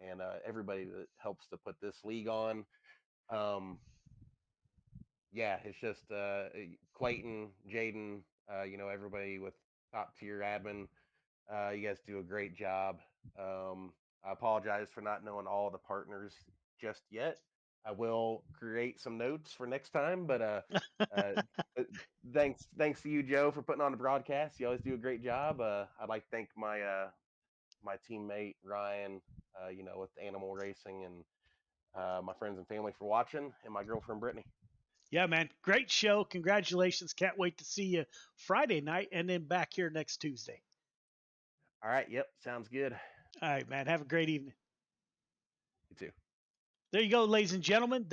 and everybody that helps to put this league on. Um, yeah, it's just Clayton, Jaden, everybody with top tier admin. You guys do a great job. I apologize for not knowing all the partners just yet. I will create some notes for next time, but uh, thanks to you, Joe, for putting on the broadcast. You always do a great job. I'd like to thank my teammate Ryan, with Animal Racing, and my friends and family for watching, and my girlfriend Brittany. Yeah, man. Great show. Congratulations. Can't wait to see you Friday night and then back here next Tuesday. All right. Yep. Sounds good. All right, man. Have a great evening. You too. There you go, ladies and gentlemen.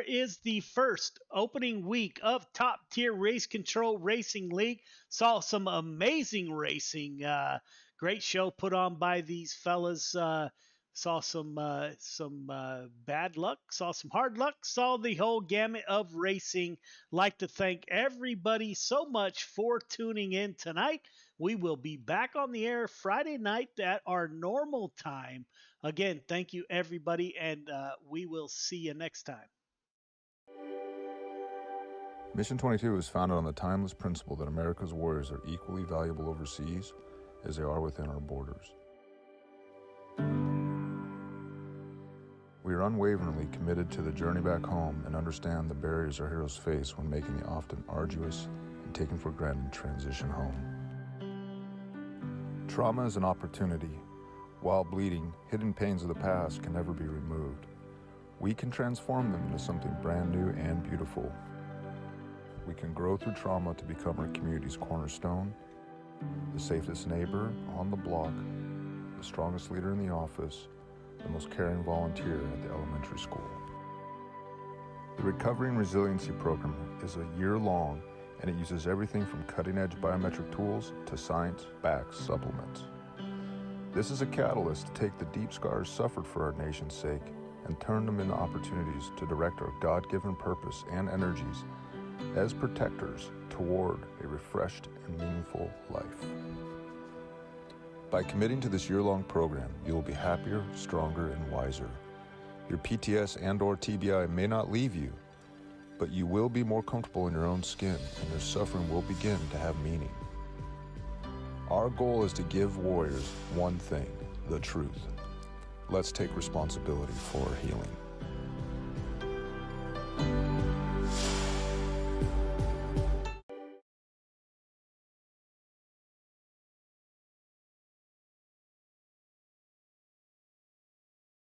Is the first opening week of Top Tier Race Control Racing League. Saw some amazing racing. Great show put on by these fellas. Saw some bad luck. Saw some hard luck. Saw the whole gamut of racing. Like to thank everybody so much for tuning in tonight. We will be back on the air Friday night at our normal time. Again, thank you, everybody, and we will see you next time. Mission 22 is founded on the timeless principle that America's warriors are equally valuable overseas as they are within our borders. We are unwaveringly committed to the journey back home and understand the barriers our heroes face when making the often arduous and taken for granted transition home. Trauma is an opportunity. While bleeding, hidden pains of the past can never be removed. We can transform them into something brand new and beautiful. We can grow through trauma to become our community's cornerstone, the safest neighbor on the block, the strongest leader in the office, the most caring volunteer at the elementary school. The Recovery and Resiliency Program is a year-long, and it uses everything from cutting-edge biometric tools to science-backed supplements. This is a catalyst to take the deep scars suffered for our nation's sake and turn them into opportunities to direct our God-given purpose and energies as protectors toward a refreshed and meaningful life. By committing to this year-long program, you will be happier, stronger, and wiser. Your PTS and/or TBI may not leave you, but you will be more comfortable in your own skin, and your suffering will begin to have meaning. Our goal is to give warriors one thing, the truth. Let's take responsibility for our healing.